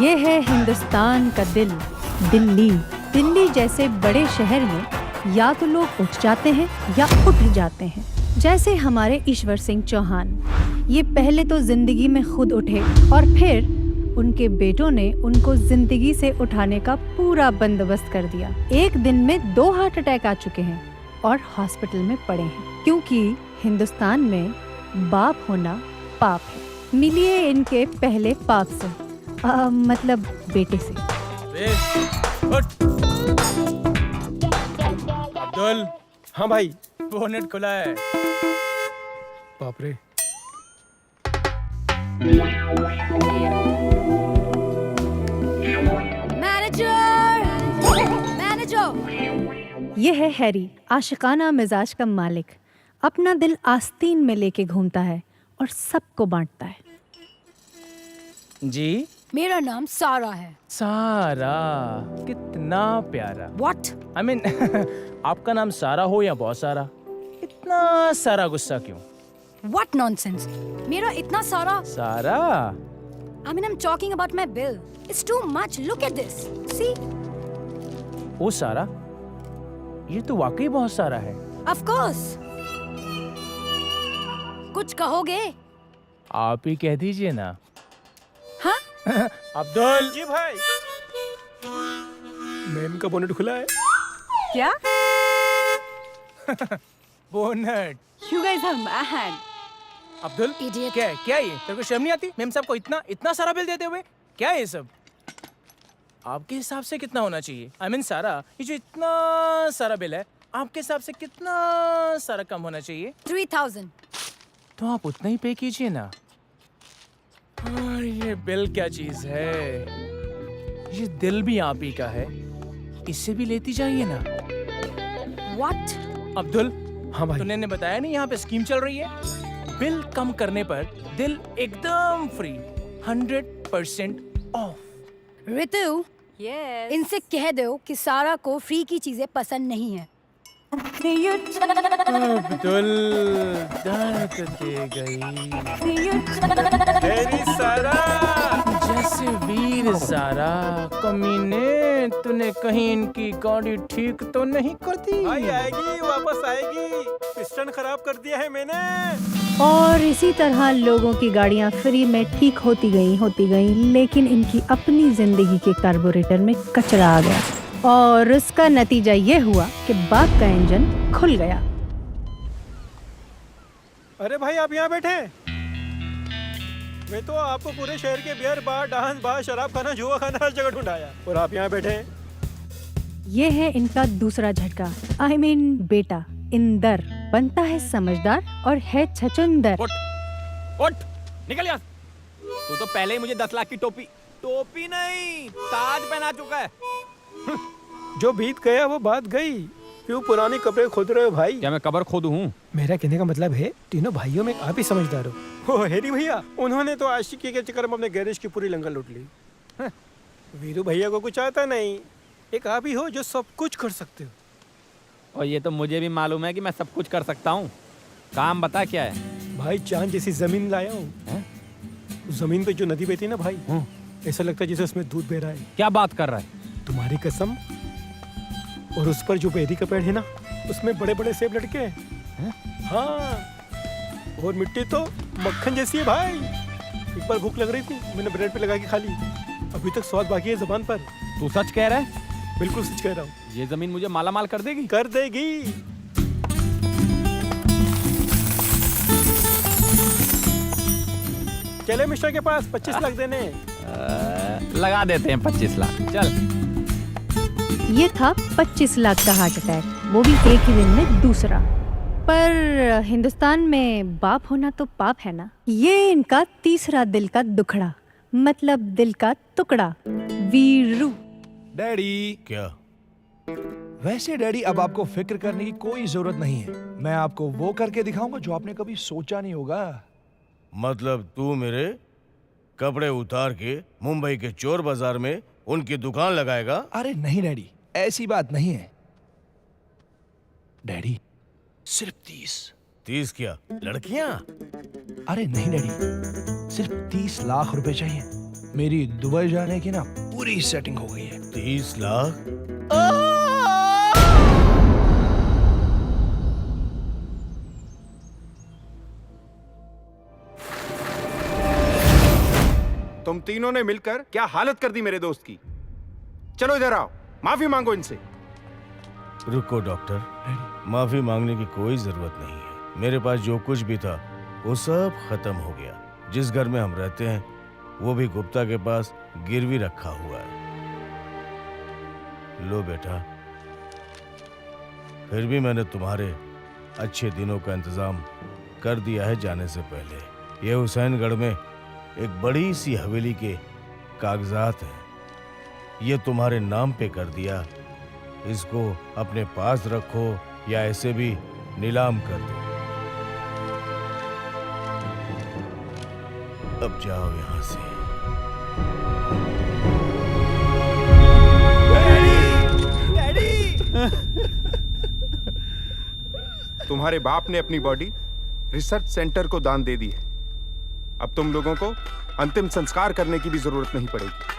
ये है हिंदुस्तान का दिल, दिल्ली। दिल्ली जैसे बड़े शहर में या तो लोग उठ जाते हैं या उठ जाते हैं। जैसे हमारे ईश्वर सिंह चौहान, ये पहले तो जिंदगी में खुद उठे और फिर उनके बेटों ने उनको जिंदगी से उठाने का पूरा बंदोबस्त कर दिया। एक दिन में 2 हार्ट अटैक आ चुके हैं और हॉस्पिटल में पड़े हैं, क्योंकि हिंदुस्तान में बाप होना पाप है। मिलिए इनके पहले पाप से, मतलब बेटे से। अब्दुल। हाँ भाई। बोनेट खुला है। बाप रे। ये है हैरी, आशिकाना मिजाज का मालिक। अपना दिल आस्तीन में लेके घूमता है और सबको बांटता है। जी, मेरा नाम सारा है। सारा, कितना प्यारा। What? I mean, आपका नाम सारा हो या बहुत सारा, इतना सारा गुस्सा क्यों? What nonsense? मेरा इतना सारा? सारा? I mean, I'm talking about my bill. It's too much. Look at this. See? ओ सारा, ये तो वाकई बहुत सारा है। Of course. कुछ कहोगे? आप ही कह दीजिए ना। हाँ? अब्दुल जी भाई। मैम का बोनेट खुला है। क्या? Bonnet. You guys are mad. Abdul, Idiot. क्या है? क्या ये? तेरे को शर्म नहीं आती मैम साहब को इतना सारा बिल देते हुए? क्या है ये सब? आपके हिसाब से कितना होना चाहिए? I mean, सारा, ये जो इतना सारा बिल है, आपके हिसाब से कितना सारा कम होना चाहिए? 3,000. तो आप उतना ही पे कीजिए ना। हाँ, ये बिल क्या चीज है? ये दिल भी आप ही का है, इससे भी लेती जाइए ना। What? अब्दुल, हाँ भाई। तूने ने बताया नहीं यहाँ पे स्कीम चल रही है? बिल कम करने पर दिल एकदम फ्री, 100% ऑफ। रितु, इनसे कह दो कि सारा को फ्री की चीजें पसंद नहीं है। अब्दुल, दर्द दे गई। तेरी सारा। जैसे वीर सारा, कमीने, तूने कहीं इनकी गाड़ी ठीक तो नहीं कर दी? भाई आएगी, वापस आएगी। पिस्टन खराब कर दिया है मैंने। और इसी तरह लोगों की गाड़ियां फ्री में ठीक होती गई, लेकिन इनकी अपनी जिंदगी के कार्बोरेटर में कचरा आ गया और उसका नतीजा ये हुआ कि बाप का इंजन खुल गया। अरे भाई, आप यहाँ बैठे? मैं तो आपको पूरे शहर के बियर बार, डांस बार, शराब खाना, जुआ खाना, हर जगह ढूंढाया, और आप यहाँ बैठे हैं। ये है इनका दूसरा झटका। I mean, बेटा इंदर बनता है समझदार और है छचुंदर। उठ, निकल यहाँ। तू तो पहले ही मुझे 10 लाख की टोपी नहीं, ताज पहना चुका है। जो बीत गया वो बात गई। क्यों पुराने कपड़े खोद रहे हो भाई? क्या मैं कबर खोदू हूँ? मेरा कहने का मतलब है, तीनों भाइयों में आप ही समझदार हो। ओ हेरी भैया, उन्होंने तो आशिकी के चक्कर में अपने गैरेज की पूरी लंगर लूट ली। वीरू भैया को कुछ आता नहीं, एक आप ही हो जो सब कुछ कर सकते हो। और ये तो मुझे भी मालूम है कि मैं सब कुछ कर सकता हूँ। काम बता क्या है? भाई चांद जैसी जमीन लाया हूँ। जमीन पे जो नदी बहती है ना भाई, ऐसा लगता है जैसे उसमें दूध बह रहा है। क्या बात कर रहा है? तुम्हारी कसम। और उस पर जो बेरी का पेड़ है ना, उसमें बड़े बड़े सेब लटके हैं। हाँ, और मिट्टी तो मक्खन जैसी है भाई। एक बार भूख लग रही थी, मैंने ब्रेड पे लगा के खा ली। अभी तक स्वाद बाकी है जुबान पर। तू सच कह रहा है? बिल्कुल सच कह रहा हूँ। ये जमीन मुझे मालामाल कर देगी? कर देगी। चले मिस्टर के पास 25 लाख देने। लगा देते हैं 25 लाख। चल। ये था 25 लाख का हार्ट अटैक, वो भी एक ही दिन में दूसरा। पर हिंदुस्तान में बाप होना तो पाप है ना। ये इनका तीसरा दिल का दुखड़ा, मतलब दिल का टुकड़ा, वीरू। डैडी। क्या? वैसे डैडी, अब आपको फिक्र करने की कोई जरूरत नहीं है। मैं आपको वो करके दिखाऊंगा जो आपने कभी सोचा नहीं होगा। मतलब तू मेरे कपड़े उतार के मुंबई के चोर बाजार में उनकी दुकान लगाएगा? अरे नहीं डैडी, ऐसी बात नहीं है। डैडी, सिर्फ 30 क्या लड़कियां? अरे नहीं डैडी, सिर्फ 30 लाख रुपए चाहिए। मेरी दुबई जाने की ना पूरी सेटिंग हो गई है। 30 लाख? तुम तीनों ने मिलकर क्या हालत कर दी मेरे दोस्त की। चलो इधर आओ, माफी मांगो इनसे। रुको डॉक्टर, माफी मांगने की कोई जरूरत नहीं है। मेरे पास जो कुछ भी था वो सब खत्म हो गया। जिस घर में हम रहते हैं वो भी गुप्ता के पास गिरवी रखा हुआ है। लो बेटा, फिर भी मैंने तुम्हारे अच्छे दिनों का इंतजाम कर दिया है जाने से पहले। ये हुसैनगढ़ में एक बड़ी सी हवेली के कागजात हैं। ये तुम्हारे नाम पे कर दिया। इसको अपने पास रखो या ऐसे भी नीलाम कर दो। अब जाओ यहां से। तुम्हारे बाप ने अपनी बॉडी रिसर्च सेंटर को दान दे दी है। अब तुम लोगों को अंतिम संस्कार करने की भी जरूरत नहीं पड़ेगी।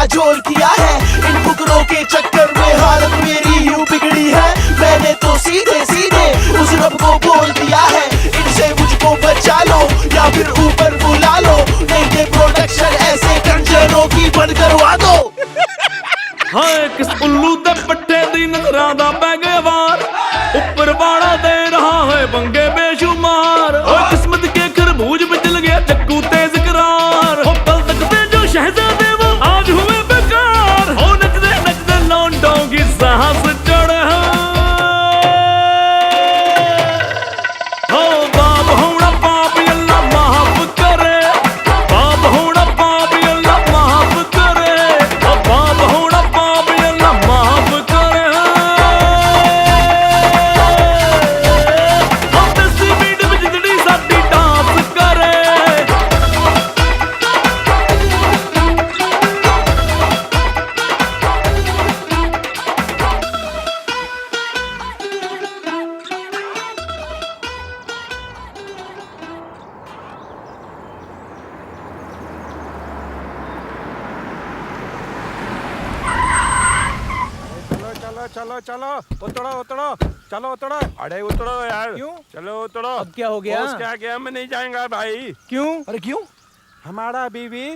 झोल किया है इन फुकरों के चक्कर में हालत मेरी यूं बिगड़ी है। मैंने तो सीधे सीधे उस रब को बोल दिया है इनसे मुझको बचा लो या फिर ऊपर बुला लो, नहीं ये प्रोडक्शन ऐसे कंजरों की बंद करवा दो। हाय किस उल्लू दे पट्टे दी नजरां दा पै गए वार, ऊपर वाला दे रहा है पंगे बेशुमार। और किस्मत के खरबूज में चल गया चक्कू तेज करार। हो कल तक ते जो शहजादे वो आज हुए बेकार। हो नचदे नचदे लौंडों की सांस चढ़े। हो बाप होना पाप अल्लाह माफ करे, बाप होना पाप अल्लाह माफ करे। हो बाप होना पाप अल्लाह माफ करे। हो देसी बीट में जिंदड़ी साडी डांस करे। चलो चलो चलो उतरो उतरो, चलो उतरो। अरे उतरो यार। क्यों? चलो उतरो। अब क्या हो गया? बॉस क्या गया, मैं नहीं जाएगा भाई। क्यों? अरे क्यों? हमारा बीवी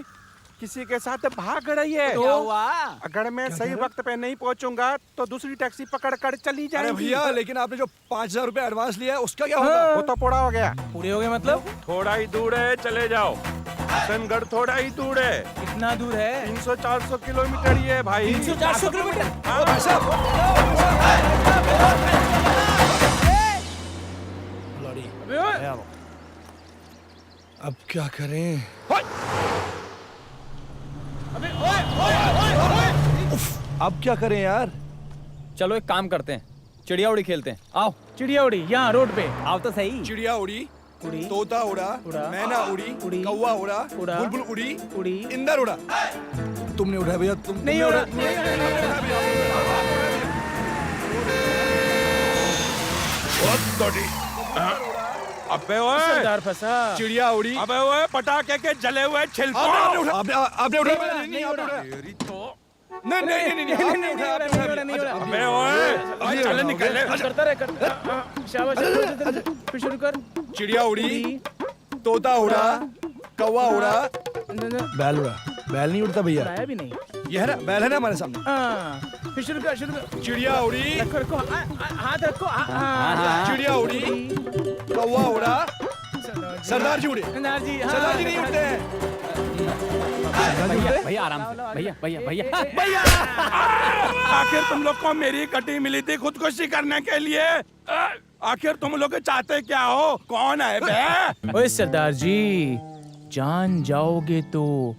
किसी के साथ भाग रही है। तो? क्या हुआ? अगर मैं सही वक्त पे नहीं पहुंचूंगा तो दूसरी टैक्सी पकड़ कर चली अरे जाएगी। भैया, लेकिन आपने जो 5,000 रुपए एडवांस लिया है उसका क्या होगा? वो तो पूरा हो गया। पूरे हो गए मतलब? थोड़ा ही दूर है, चले जाओ। हुसैनगढ़ थोड़ा ही दूर है। इतना कितना दूर है? 300-400 किलोमीटर ही है भाई। 300-400 किलोमीटर? हाँ भाई साहब। अबे ओए! अब क्या करें? अबे ओए ओए ओए! अब क्या करें यार? चलो एक काम करते हैं, चिड़िया उड़ी खेलते हैं। आओ। चिड़िया उड़ी यहाँ रोड पे। आओ तो सही। चिड़िया उड़ी, उड़ी, तोता उड़ा, उड़ा, मैना उड़ी, उड़ी, कौवा उड़ा, उड़ा, बुलबुल उड़ी, उड़ी, इंदर उड़ा। तुमने उड़ाया भैया? नहीं उड़ा। अबे ओए, सरदार फंसा। चिड़िया उड़ी। अबे ओए, पटाखे के जले हुए छिलकों। आपने उठाया? नहीं उड़ा। तेरी तो। नहीं नहीं नहीं आपने उठाया, आपने उठाया। नहीं उड़ा। अबे ओए, चल निकल ले। करता रहे करता। शाबाश। फिर शुरू कर। चिड़िया उड़ी, तोता उड़ा, कौवा उड़ा, बैल उड़ा। बैल नहीं उड़ता भैया। उड़ाया भी नहीं। ये है ना, बैल है ना हमारे सामने। हाँ, फिर शुरू कर शुरू कर। चिड़िया उड़ी, रखो रखो हाथ रखो। हाँ, चिड़िया उड़ी, कौवा उड़ा, सरदार जी उड़े। सरदार जी हाँ। सरदार जी नहीं उड़ते हैं। भैया भैया आराम से। भैया भैया भैया भैया आखिर तुम लोग को मेरी कटी मिली थी खुदकुशी करने के लिए। आखिर तुम लोग चाहते क्या हो? कौन है बे? ओए सरदार जी, जान जाओगे तो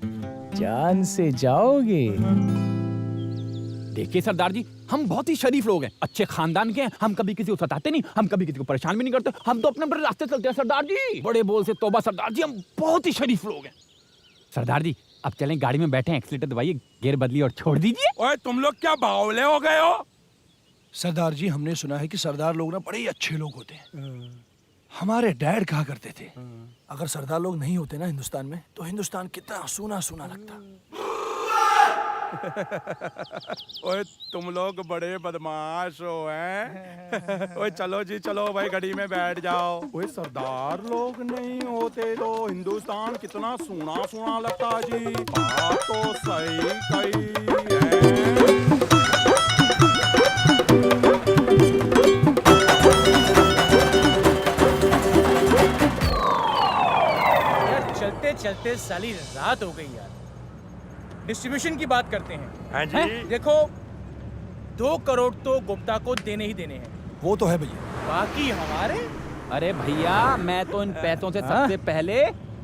जान से जाओगे। देखिए सरदार जी, हम बहुत ही शरीफ लोग हैं, अच्छे खानदान के हैं। हम कभी किसी को सताते नहीं, हम कभी किसी को परेशान भी नहीं करते। हम तो अपने अपने रास्ते चलते हैं सरदार जी। बड़े बोल से तौबा सरदार जी, हम बहुत ही शरीफ लोग हैं। सरदार जी अब चलें, गाड़ी में बैठे, एक्सीलेटर दबाइए, गियर बदलिए और छोड़ दीजिए। ओए तुम लोग क्या बावले हो गए हो? सरदार जी, हमने सुना है कि सरदार लोग ना बड़े ही अच्छे लोग होते हैं। हमारे डैड कहा करते थे, अगर सरदार लोग नहीं होते ना हिंदुस्तान में, तो हिंदुस्तान कितना सूना सूना लगता। ओए तुम लोग बड़े बदमाश हो हैं। ओए चलो जी चलो भाई, गाड़ी में बैठ जाओ। ओए सरदार लोग नहीं होते तो हिंदुस्तान कितना सूना सूना लगता जी। बात तो सही कही है। यार चलते चलते साली रात हो गई यार। डिस्ट्रीब्यूशन की बात करते हैं। हाँ जी। हैं? देखो 2 करोड़ तो गुप्ता को देने ही देने हैं। वो तो है भैया। बाकी हमारे। अरे भैया, मैं तो इन पैसों से सबसे पहले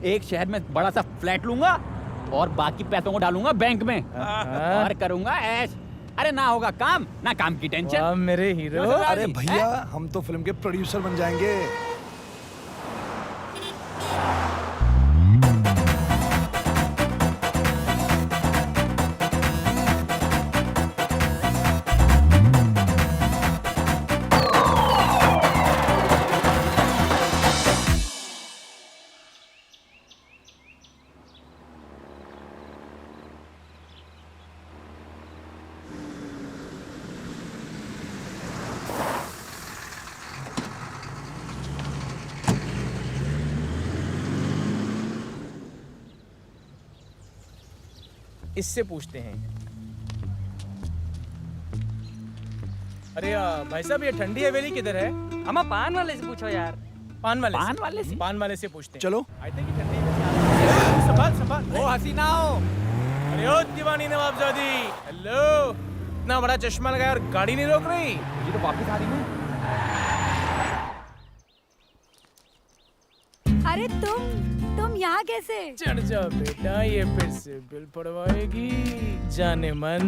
एक शहर में बड़ा सा फ्लैट लूंगा और बाकी पैसों को डालूंगा बैंक में और करूंगा ऐश। अरे ना होगा काम, ना काम की टेंशन। वाह मेरे हीरो। अरे भैया, हम तो फिल्म के प्रोड्यूसर बन जाएंगे। इससे पूछते हैं। अरे भाई साहब, ये ठंडी हवेली किधर है? हम पान वाले से पूछो यार। पान वाले पान वाले से? पान वाले से पूछते हैं। चलो। आई थिंक ये ठंडी हवेली। संभाल संभाल। ओ हसीना हो। अरे ओ दीवानी नवाबजादी, हेलो। इतना बड़ा चश्मा लगाया और गाड़ी नहीं रोक रही। ये तो वापस आ रही हूँ। अरे तुम यहाँ कैसे? चढ़ जा बेटा, ये फिर से बिल पड़वाएगी। जाने मन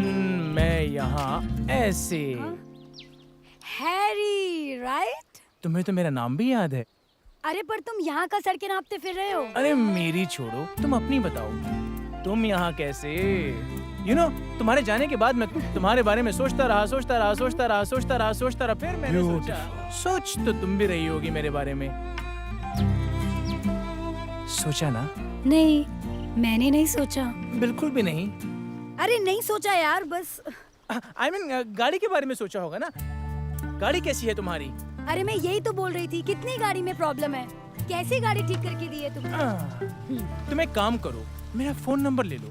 मैं यहाँ ऐसे। Harry right? तुम्हें तो मेरा नाम भी याद है। अरे पर तुम यहाँ का सड़कें नापते फिर रहे हो। अरे मेरी छोड़ो, तुम अपनी बताओ। तुम यहाँ कैसे? तुम्हारे जाने के बाद मैं तुम्हारे बारे में सोचता रहा। फिर मैंने सोच तो तुम भी रही होगी मेरे बारे में। सोचा ना? नहीं, मैंने नहीं सोचा। बिल्कुल भी नहीं। अरे नहीं सोचा यार, बस I mean, गाड़ी के बारे में सोचा होगा ना। गाड़ी कैसी है तुम्हारी? अरे मैं यही तो बोल रही थी, कितनी गाड़ी में प्रॉब्लम है, कैसी गाड़ी ठीक करके दी है तुमने? तुम एक काम करो, मेरा फोन नंबर ले लो।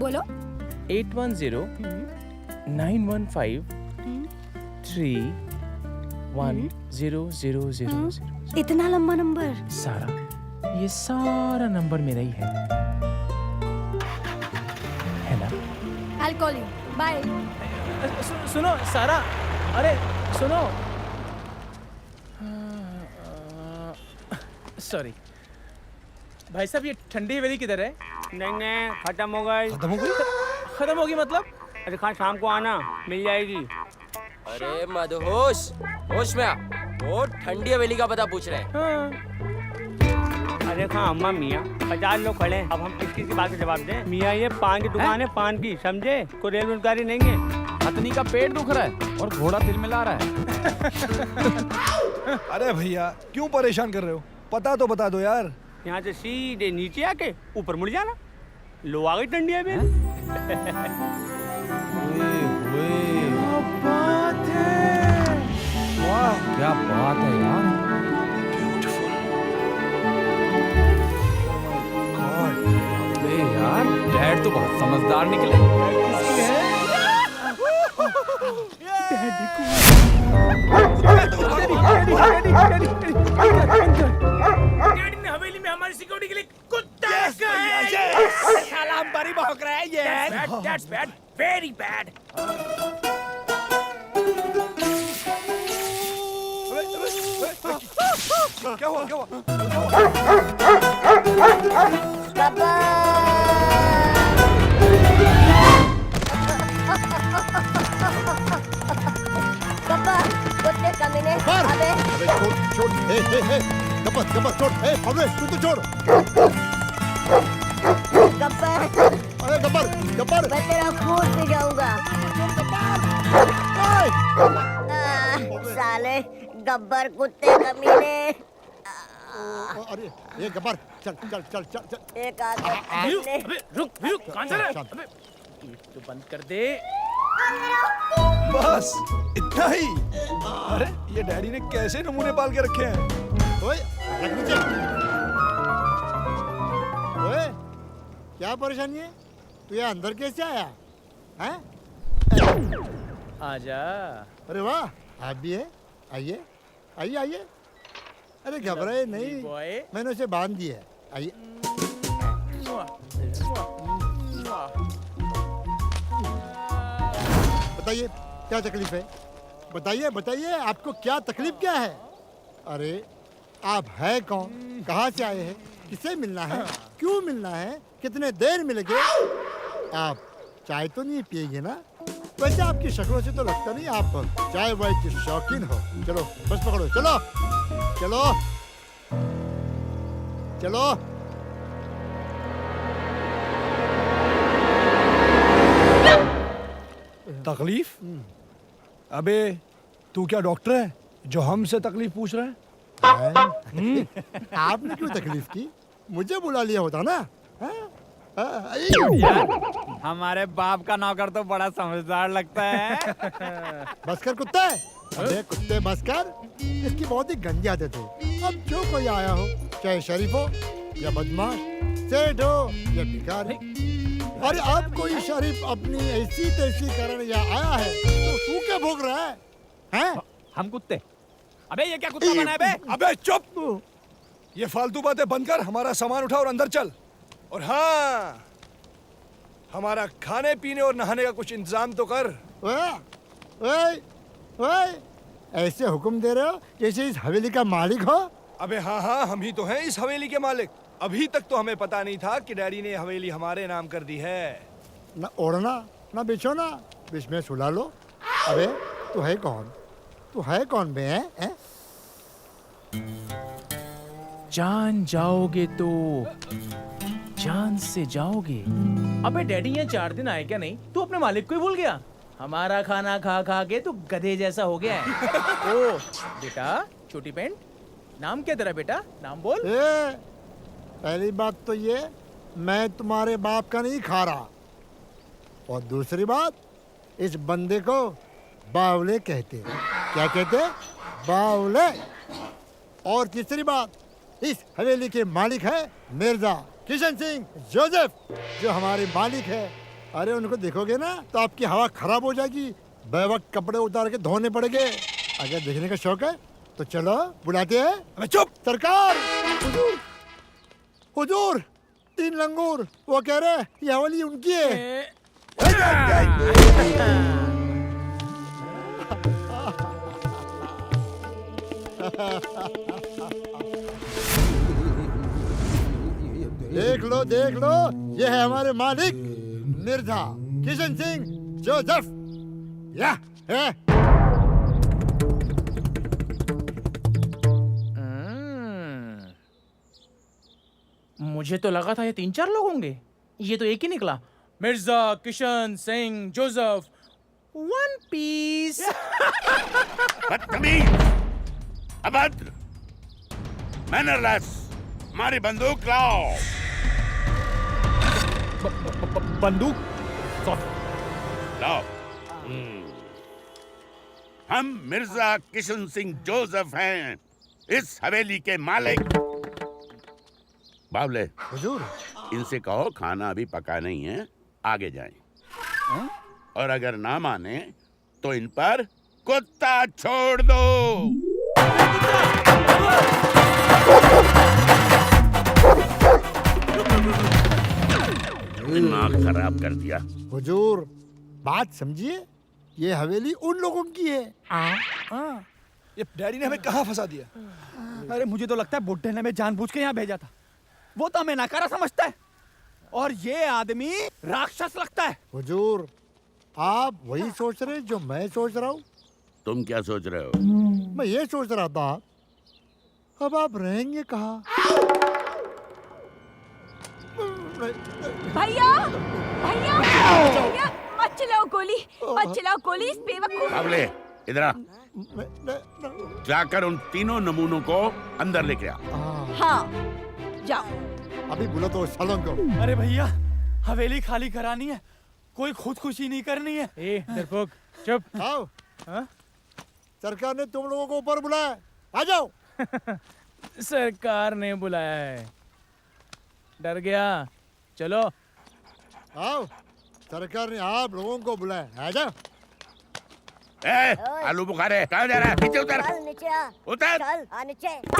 बोलो। 810 915 31000। इतना लंबा नंबर? सारा, ये सारा नंबर मेरा ही है। I'll call you. Bye. सुनो सारा, अरे सुनो। सॉरी भाई साहब, ये ठंडी हवेली किधर है? नहीं खत्म हो गई। खत्म हो गई? खत्म होगी मतलब? अरे खान शाम को आना, मिल जाएगी। अरे मदहोश, होश में आ। वो ठंडी हवेली का पता पूछ रहे हैं। अरे खां अम्मा मियाँ, 50 लोग खड़े हैं, अब हम किस बात का जवाब दें? मियाँ ये पान की दुकान है, पान की, समझे? कोई रेल रोजगारी नहीं है। हथनी का पेट दुख रहा है और घोड़ा तिल मिला रहा है। अरे भैया क्यों परेशान कर रहे हो? पता तो बता दो यार। यहाँ से सीधे नीचे आके ऊपर मुड़ जाना। लो आ गई ठंडी हवेली। वाह क्या बात है यार। अबे यार डैड तो बहुत समझदार निकले। डैडी ने हवेली में हमारी सिक्योरिटी के लिए कुत्ता रखा है। साला हम बड़ी भौंक रहे हैं ये। That's bad, very bad. क्या हुआ? कुत्ते कमीने, अबे छोड़, गब्बर छोड़, अबे तू तो छोड़। अरे गब्बर, मैं तेरा खून पी जाऊंगा। साले गब्बर कुत्ते कमीने। अरे ये गब्बर, चल। एक आगे अबे रुक, कहाँ जा रहा है? अबे तो बंद कर दे। बस इतना ही? अरे ये डैडी ने कैसे नमूने पाल के रखे हैं? ओए रख नीचे। ओए क्या परेशानी है? तू यहाँ अंदर कैसे आया? हैं? आजा। अरे वाह, आप भी है? आइए। अरे घबराए नहीं, मैंने उसे बांध दिया है। आइए। बताइए क्या तकलीफ है? बताइए आपको क्या तकलीफ क्या है? अरे आप है कौन? कहाँ से आए हैं? किसे मिलना है? क्यों मिलना है? कितने देर मिलेंगे? आप चाय तो नहीं पिएंगे ना? वैसे आपकी शक्लों से तो लगता नहीं आप चाय वाय के शौकीन हो। चलो बस पकड़ो, चलो। तकलीफ? अबे तू क्या डॉक्टर है जो हमसे तकलीफ पूछ रहा है? आपने क्यों तकलीफ की? मुझे बुला लिया होता ना। हमारे बाप का नौकर तो बड़ा समझदार लगता है। बस कर कुत्ते। अबे कुत्ते बस कर। इसकी बहुत ही गंदी आदत है। अब जो कोई आया हो, चाहे शरीफ हो या बदमाश, सेठ हो या भिखारी, अरे अब कोई शरीफ अपनी ऐसी तैसी करने या आया है तो तू क्या भोग रहा है? हैं? हम कुत्ते? अबे ये क्या कुत्ता बना है बे? अबे चुप! ये फालतू बातें बंद कर, हमारा सामान उठा और अंदर चल। और हाँ, हमारा खाने पीने और नहाने का कुछ इंतजाम तो कर। ओए, ऐसे हुक्म दे रहे हो जैसे इस हवेली का मालिक हो? अबे हाँ, हम ही तो हैं इस हवेली के मालिक। अभी तक तो हमें पता नहीं था कि डैडी ने हवेली हमारे नाम कर दी है। ना ओढ़ना ना बिछोना, बीच में सुला लो। अबे तू है कौन बे? हैं? जान जाओगे तो जान से जाओगे। अबे डैडी यहाँ 4 दिन आए क्या नहीं? तू अपने मालिक को ही भूल गया? हमारा खाना खा के तू गधे जैसा हो गया है। ओ बेटा, छोटी पैंट, नाम क्या तेरा बेटा? नाम बोल। पहली बात तो ये, मैं तुम्हारे बाप का नहीं खा रहा। और दूसरी बात, इस बंदे को बावले कहते। क्या कहते? बावले। और तीसरी बात, इस हवेली के मालिक है मिर्जा किशन सिंह जोसेफ, जो हमारे मालिक है। अरे उनको देखोगे ना तो आपकी हवा खराब हो जाएगी। बेवक्त कपड़े उतार के धोने पड़ेंगे। अगर देखने का शौक है तो चलो बुलाते हैं। अबे चुप! सरकार, हुजूर 3 लंगूर, वो कह रहे ये हवेली उनकी है। देख लो, ये है हमारे मालिक मिर्जा किशन सिंह जोसेफ। या है मुझे तो लगा था ये 3-4 लोग होंगे, ये तो एक ही निकला। Mirza Kishan Singh Joseph, one piece. बदतमीज, अभद्र, मैनरलेस, हमारी बंदूक लाओ। बंदूक लाओ। हम मिर्जा किशन सिंह जोसेफ हैं, इस हवेली के मालिक। बावले, हुजूर, इनसे कहो खाना अभी पका नहीं है, आगे जाएं। और अगर ना माने तो इन पर कुत्ता छोड़ दो। दिमाग खराब कर दिया। हुजूर, बात समझिए, ये हवेली उन लोगों की है। ये डैडी ने हमें कहाँ फंसा दिया? अरे मुझे तो लगता है बुड्ढे ने हमें जानबूझ के यहाँ भेजा था। वो तो हमें नकारा समझता है और ये आदमी राक्षस लगता है। हुजूर, आप वही सोच रहे हैं जो मैं सोच रहा हूँ। तुम क्या सोच रहे हो? मैं ये सोच रहा था, अब आप रहेंगे कहाँ? भैया भैया भैया, मत चलाओ गोली, मत चलाओ गोली इस बेवकूफ। बावले, इधर आ। जाकर उन तीनों नमूनों को अंदर लेके आ। हाँ, जाओ। अभी बोलो तो सालों को। अरे भैया, हवेली खाली करानी है, कोई खुदकुशी नहीं करनी है। ए डरपोक, चुप। आओ। सरकार ने तुम लोगों को ऊपर बुलाया, आ जाओ। सरकार ने बुलाया है, डर गया। चलो आओ, सरकार ने आप लोगों को बुलाया, आ जाओ। आलू बुखारे, कहाँ जा रहा है? नीचे उतर। उतर।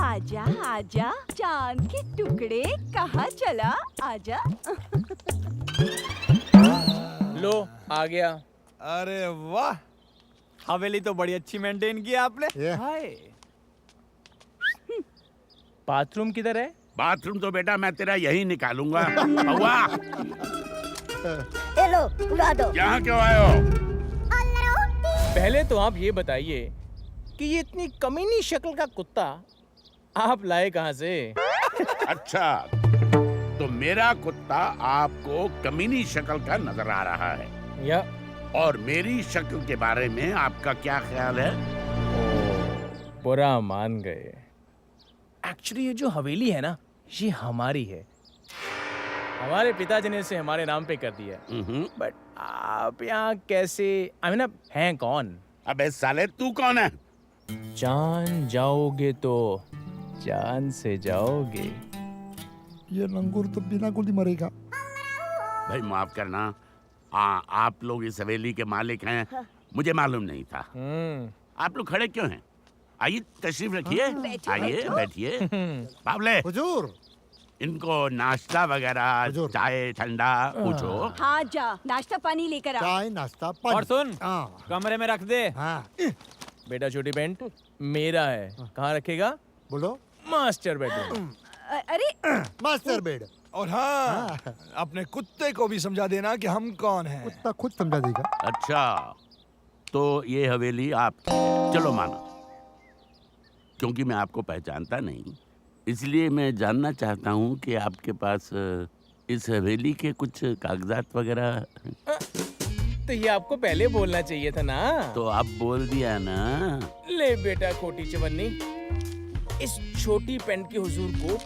आजा आजा, चांद के टुकड़े, कहाँ चला? आजा। लो, आ गया। अरे वाह, हवेली तो बड़ी अच्छी मेंटेन की आपने। हाय। बाथरूम किधर है? बाथरूम तो बेटा मैं तेरा यही निकालूंगा। हुआ। लो, उड़ा दो। यहाँ क्यों आए हो? पहले तो आप ये बताइए कि ये इतनी कमीनी शक्ल का कुत्ता आप लाए कहाँ से? अच्छा, तो मेरा कुत्ता आपको कमीनी शक्ल का नजर आ रहा है, या और मेरी शक्ल के बारे में आपका क्या ख्याल है? बुरा मान गए। एक्चुअली ये जो हवेली है ना, ये हमारी है। हमारे पिताजी ने इसे हमारे नाम पे कर दिया। बट आप यहाँ कैसे, आई मीन, हैं कौन? अबे साले, तू कौन है? जान जाओगे तो जान से जाओगे। ये लंगूर तो बिना गोली मरेगा। भाई माफ करना, आप लोग इस हवेली के मालिक हैं, मुझे मालूम नहीं था। आप लोग खड़े क्यों हैं? आइए तशरीफ रखिए, आइए बैठिए। बावले, हुजूर, इनको नाश्ता वगैरह, चाय ठंडा पूछो। हाँ, जा नाश्ता पानी लेकर आ। चाय नाश्ता पानी। और सुन, कमरे में रख दे। बेटा छोटी पेंट मेरा है, कहाँ रखेगा? बोलो। Master bedroom. अरे मास्टर बेड। और हाँ, अपने कुत्ते को भी समझा देना कि हम कौन हैं। कुत्ता खुद समझा देगा। अच्छा, तो ये हवेली आपकी, चलो माना। क्योंकि मैं आपको पहचानता नहीं, इसलिए मैं जानना चाहता हूँ कि आपके पास इस हवेली के कुछ कागजात वगैरह। तो ये आपको पहले बोलना चाहिए था ना। तो आप बोल दिया ना। ले बेटा खोटी चवन्नी, इस छोटी पेंट के हुजूर को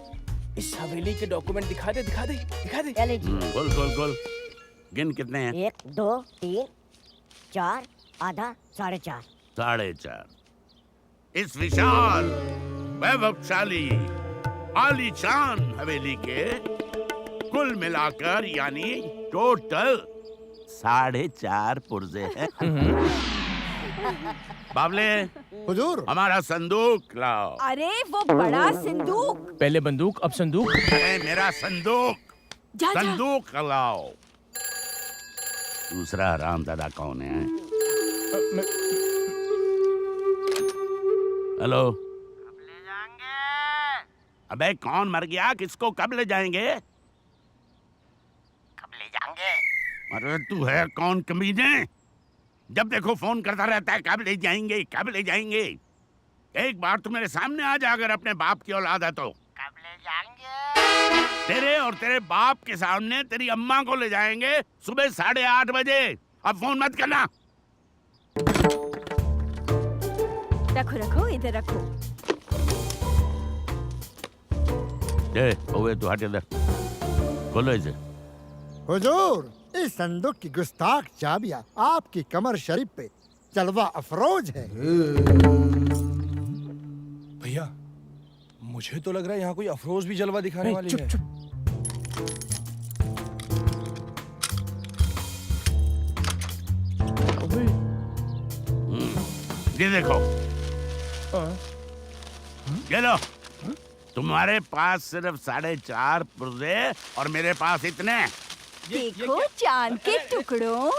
इस हवेली के डॉक्यूमेंट दिखा दे, दिखा दे, दिखा दे। गोल गोल गोल। गिन कितने हैं? 1 2 3 4 आधा 4.5। 4.5। इस विशाल वैभवशाली आलीशान हवेली के कुल मिलाकर यानी टोटल 4.5 पुर्जे हैं। बावले, हुजूर, हमारा संदूक लाओ। अरे वो बड़ा संदूक। पहले बंदूक, अब संदूक। मेरा संदूक। जा, संदूक लाओ। दूसरा हरामजादा कौन है? हेलो, कब ले जाएंगे? अबे कौन मर गया? किसको कब ले जाएंगे? कब ले जाएंगे? अरे तू है कौन कमीने? जब देखो फोन करता रहता है कब ले जाएंगे, कब ले जाएंगे। एक बार तू मेरे सामने आ जा अगर अपने बाप की औलाद है तो। कब ले जाएंगे? तेरे और तेरे बाप के सामने तेरी अम्मा को ले जाएंगे सुबह 8:30 बजे। अब फोन मत करना। रखो रखो, इधर रखो। ओए तू हट इधर, खोलो इसे। हुजूर, इस संदूक की गुस्ताख चाबियां आपकी कमर शरीफ पे जलवा अफरोज है। भैया, मुझे तो लग रहा है यहाँ कोई अफरोज भी जलवा दिखाने वाली है। ये देखो, ये लो। तुम्हारे पास सिर्फ 4.5 पुर्जे और मेरे पास इतने। देखो चांद के टुकड़ों।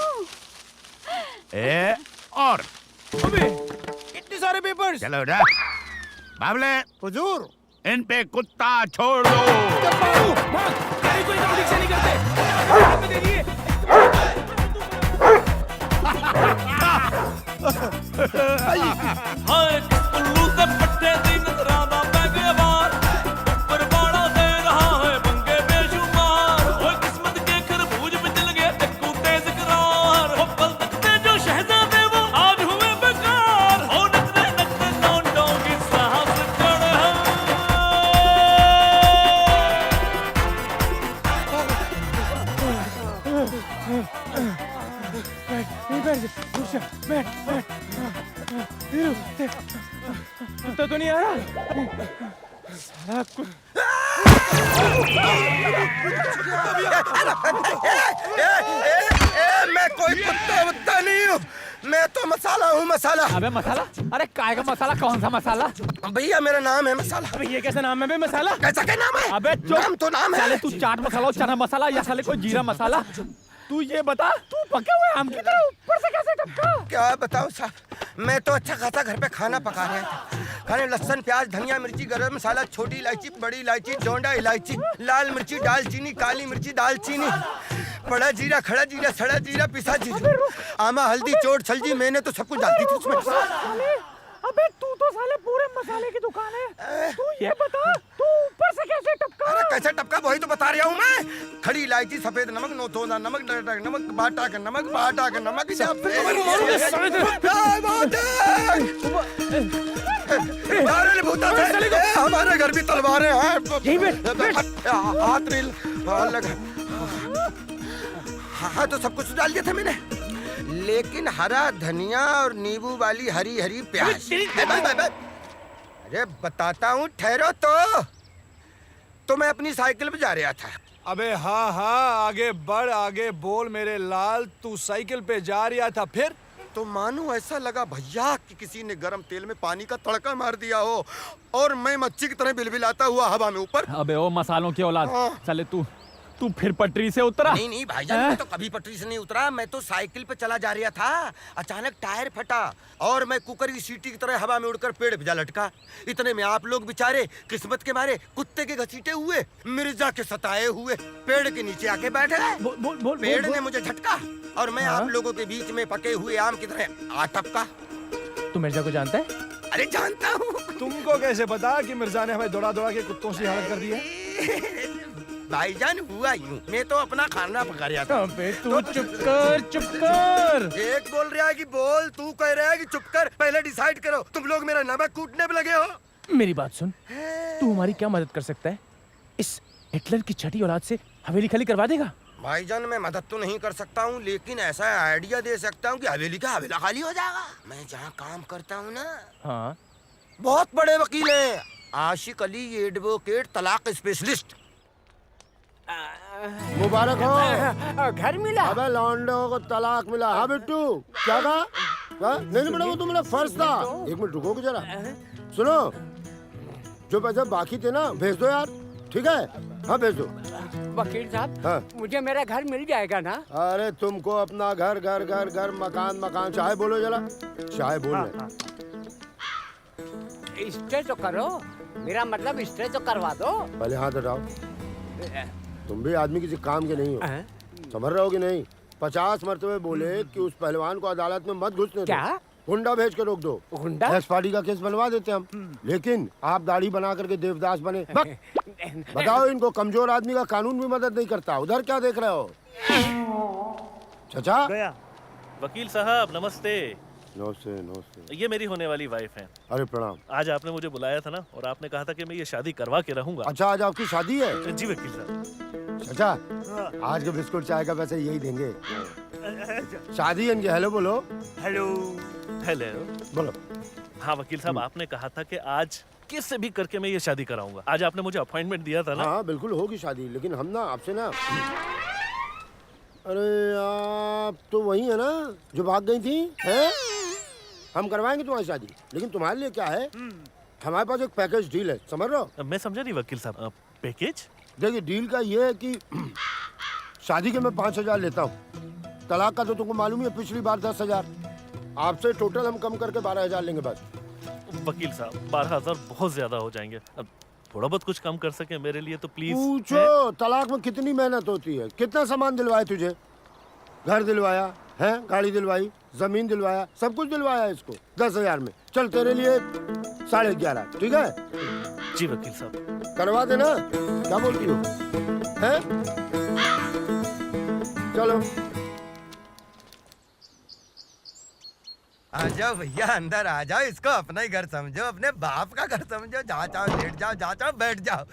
और अबे इतने सारे पेपर्स। चलो उठा। बाबले, हुजूर, इन पे कुत्ता छोड़ दो। कोई काम ठीक से नहीं करते। दे दिए। हाय उल्लू दे पट्टे दी नजरां दा बैगे वार, ऊपर वाला दे रहा है पंगे बेशुमार। ओए किस्मत के खरबूज में जल गए चक्कू तेज करार। ओ पल तकते जो शहजादे वो आज हुए बेकार। ओ नखरे नखरे लौंडों की साहस चढ़ बैठ। कुत्ता तो नहीं आ रहा। साला मैं कोई कुत्ता वुत्ता नहीं हूँ, मैं तो मसाला हूँ, मसाला। अबे मसाला? अरे काय का मसाला? कौन सा मसाला? भैया मेरा नाम है मसाला। अबे ये कैसा नाम है बे मसाला? कैसा क्या नाम है? अबे नाम तो नाम है। साले तू चाट मसाला, चना मसाला या साले कोई जीरा मसाला? तू ये बता, तू पके हुए आम की तरह ऊपर से कैसे टपका? क्या बताऊँ साहब, मैं तो अच्छा खासा घर पे खाना पका रहा था। खाने लहसुन, प्याज, धनिया, मिर्ची, गरम मसाला, छोटी इलायची, बड़ी इलायची, डोंडा इलायची, लाल मिर्ची, दालचीनी, काली मिर्ची, दालचीनी, बड़ा जीरा, खड़ा जीरा, सड़ा जीरा, पिसा जीरा, आमा, हल्दी, चोट, छलजी, मैंने तो सब कुछ डाल दी थी उसमें। अबे तू तो साले पूरे मसाले की दुकान है। तू ये बता, तू ऊपर से कैसे टपका? अरे कैसे टपका वही तो बता रहा हूँ मैं। खड़ी इलायची, सफेद नमक, नोथोदा नमक, डरडक नमक, बाटा का नमक, बाटा का नमक। हमारे घर भी तलवारें हैं। हाथ रील लगा। हाँ तो सब कुछ डाल दिया था मैंने, लेकिन हरा धनिया और नींबू वाली हरी हरी प्याज। अरे बताता हूँ, ठहरो तो मैं अपनी साइकिल पे जा रहा था। अबे हाँ हाँ, आगे बढ़, आगे बोल मेरे लाल। तू साइकिल पे जा रहा था, फिर? तो मानो ऐसा लगा भैया कि किसी ने गरम तेल में पानी का तड़का मार दिया हो और मैं मच्छी की तरह बिलबिलाता हुआ हवा में ऊपर। अबे ओ मसालों की औलाद, साले तू फिर पटरी से उतरा? नहीं भाईजान, मैं तो कभी पटरी से नहीं उतरा। मैं तो साइकिल पे चला जा रहा था, अचानक टायर फटा और मैं कुकर की सीटी की तरह हवा में उड़कर पेड़ पे जा लटका। इतने में आप लोग बेचारे किस्मत के मारे कुत्ते के घसीटे हुए, मिर्जा के सताए हुए पेड़ के नीचे आके बैठे। पेड़ ने मुझे झटका और मैं आप लोगों के बीच में पके हुए आम की तरह आ टपका। तू मिर्जा को जानता है? अरे जानता हूँ। तुमको कैसे पता कि मिर्जा ने हमें दौड़ा दौड़ा के कुत्तों से हालत कर दी है? भाईजान हुआ यूं, मैं तो अपना खाना पका रहा था। अबे तू चुप कर। एक बोल रहा है कि बोल, तू कह रहा है कि चुप कर। पहले डिसाइड करो, तुम लोग मेरा नमक कूटने पे लगे हो। मेरी बात सुन, तू हमारी क्या मदद कर सकता है? इस हिटलर की छठी औलाद से हवेली खाली करवा देगा? भाईजान मैं मदद तो नहीं कर सकता हूँ, लेकिन ऐसा आइडिया दे सकता हूँ कि हवेली का हवेला खाली हो जाएगा। मैं जहाँ काम करता हूँ ना, हाँ, बहुत बड़े वकील हैं, आशिक अली एडवोकेट तलाक स्पेशलिस्ट। मुबारक हो। घर मिला? अबे लौंडों को तलाक मिला। हाँ बिट्टू, क्या कहा? नहीं बेटा, वो तो मेरा फर्ज था। एक मिनट रुकोगे जरा। सुनो, जो पैसे बाकी थे ना भेज दो यार, ठीक है? हाँ भेज दो। वकील साहब हाँ। मुझे मेरा घर मिल जाएगा ना? अरे तुमको अपना घर घर घर घर मकान मकान चाहे बोलो जरा, चाहे बोल हाँ, रहे। स्टे तो करो, मेरा मतलब स्टे तो करवा दो। पहले हाथ हटाओ। तुम भी आदमी किसी काम के नहीं हो, समझ रहे हो कि नहीं? 50 मरतबे बोले कि उस पहलवान को अदालत में मत घुसने दो। क्या? गुंडा भेज के रोक दो। गुंडा? एक्स पार्टी का केस बनवा देते हम, लेकिन आप दाढ़ी बना करके देवदास बने। बताओ, इनको कमजोर आदमी का कानून भी मदद नहीं करता। उधर क्या देख रहे हो? चाचा गया। वकील साहब नमस्ते। नमस्ते नमस्ते। ये मेरी होने वाली वाइफ है। अरे प्रणाम। आज आपने मुझे बुलाया था ना, और आपने कहा था कि मैं ये शादी करवा के रहूंगा। अच्छा, आज आपकी शादी है? जी वकील साहब। चाचा, आज के बिस्कुट चाय का पैसे यही देंगे। शादी इनके। हेलो बोलो। हेलो हेलो बोलो। हाँ वकील साहब, आपने कहा था कि आज किससे भी करके मैं ये शादी कराऊंगा। आज आपने मुझे अपॉइंटमेंट दिया था ना? हाँ बिल्कुल होगी शादी, लेकिन हम ना आपसे ना, अरे आप तो वही है ना जो भाग गई थी, हैं? हम करवाएंगे तुम्हारी शादी, लेकिन तुम्हारे लिए क्या है, हमारे पास एक पैकेज डील है, समझ रहे हो? मैं समझा नहीं वकील साहब। पैकेज? देखिए, डील का ये है कि शादी के मैं 5,000 लेता हूँ, तलाक का तो तुमको मालूम ही है, पिछली बार 10,000। आपसे टोटल हम कम करके 12,000 लेंगे बस। वकील साहब 12,000 बहुत ज्यादा हो जाएंगे। अब थोड़ा बहुत कुछ कम कर सके मेरे लिए तो प्लीज। पूछो, तलाक में कितनी मेहनत होती है, कितना सामान दिलवाया तुझे? घर दिलवाया है, गाड़ी दिलवाई, जमीन दिलवाया, सब कुछ दिलवाया इसको 10,000 में। चल तेरे लिए 11,500, ठीक है? जी वकील साहब। करवा देना, क्या बोलती हो? हैं? चलो आ जाओ भैया, अंदर आ जाओ। इसको अपना ही घर समझो, अपने बाप का घर समझो। जहाँ चाहो लेट जाओ, जहाँ चाहो बैठ जाओ।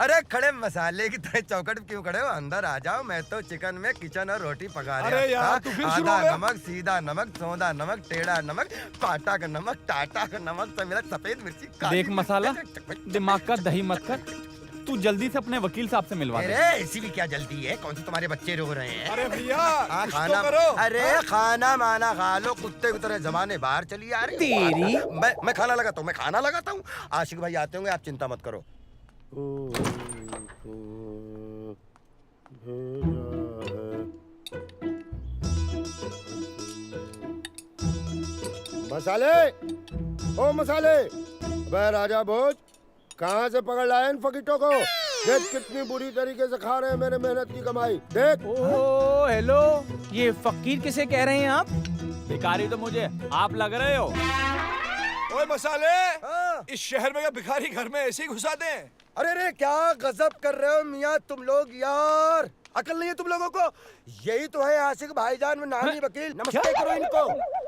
अरे खड़े मसाले की तरह चौकट क्यों खड़े हो? अंदर आ जाओ। मैं तो चिकन में किचन और रोटी पका रहा था। अरे यार, तू फिर शुरू हो आधा गया? नमक, सीधा नमक, सौंधा नमक, टेढ़ा नमक, पाटा का नमक, टाटा का नमक, सब मिला सफेद मिर्ची, काली देख मसाला, दिमाग का दही मत कर। तू जल्दी से अपने वकील साहब से मिलवा दे। अरे इसी भी क्या जल्दी है? कौन से तुम्हारे बच्चे रो रहे हैं? अरे भैया, हाँ, कुछ तो खाना करो। अरे खाना माना खा लो, कुत्ते की तरह जमाने बाहर चली आ रही हो। तेरी। मैं खाना लगाता हूँ, मैं खाना लगाता हूँ। आशिक भाई आते होंगे, आप चिंता मत करो। मसाले, ओ मसाले, वह राजा भोज, कहाँ से पकड़ लाए इन फकीटों को? देख कितनी बुरी तरीके से खा रहे हैं मेरे मेहनत की कमाई। देख। ओ हेलो, ये फकीर किसे कह रहे हैं आप? भिखारी तो मुझे आप लग रहे हो। ओए मसाले, इस शहर में क्या भिखारी घर में ऐसे ही घुसाते हैं? अरे रे, क्या गजब कर रहे हो मियाँ तुम लोग यार। अकल नहीं है तुम लोगों को? यही तो है आशिक भाईजान में नामी वकील। नमस्ते करो इनको।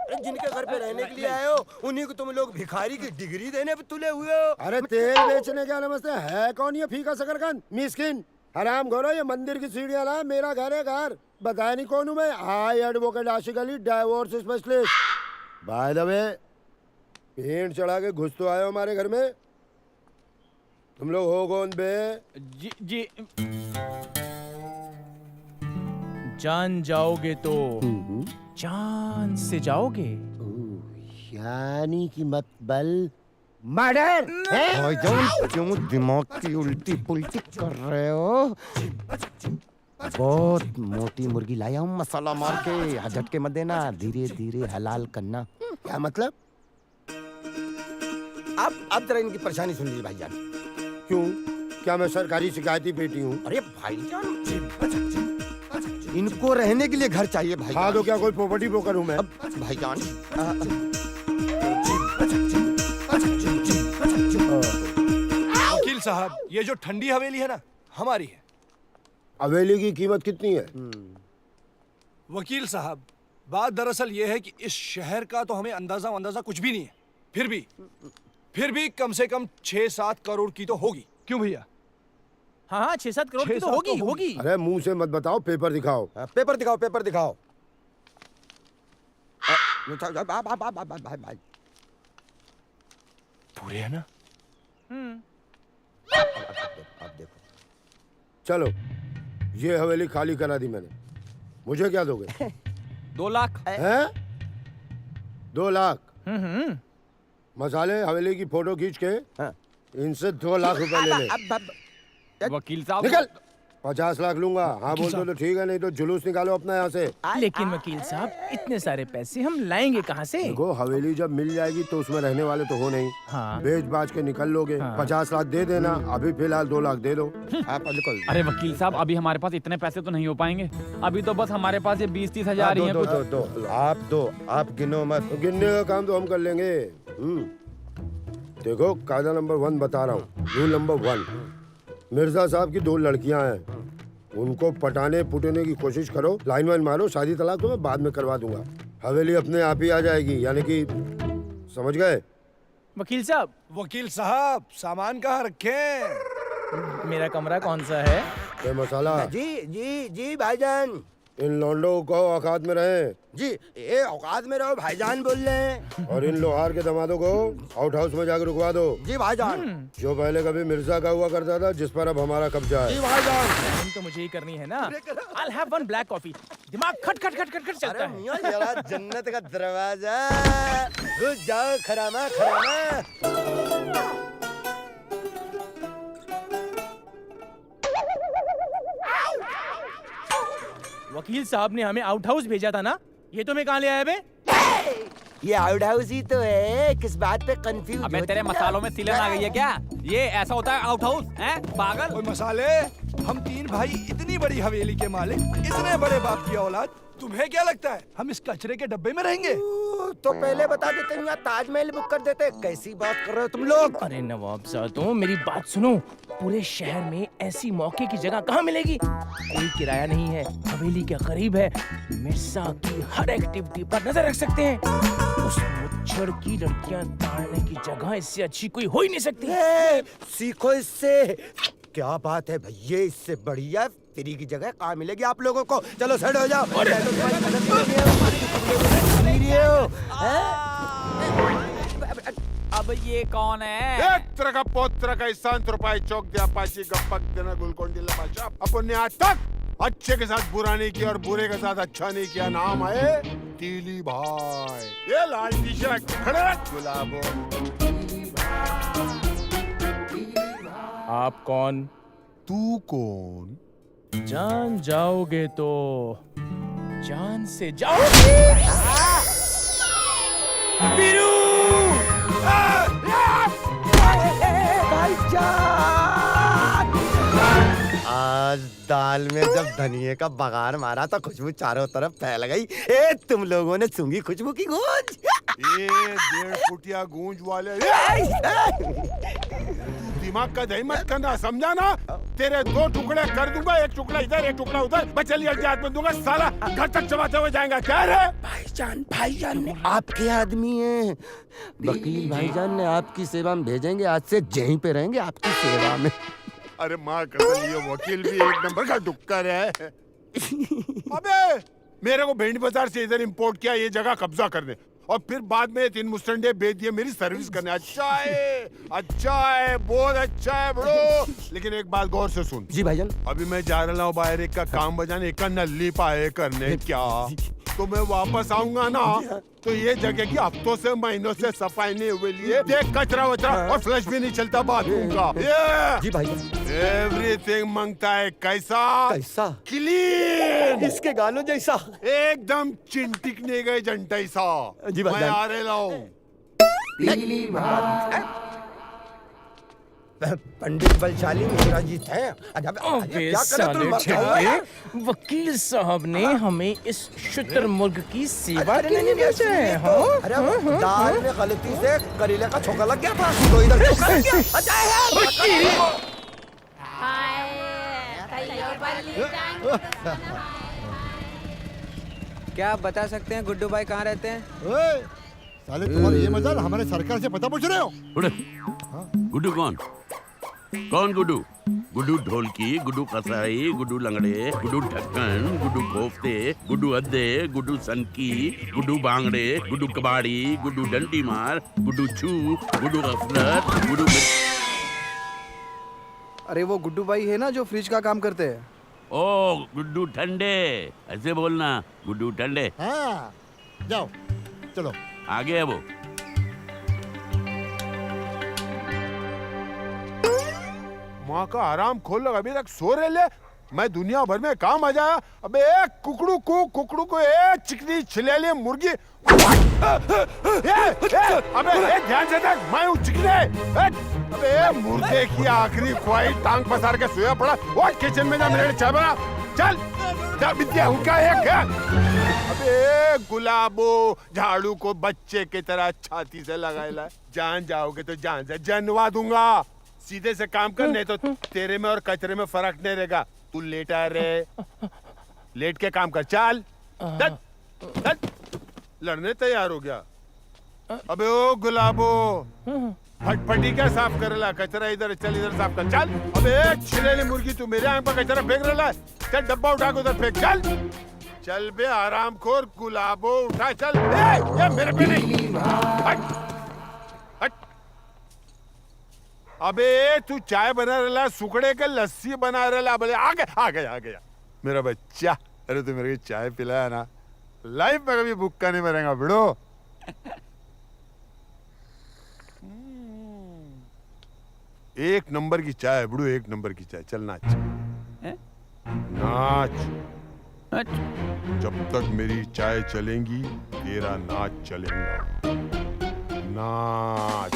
अरे जिनके घर पे रहने के लिए आए हो, उन्हीं को तुम लोग भिखारी की डिग्री देने पे तुले हुए हो। अरे तेल बेचने क्या नमस्ते है? कौन ये फीका शकरकंद मिस्किन हराम खोरो? ये मंदिर की सीढ़ियां ला, मेरा घर है घर। बताया नहीं कौन हूँ मैं? High advocate Ashiq Ali, divorce specialist. By the way, paint चढ़ा के घुस तो आए हो हमारे घर में। तुम लोग हो कौन बे? जी जी, जान जाओगे तो जान से जाओगे। यानी कि मतबल मर्डर है? भाईजान क्यों दिमाग की उल्टी पुल्टी कर रहे हो? बहुत मोटी मुर्गी लाया हूँ, मसाला मार के। झटके मत देना, धीरे धीरे हलाल करना। क्या मतलब? अब जरा इनकी परेशानी सुन लीजिए भाईजान। क्यों? क्या मैं सरकारी शिकायती बेटी हूँ? अरे भाईजान, इनको रहने के लिए घर चाहिए भाईजान। हाँ तो क्या कोई प्रॉपर्टी ब्रोकर हूँ मैं? भाईजान वकील साहब, ये जो ठंडी हवेली है ना, हमारी है। हवेली की कीमत कितनी है? वकील साहब, बात दरअसल ये है कि इस शहर का तो हमें अंदाजा कुछ भी नहीं है। फिर भी कम से कम 6-7 करोड़ की तो होगी। क्यों भैया? हाँ 6-7 करोड़ की तो होगी। अरे मुंह से मत बताओ, पेपर दिखाओ। पेपर दिखाओ, पेपर दिखाओ। भाई पूरे है ना? अब देखो। चलो, ये हवेली खाली करा दी मैंने। मुझे क्या दोगे? 2 लाख। हैं? 2 लाख? मसाले, हवेली की फोटो खींच के इनसे 2 लाख रुपए ले ले। वकील साहब निकल, 50 लाख लूंगा। हाँ बोल दो तो ठीक है, नहीं तो जुलूस निकालो अपना यहाँ से। लेकिन वकील साहब इतने सारे पैसे हम लाएंगे कहाँ से? देखो हवेली जब मिल जाएगी तो उसमें रहने वाले तो हो नहीं। हाँ। बेच बाच के निकल लोगे। 50 लाख दे देना, अभी फिलहाल 2 लाख दे दो। आप बिल्कुल। अरे वकील साहब, अभी हमारे पास इतने पैसे तो नहीं हो पाएंगे। अभी तो बस हमारे पास ये 20-30 हजार ही है। दो आप गिनो मत। गिनने का काम तो हम कर लेंगे। देखो कायदा नंबर 1 बता रहा हूँ। रूल नंबर 1, मिर्जा साहब की 2 लड़कियां हैं, उनको पटाने पुटने की कोशिश करो, लाइन वाइन मारो, शादी तलाक तो मैं बाद में करवा दूंगा। हवेली अपने आप ही आ जाएगी, यानी कि समझ गए? वकील साहब सामान कहाँ रखे? मेरा कमरा कौन सा है? ये मसाला। जी जी जी भाईजान। इन लौंडों को औकात में रहे। जी ये औकात में रहो भाईजान बोल रहे हैं। और इन लोहार के दमादों को आउट हाउस में जाकर रुकवा दो। जी भाईजान। जो पहले कभी मिर्जा का हुआ करता था, जिस पर अब हमारा कब्जा है। जी भाईजान। तो मुझे ही करनी है ना। I'll have one black coffee। दिमाग खट खट खट खट खट चलता है। मियां जरा जन्नत का दरवाजा। घुस जाओ खरामा खरामा। वकील साहब ने हमें आउट हाउस भेजा था ना, ये तो मैं कहाँ ले आया बे? ये आउट हाउस ही तो है। किस बात पे कंफ्यूज? अबे तेरे मसालों में सिलन आ गई है क्या? ये ऐसा होता है आउट हाउस? हैं पागल? ओए मसाले, हम 3 भाई इतनी बड़ी हवेली के मालिक, इतने बड़े बाप की औलाद, तुम्हें क्या लगता है हम इस कचरे के डब्बे में रहेंगे? तो पहले बता देते यहाँ ताजमहल बुक कर देते। कैसी बात कर रहे हो तुम लोग? अरे नवाब साहब, तो मेरी बात सुनो। पूरे शहर में ऐसी मौके की जगह कहाँ मिलेगी? कोई किराया नहीं है, हवेली के करीब है, मिर्जा की हर एक्टिविटी पर नजर रख सकते हैं। उस मुच्छड़ की लड़कियां ताड़ने की जगह इससे अच्छी कोई हो ही नहीं सकती। सीखो इससे। क्या बात है भैया, इससे बढ़िया फ्री की जगह कहाँ मिलेगी आप लोगों को? चलो सेट हो जाओ। अब ये कौन है? एक का पोत्र का संत रुपए चौक दिया पाची गप्पक देना गुलकोंडी लमाशा। अपन ने आज तक अच्छे के साथ बुरा नहीं किया और बुरे के साथ अच्छा नहीं किया। नाम है तीली भाई। ये लाल टी शर्ट खड़े गुलाबो। आप कौन? तू कौन? जान जाओगे तो जान से जाओगे। बीरू! आज दाल में जब धनिये का बघार मारा तो खुशबू चारों तरफ फैल गई। ए तुम लोगों ने सूंघी खुशबू की गूंज? ये 1.5 फुटिया गूंज वाले दिमाग का दही मत करना, समझा ना? तेरे 2 टुकड़े कर दूंगा, एक टुकड़ा इधर एक टुकड़ा उधर। मैं चलिए हाथ में दूंगा, साला घर तक चबाते हुए जाएगा। क्या रे भाईजान आपके आदमी हैं। वकील भाईजान ने आपकी सेवा में भेजेंगे। आज से यहीं पे रहेंगे आपकी सेवा में। अरे माँ कसम, ये वकील भी एक नंबर का डुक्कर है। अबे मेरे को भेंड बाजार से इधर इंपोर्ट किया ये जगह कब्जा करने, और फिर बाद में 3 मुस्टंडे बेच दिए मेरी सर्विस करने। अच्छा है, बहुत अच्छा है ब्रो। लेकिन एक बात गौर से सुन। जी भाईजान। अभी मैं जा रहा हूँ बाहर एक का काम बजाने, एक का नल्ली पाए करने। क्या तो मैं वापस आऊंगा ना, तो ये जगह की हफ्तों से महीनों से सफाई नहीं हुई लिए देख कचरा वचरा और फ्लश भी नहीं चलता बाथरूम का। जी भाईजान। एवरीथिंग मांगता है कैसा? कैसा? क्लीन। इसके गालों जैसा। एकदम चिंटिकने गए जंटई सा। जी मैं भाईजान। आ रहा हूँ। पंडित बलशाली मिश्रा जी थे। क्या साले वकील साहब ने हमें इस शुतुरमुर्ग की सेवा के लिए भेजा है। अरे दाल में गलती से करेले का छोका लग गया था, तो इधर छोका लग गया। क्या आप बता सकते हैं गुड्डू भाई कहाँ रहते हैं? साले तुम्हारे ये मजाल हमारे सरकार से पता पूछ रहे हो? गुड्डू कौन? कौन गुड्डू? गुड्डू ढोलकी, गुड्डू कसाई, गुड्डू लंगड़े, गुड्डू ढक्कन, गुड्डू कोफ्ते, गुड्डू अद्दे, गुड्डू सनकी, गुड्डू बांगड़े, गुड्डू कबाड़ी, गुड्डू डंडी मार, गुड्डू छू, गुड्डू गफलत, गुड्डू। अरे वो गुड्डू भाई है ना जो फ्रिज का काम करते हैं। ओ गुड्डू ठंडे, ऐसे बोलना, गुड्डू ठंडे। हाँ, जाओ चलो आगे है वो। माँ का आराम खोल लगा, अभी तक सो रहे ले। मैं दुनिया भर में काम आ जाया। अबे एक कुकड़ू को एक चिकनी छिलेली मुर्गी। अबे ध्यान से देख, मैं हूँ चिकने। अबे मुर्गे की आखिरी ख्वाहिश टांग पसार के सोया पड़ा। वो किचन में जा, मेरे लिए चाय बना। चल चल बिटिया, हूँ क्या एक है। अबे गुलाबो, झाड़ू को बच्चे की तरह छाती से लगाएला। जान जाओगे तो जान से जनवा दूंगा। सीधे से काम कर, नहीं तो तेरे में और कचरे में फर्क नहीं रहेगा। तू लेटा रे, लेट के काम कर। चल चल चल। लड़ने तैयार हो गया। अबे ओ गुलाबो, फटफटी क्या साफ करेला? कचरा इधर, चल इधर साफ कर। चल। अबे छिलेली मुर्गी, तू मेरे आंख पर कचरा फेंक रहा है। चल डब्बा उठा के उधर फेंक। चल चल बे आरामखोर गुलाबो, उठा चल। ये मेरे पे नहीं। हट हट। अबे तू चाय बना रहा, सुखड़े के लस्सी बना रहा। बोले आ गया मेरा बच्चा। अरे तू मेरे को चाय पिलाया ना, लाइफ में कभी भूखा नहीं मरेगा बिड़ो। एक नंबर की चाय है बिड़ो, एक नंबर की चाय। चल नाच नाच। जब तक मेरी चाय चलेंगी तेरा नाच चलेगा। नाच।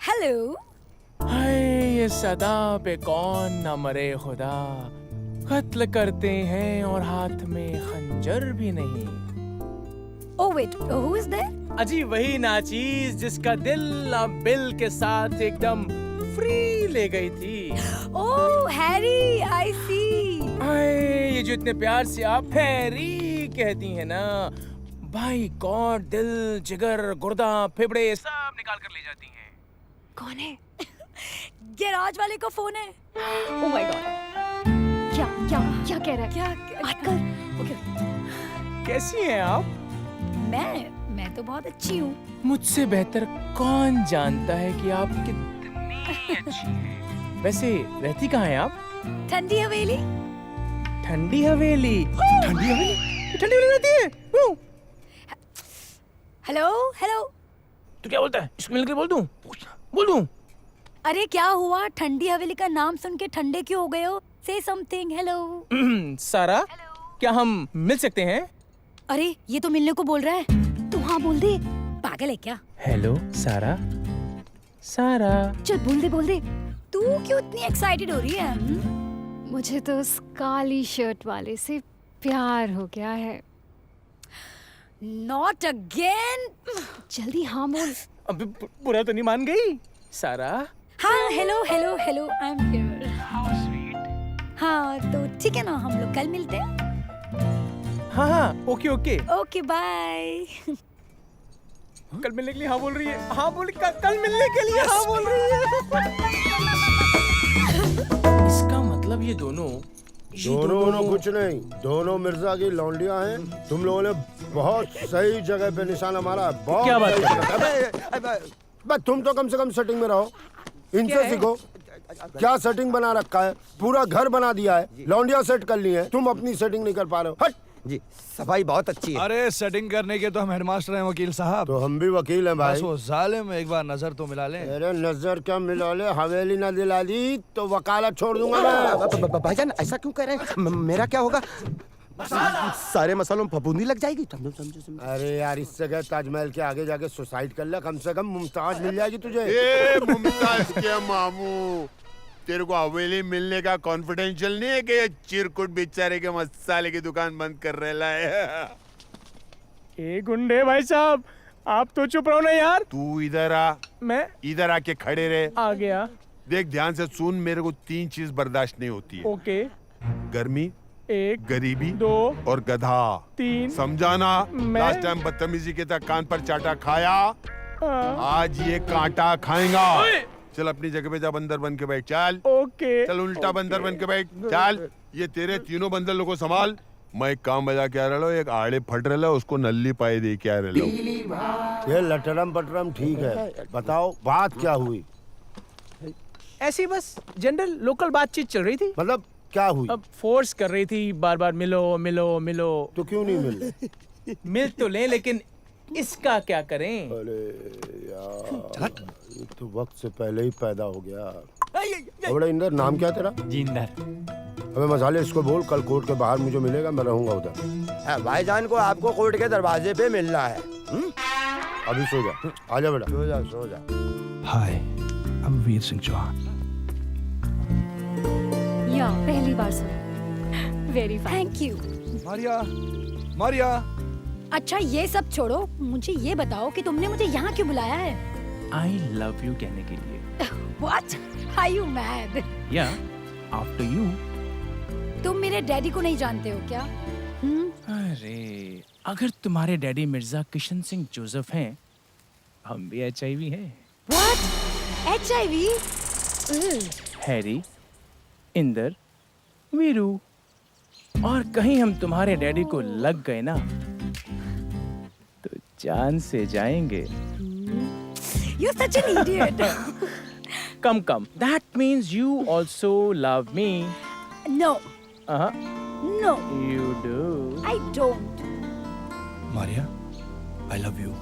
हेलो। हाय ये सदा पे कौन न मरे खुदा, कत्ल करते हैं और हाथ में खंजर भी नहीं। Oh wait, who is there? अजी वही नाचीज जिसका दिल अब बिल के साथ एकदम फ्री ले गई थी। Oh Harry, I see. ये जो इतने प्यार से आप हैरी कहती हैं ना, भाई गॉड दिल जिगर गुर्दा फेफड़े सब निकाल कर ले जाती हैं। कौन है? गैराज वाले का फोन है। Oh my God. क्या क्या कह रहा है? क्या बात कर? Okay. कैसी हैं आप? मैं तो बहुत अच्छी हूँ। मुझसे बेहतर कौन जानता है कि आप कितनी अच्छी हैं। वैसे रहती कहाँ हैं आप? ठंडी हवेली। ठंडी हवेली? ठंडी हवेली? ठंडी हवेली रहती है? Hello hello. तू क्या बोलता है? इसको मिलकर बोल दूं? बोल दूं? अरे क्या हुआ? ठंडी हवेली का नाम सुन के ठंडे क्यों हो गए हो? Say something. हेलो। सारा, क्या हम मिल सकते हैं? अरे ये तो मिलने को बोल रहा है। तू हाँ बोल दे। पागल है क्या? हेलो सारा। सारा चल बोल दे। तू क्यों इतनी एक्साइटेड हो रही है? मुझे तो उस काली शर्ट वाले से प्यार हो गया है। Not again. जल्दी हाँ बोल। अभी बुरा तो नहीं मान गई सारा? हाँ हेलो आई एम हियर। हाँ तो ठीक है ना, हम लोग कल मिलते हैं। हाँ ओके ओके बाय। कल मिलने के लिए हाँ बोल रही है। हाँ बोल, कल मिलने के लिए हाँ बोल रही है। इसका मतलब ये दोनों कुछ नहीं, दोनों मिर्जा की लौंडियां हैं। तुम लोगों ने बहुत सही जगह पे निशाना मारा। बहुत क्या बात है? तुम तो कम से कम सेटिंग में रहो, इनसे सीखो। क्या सेटिंग बना रखा है, पूरा घर बना दिया है, लौंडिया सेट कर ली है, तुम अपनी सेटिंग नहीं कर पा रहे हो। हट जी, सफाई बहुत अच्छी है। अरे सेटिंग करने के तो हम हेडमास्टर हैं वकील साहब। तो हम भी वकील हैं भाई। बस वो जालिम एक बार नजर तो मिला ले। अरे नजर क्या मिला ले, हवेली ना दिला दी तो वकालत छोड़ दूंगा मैं। भाईजान ऐसा क्यों कह रहे हैं? मेरा क्या होगा? सारे मसालों में फफूंदी लग जाएगी। अरे यार इससे गए ताजमहल के आगे जाके सुसाइड कर ले, कम से कम मुमताज मिल जाएगी तुझे। ए मुमताज के मामू, तेरे को हवेली मिलने का कॉन्फिडेंशियल नहीं है कि ये चिरकुट बेचारे के मसाले की दुकान बंद कर रहा है? ए गुंडे भाई साहब, आप तो चुप रहो ना यार। तू इधर आ। मैं इधर आके खड़े रहे। आ गया। देख ध्यान से सुन, मेरे को 3 चीज बर्दाश्त नहीं होती है। ओके। गर्मी, 1, गरीबी, 2 और गधा। 3 समझाना? लास्ट टाइम बदतमीजी के तक कान पर चाटा खाया, आज ये कांटा खाएगा। चल अपनी जगह पे जा, बंदर बन के बैठ। चल ओके। चल उल्टा बंदर बन के बैठ। चल ये तेरे तीनों बंदर लोगों को संभाल। मैं एक काम बजा के आ रहा हूँ, एक आड़े फट रहा है, उसको नल्ली पाई दे के आ रहा हूँ। ये लटरम पटरम ठीक है, बताओ बात क्या हुई? ऐसी बस जनरल लोकल बातचीत चल रही थी। मतलब क्या हुई? अब फोर्स कर रही थी बार बार, मिलो मिलो मिलो। तो क्यों नहीं मिल रहे? मिल तो लें, लेकिन इसका क्या करें? अरे यार, ये तो वक्त से पहले ही पैदा हो गया। बड़ा इंदर, नाम क्या तेरा? जिंदर। अबे मसाले, इसको बोल कल कोर्ट के बाहर मुझे मिलेगा, मैं रहूंगा उधर। भाईजान को आपको कोर्ट के दरवाजे पे मिलना है। अभी सो जा, आजा बेटा, सो जा सो जा। हाय, आई एम वीर सिंह चौहान। या पहली बार सुना। Very fine. Thank you. Maria, Maria. अच्छा ये सब छोड़ो, मुझे ये बताओ कि तुमने मुझे यहाँ क्यों बुलाया है? आई लव यू कहने के लिए। What? Are you mad? या आफ्टर यू। तुम मेरे डैडी को नहीं जानते हो क्या? अरे अगर तुम्हारे डैडी मिर्जा किशन सिंह जोसेफ हैं, हम भी HIV हैं। What? HIV? Harry, Inder, Veeru, और कहीं हम तुम्हारे डैडी को लग गए ना तो जान से जाएंगे। You're such an idiot. Come, come. That means you also love me. No. No. You do. I don't. Maria, I love you.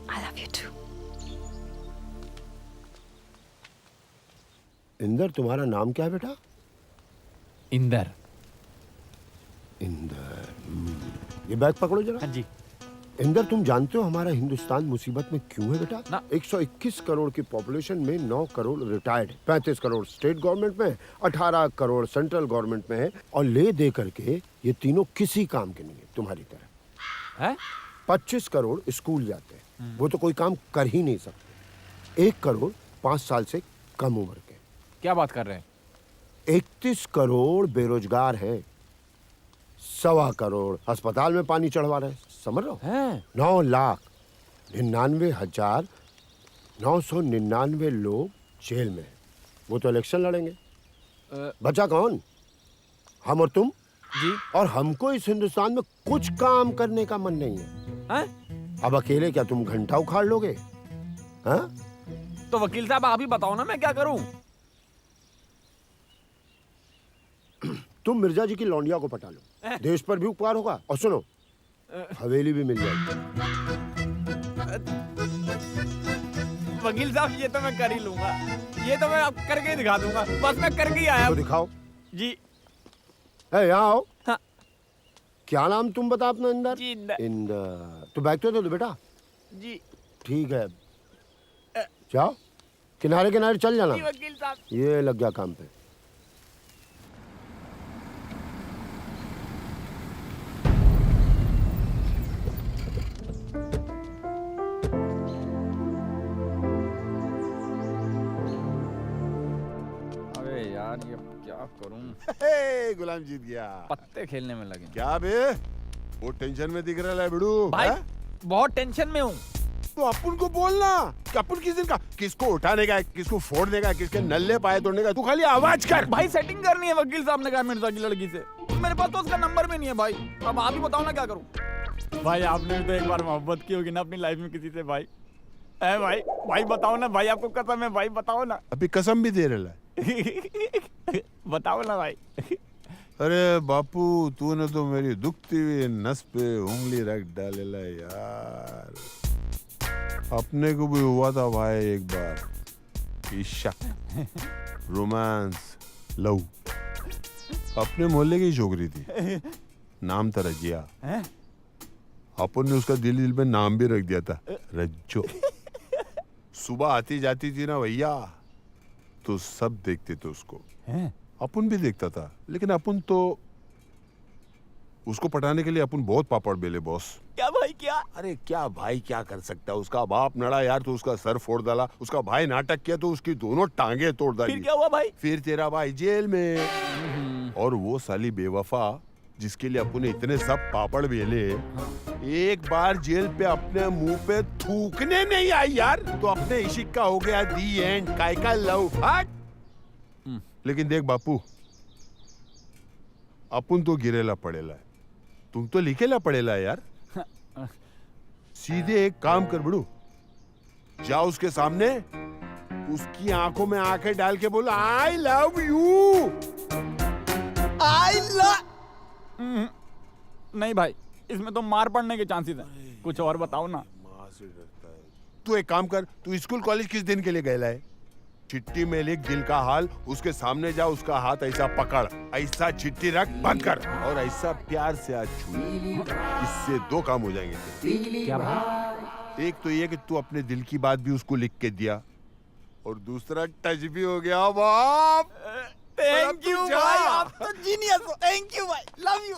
I love you too. Inder, तुम्हारा नाम क्या है बेटा? इंदर। इंदर, ये बैग पकड़ो जरा। हाँ जी। इंदर, तुम जानते हो हमारा हिंदुस्तान मुसीबत में क्यों है बेटा? ना। 121 करोड़ की पॉपुलेशन में 9 crore retired, 35 crore state government में, 18 करोड़ सेंट्रल गवर्नमेंट में है, और ले दे करके ये तीनों किसी काम के नहीं है तुम्हारी तरह। है? 25 करोड़ स्कूल जाते हैं, वो तो कोई काम कर ही नहीं सकते। 1 करोड़ 5 साल से कम उम्र के। क्या बात कर रहे हैं? 31 करोड़ बेरोजगार हैं, 1.25 करोड़ अस्पताल में पानी चढ़वा रहे हैं, समझ रहे हो? 9,99,999 लोग जेल में हैं। वो तो इलेक्शन लड़ेंगे। बचा कौन? हम और तुम जी। और हमको इस हिंदुस्तान में कुछ काम करने का मन नहीं है। अब अकेले क्या तुम घंटा उखाड़ लोगे? हाँ? तो वकील साहब आप ही बताओ ना, मैं क्या करूं? तुम मिर्जा जी की लौंडिया को पटा लो, देश पर भी उपकार होगा, और सुनो हवेली भी मिल जाएगी। वकील साहब ये तो मैं कर ही लूंगा, ये तो मैं अब करके दिखा दूंगा, बस मैं करके ही आया। तो दिखाओ जी। यहाँ आओ। हाँ। क्या नाम तुम बता अपना? इंदर। जी, इंदर। इंदर, तो बैग तो दे दो बेटा। जी ठीक है, जाओ किनारे किनारे चल जाना। जी वकील साहब। ये लग गया काम पे। अरे यार ये क्या करूं? गुलाम जीत गया। पत्ते खेलने में लगे। क्या बे, वो टेंशन में दिख रहा है बिड़ू? भाई बहुत टेंशन में हूँ। तो अपन को बोलना कि अपन किस दिन का, किसको उठाने का है, किसको फोड़ने का है, किसके नल्ले पाए तोड़ने का। तू खाली आवाज कर। भाई सेटिंग करनी है, वकील साहब ने कहा मिर्जा की लड़की से। मेरे पास तो उसका नंबर भी नहीं है भाई। अब आप ही बताओ ना क्या करूं? भाई आपने भी तो एक बार मोहब्बत की होगी ना अपनी लाइफ में किसी से भाई। है भाई, भाई बताओ ना भाई, आपको कसम है भाई, बताओ ना। अभी कसम भी दे रहा है। बताओ ना भाई। अरे बापू, तूने तो मेरी दुखती हुई नस पे उंगली रख डालेला यार। अपने को भी हुआ था भाई एक बार इश्क, रोमांस, लव। अपने मोहल्ले की छोकरी थी, नाम था रजिया। अपन ने उसका दिल में नाम भी रख दिया था, रज्जो। सुबह आती जाती थी ना भैया, तो सब देखते थे उसको। अपन भी देखता था, लेकिन अपन तो उसको पटाने के लिए अपन बहुत पापड़ बेले बॉस। क्या भाई क्या? अरे क्या भाई क्या कर सकता है? उसका बाप नड़ा यार तो उसका सर फोड़ डाला, उसका भाई नाटक किया तो उसकी दोनों टांगे तोड़ डाली। फिर क्या हुआ भाई? फिर तेरा भाई जेल में, और वो साली बेवफा जिसके लिए अपन ने इतने सब पापड़ बेले, एक बार जेल पे अपने मुंह पे थूकने नहीं आई यार, तो अपने इशिक का हो गया दी एंड, काय का लव हट। लेकिन देख बापू, अपन तो गिरेला पड़ेला है, तुम तो लिखेला पड़ेला यार। सीधे एक काम कर बड़ू, जा उसके सामने, उसकी आंखों में आंखें डाल के बोला I love you. I love. नहीं भाई, इसमें तो मार पड़ने के चांसेस हैं। कुछ और बताओ ना। तू एक काम कर, तू स्कूल कॉलेज किस दिन के लिए गया है? चिट्ठी में लिख दिल का हाल, उसके सामने जा, उसका हाथ ऐसा पकड़, ऐसा चिट्ठी रख, बंद कर और ऐसा प्यार से आज छू। इससे दो काम हो जाएंगे। क्या भाई? एक तो ये कि तू अपने दिल की बात भी उसको लिख के दिया, और दूसरा टच भी हो गया। बाप थैंक यू भाई, आप तो जीनियस हो। थैंक यू भाई, लव यू।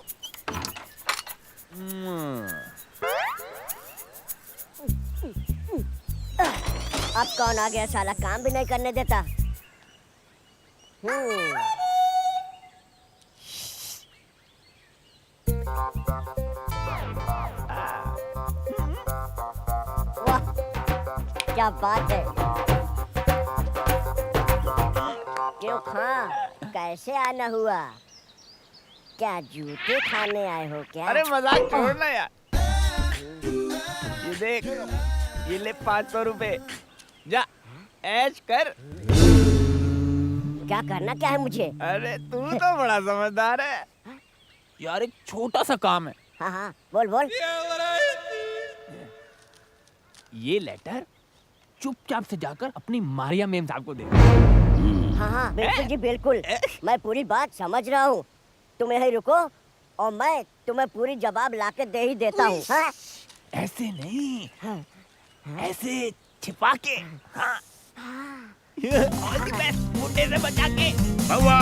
अब कौन आ गया साला, काम भी नहीं करने देता। वाह क्या बात है। क्यों खां, कैसे आना हुआ? क्या जूते खाने आए हो क्या? अरे मजाक छोड़ना यार। ये देख, ये ले 500 रुपए, जा ऐश कर। क्या करना क्या है मुझे? अरे तू तो बड़ा समझदार है यार। एक छोटा सा काम है। हाँ हाँ बोल बोल। ये लेटर चुपचाप से जाकर अपनी मारिया मेम साहब को दे। हाँ हाँ बिल्कुल जी बिल्कुल, मैं पूरी बात समझ रहा हूँ। तुम यहीं रुको और मैं तुम्हें पूरी जवाब लाके दे ही देता हूँ। हाँ? ऐसे नहीं, ऐसे छिपा के। हाँ। ऑल द बेस्ट, बूढ़े से बचा के। बउआ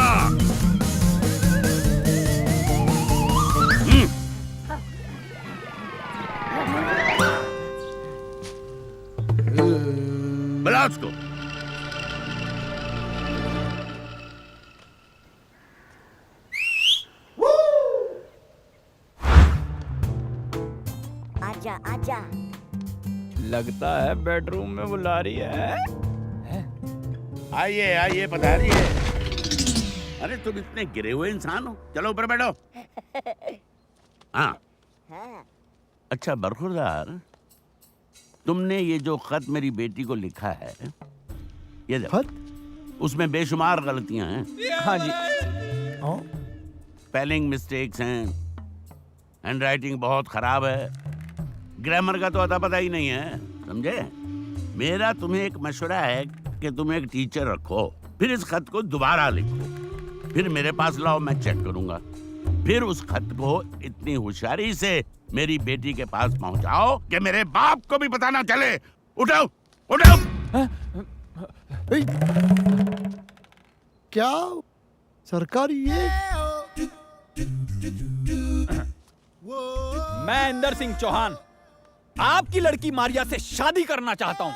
बुला उसको। आजा आजा। लगता है बेडरूम में बुला रही है। आइए आइए, पधारिए। अरे तुम इतने गिरे हुए इंसान हो, चलो ऊपर बैठो। हाँ अच्छा बरखुरदार, तुमने ये जो खत मेरी बेटी को लिखा है, ये खत, उसमें बेशुमार गलतियां हैं। हाँ जी। स्पेलिंग मिस्टेक्स हैं, हैंडराइटिंग बहुत खराब है, ग्रामर का तो अता पता ही नहीं है, समझे? मेरा तुम्हें एक मशवरा है कि तुम एक टीचर रखो, फिर इस खत को दोबारा लिखो, फिर मेरे पास लाओ, मैं चेक करूंगा, फिर उस खत को इतनी होशियारी से मेरी बेटी के पास पहुंचाओ कि मेरे बाप को भी पता ना चले। उठाओ उठाओ। क्या सरकार ये? मैं इंदर सिंह चौहान आपकी लड़की मारिया से शादी करना चाहता हूँ।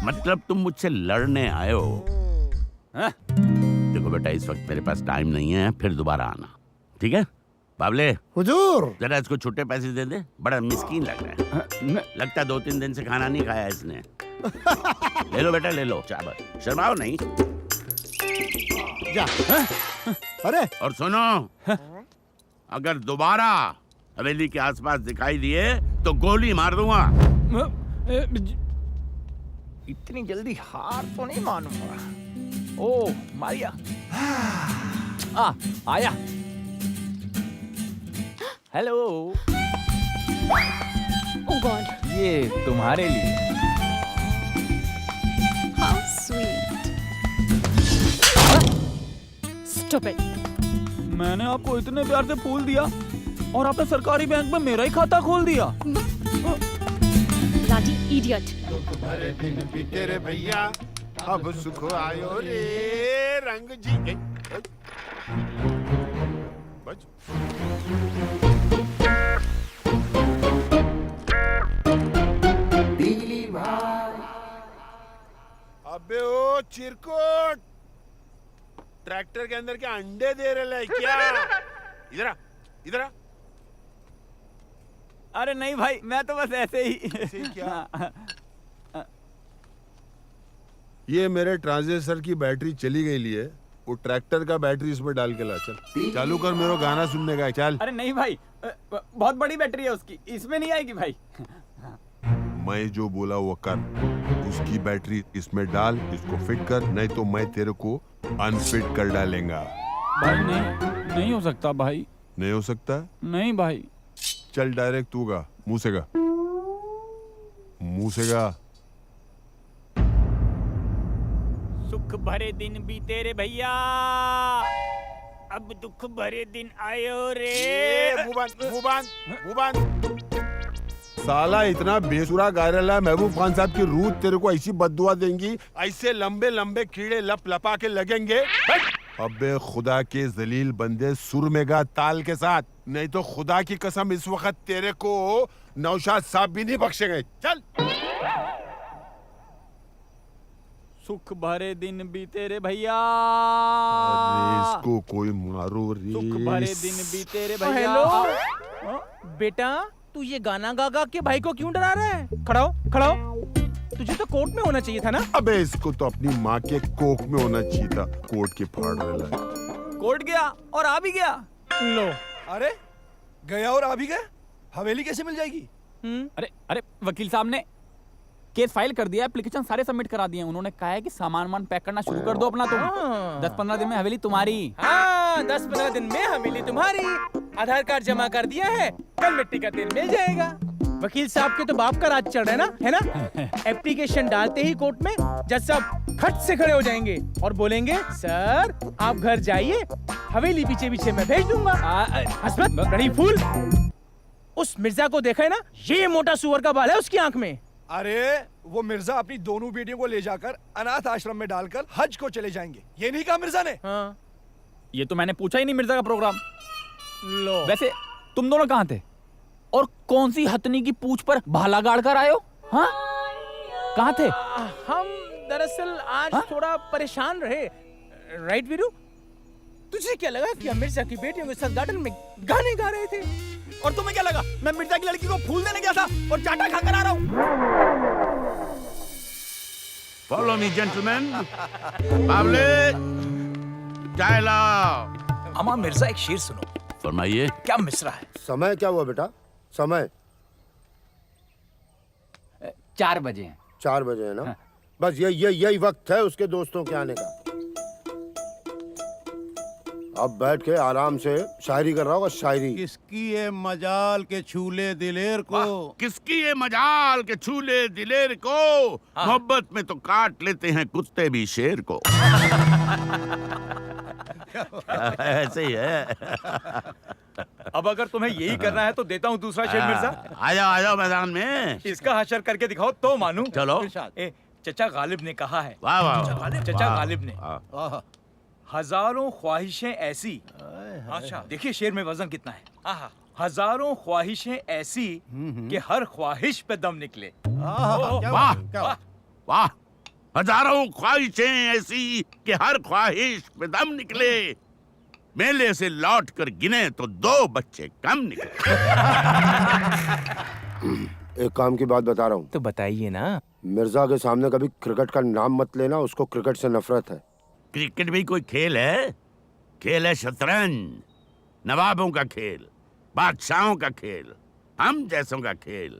मतलब तुम मुझसे लड़ने आए हो? देखो बेटा, इस वक्त मेरे पास टाइम नहीं है, फिर दोबारा आना, ठीक है? बाबले हुजूर, जरा इसको छुट्टे पैसे दे दे, बड़ा मिस्कीन लग रहा है। लगता है 2-3 दिन से खाना नहीं खाया इसने। ले लो बेटा, ले लो, चावल, शर्माओ नहीं। जा। अरे और सुनो, अगर दोबारा हवेली के आसपास दिखाई दिए तो गोली मार दूंगा। इतनी जल्दी हार तो नहीं मानूंगा। ओह मारिया, आया। हेलो। ओह गॉड, ये तुम्हारे लिए। How sweet. Stop it. मैंने आपको इतने प्यार से फूल दिया और आपने सरकारी बैंक में मेरा ही खाता खोल दिया। Bloody idiot. तुम्हारे दिन बीते रे भैया, अब सुख आयो रे रंग जी। बच। अबे ओ चिरकुट, ट्रैक्टर के अंदर क्या अंडे दे रहे क्या? इधर आ, इधर आ। अरे नहीं भाई, मैं तो बस ऐसे ही। क्या? ये मेरे ट्रांजिस्टर की बैटरी चली गई ली है, वो ट्रैक्टर का बैटरी इसमें डाल के ला। चल चालू कर, मेरा गाना सुनने का है। चल। अरे नहीं भाई, बहुत बड़ी बैटरी है उसकी, इसमें नहीं आएगी भाई। मैं जो बोला वो कर, उसकी बैटरी इसमें डाल, इसको फिट कर, नहीं तो मैं तेरे को अनफिट कर डालेंगा। भाई नहीं हो सकता भाई। नहीं हो सकता? नहीं भाई। चल डायरेक्ट तू गा, मुंह से गा, मुंह से गा। सुख भरे दिन बीते रे भैया, अब दुख भरे दिन आयो रे। मुंह बंद, मुंह बंद, मुंह बंद। साला इतना बेसुरा गा रहा है, महबूब खान साहब की रूह तेरे को ऐसी बद्दुआ देंगी, ऐसे लंबे लंबे कीड़े लप लपा के लगेंगे। अबे खुदा के जलील बंदे, सुर में गा ताल के साथ, नहीं तो खुदा की कसम इस वक्त तेरे को नौशाद साहब भी नहीं बख्शेंगे। चल। सुख भरे दिन बीते रे भैया, इसको कोई मारो रे। सुख भरे दिन बीते रे भैया। हेलो बेटा, तू ये गाना गा गा के भाई को क्यों डरा रहा है? खड़ा हो, खड़ा हो। तुझे तो कोर्ट में होना चाहिए था ना। अबे इसको तो अपनी माँ के कोख में होना चाहिए था, कोर्ट के फाड़ रहा है। कोर्ट गया और आ भी गया। लो। अरे गया और आ भी गया, हवेली कैसे मिल जाएगी? अरे वकील साहब ने केस फाइल कर दिया, एप्लीकेशन सारे सबमिट करा दिए। उन्होंने कहा है कि सामान पैक करना शुरू कर दो अपना। तुम 10-15 दिन में हवेली तुम्हारी। हाँ, 10-15 दिन में हवेली तुम्हारी। आधार कार्ड जमा कर दिया है, कल मिट्टी का तेल मिल जाएगा। वकील साहब के तो बाप का राज चल रहा है ना? एप्लीकेशन डालते ही कोर्ट में जज साहब खट से खड़े हो जाएंगे और बोलेंगे, सर आप घर जाइए, हवेली पीछे पीछे मैं भेज दूंगा। हसरत बड़ी फूल। उस मिर्जा को देखा है ना, ये मोटा सुअर का बाल है उसकी आंख में। अरे वो मिर्जा अपनी दोनों बेटियों को ले जाकर अनाथ आश्रम में डालकर हज को चले जाएंगे, ये नहीं कहा मिर्जा ने? हाँ। ये तो मैंने पूछा ही नहीं मिर्जा का प्रोग्राम। लो। वैसे तुम दोनों कहाँ थे और कौन सी हथनी की पूछ पर भाला गाड़ कर आए हो? हाँ, कहाँ थे? हम दरअसल आज थोड़ा परेशान रहे। राइट वीरू? तुझे क्या लगा कि हम मिर्जा की बेटियों के साथ गार्डन में गाने गा रहे थे? और तुम्हें क्या लगा मैं मिर्जा की लड़की को फूल देने गया था और चाटा खाकर आ रहा हूँ? Follow me gentleman. बाबले चाय लाओ। अमा मिर्जा एक शेर सुनो। फरमाइए। क्या मिसरा है? समय क्या हुआ बेटा? समय 4 बजे हैं। 4 बजे है ना? बस यही वक्त है उसके दोस्तों के आने का। अब बैठ के आराम से शायरी कर रहा होगा, शायरी। किसकी ये मजाल के छूले दिलेर को, किसकी ये मजाल के छूले दिलेर को, मोहब्बत में तो काट लेते हैं कुत्ते भी शेर को। ऐसे ही है। अब अगर तुम्हें यही करना है तो देता हूँ दूसरा शेर मिर्जा। आ जाओ मैदान में। इसका हशर करके दिखाओ तो मानू। चलो। चचा गालिब ने कहा है। वाह वाह। चचा गालिब ने हजारों ख्वाहिशें ऐसी। अच्छा देखिए शेर में वजन कितना है। हजारों ख्वाहिशें ऐसी कि हर ख्वाहिश पे दम निकले। वाह वाह। हजारों ख्वाहिशें ऐसी कि हर ख्वाहिश पे दम निकले, मेले से लौट कर गिने तो 2 बच्चे कम निकले। एक काम की बात बता रहा हूँ। तो बताइए ना। मिर्जा के सामने कभी क्रिकेट का नाम मत लेना, उसको क्रिकेट से नफरत है। क्रिकेट भी कोई खेल है? खेल है शतरंज, नवाबों का खेल, बादशाहों का खेल, हम जैसों का खेल।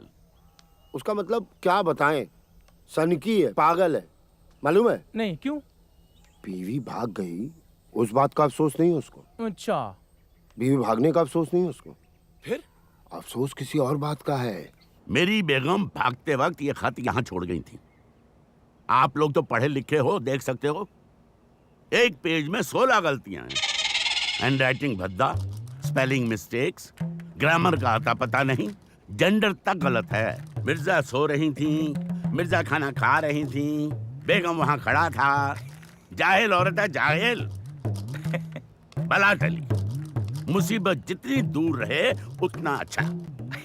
उसका मतलब क्या बताएं? सनकी है, पागल है, मालूम है? नहीं, क्यों? बीवी भाग गई, उस बात का अफसोस नहीं है उसको। अच्छा। बीवी भागने का अफसोस नहीं है उसको। फिर अफसोस किसी और बात का है। मेरी बेगम भागते वक्त ये खत यहाँ छोड़ गई थी। आप लोग तो पढ़े लिखे हो, देख सकते हो। एक पेज में 16 गलतियां हैं। हैंडराइटिंग भद्दा, स्पेलिंग मिस्टेक्स, ग्रामर का आता पता नहीं, जेंडर तक गलत है। मिर्जा सो रही थी, मिर्जा खाना खा रही थी, बेगम वहां खड़ा था। जाहिल औरत है, जाहिल। बला टली। मुसीबत जितनी दूर रहे उतना अच्छा।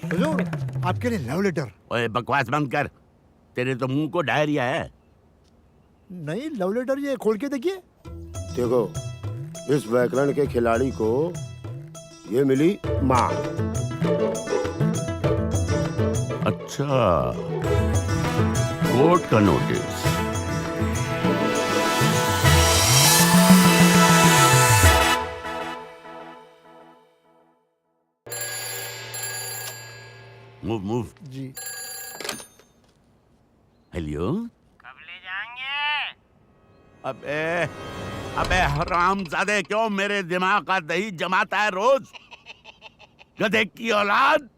हुजूर, आपके लिए लव लेटर। ओए बकवास बंद कर, तेरे तो मुंह को डायरिया है। नहीं, लव लेटर ये खोल के देखिए। देखो, इस व्याकरण के खिलाड़ी को ये मिली माँ। अच्छा, कोर्ट का नोटिस। मूव जी। हेलो, कब ले जाएंगे? अबे हरामजादे, क्यों मेरे दिमाग का दही जमाता है रोज? गधे की औलाद,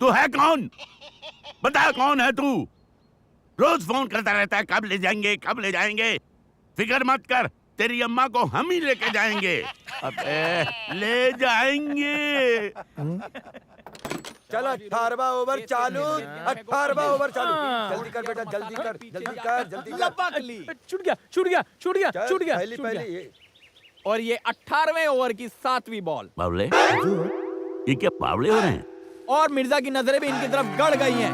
तू है कौन? बता कौन है तू? रोज फोन करता रहता है, कब ले जाएंगे, कब ले जाएंगे। फिक्र मत कर, तेरी अम्मा को हम ही लेके जाएंगे। अबे ले जाएंगे। चलो 18वां ओवर चालू, 18वां ओवर चालू। जल्दी कर बेटा, जल्दी कर, जल्दी कर, जल्दी कर। छूट गया, छूट गया, छूट गया, छूट गया, पहली छूट पहली गया। ये। और ये 18वें ओवर की 7वीं बॉल। बावले, ये क्या बावले हो रहे हैं? और मिर्जा की नजरें भी इनकी तरफ गड़ गई हैं।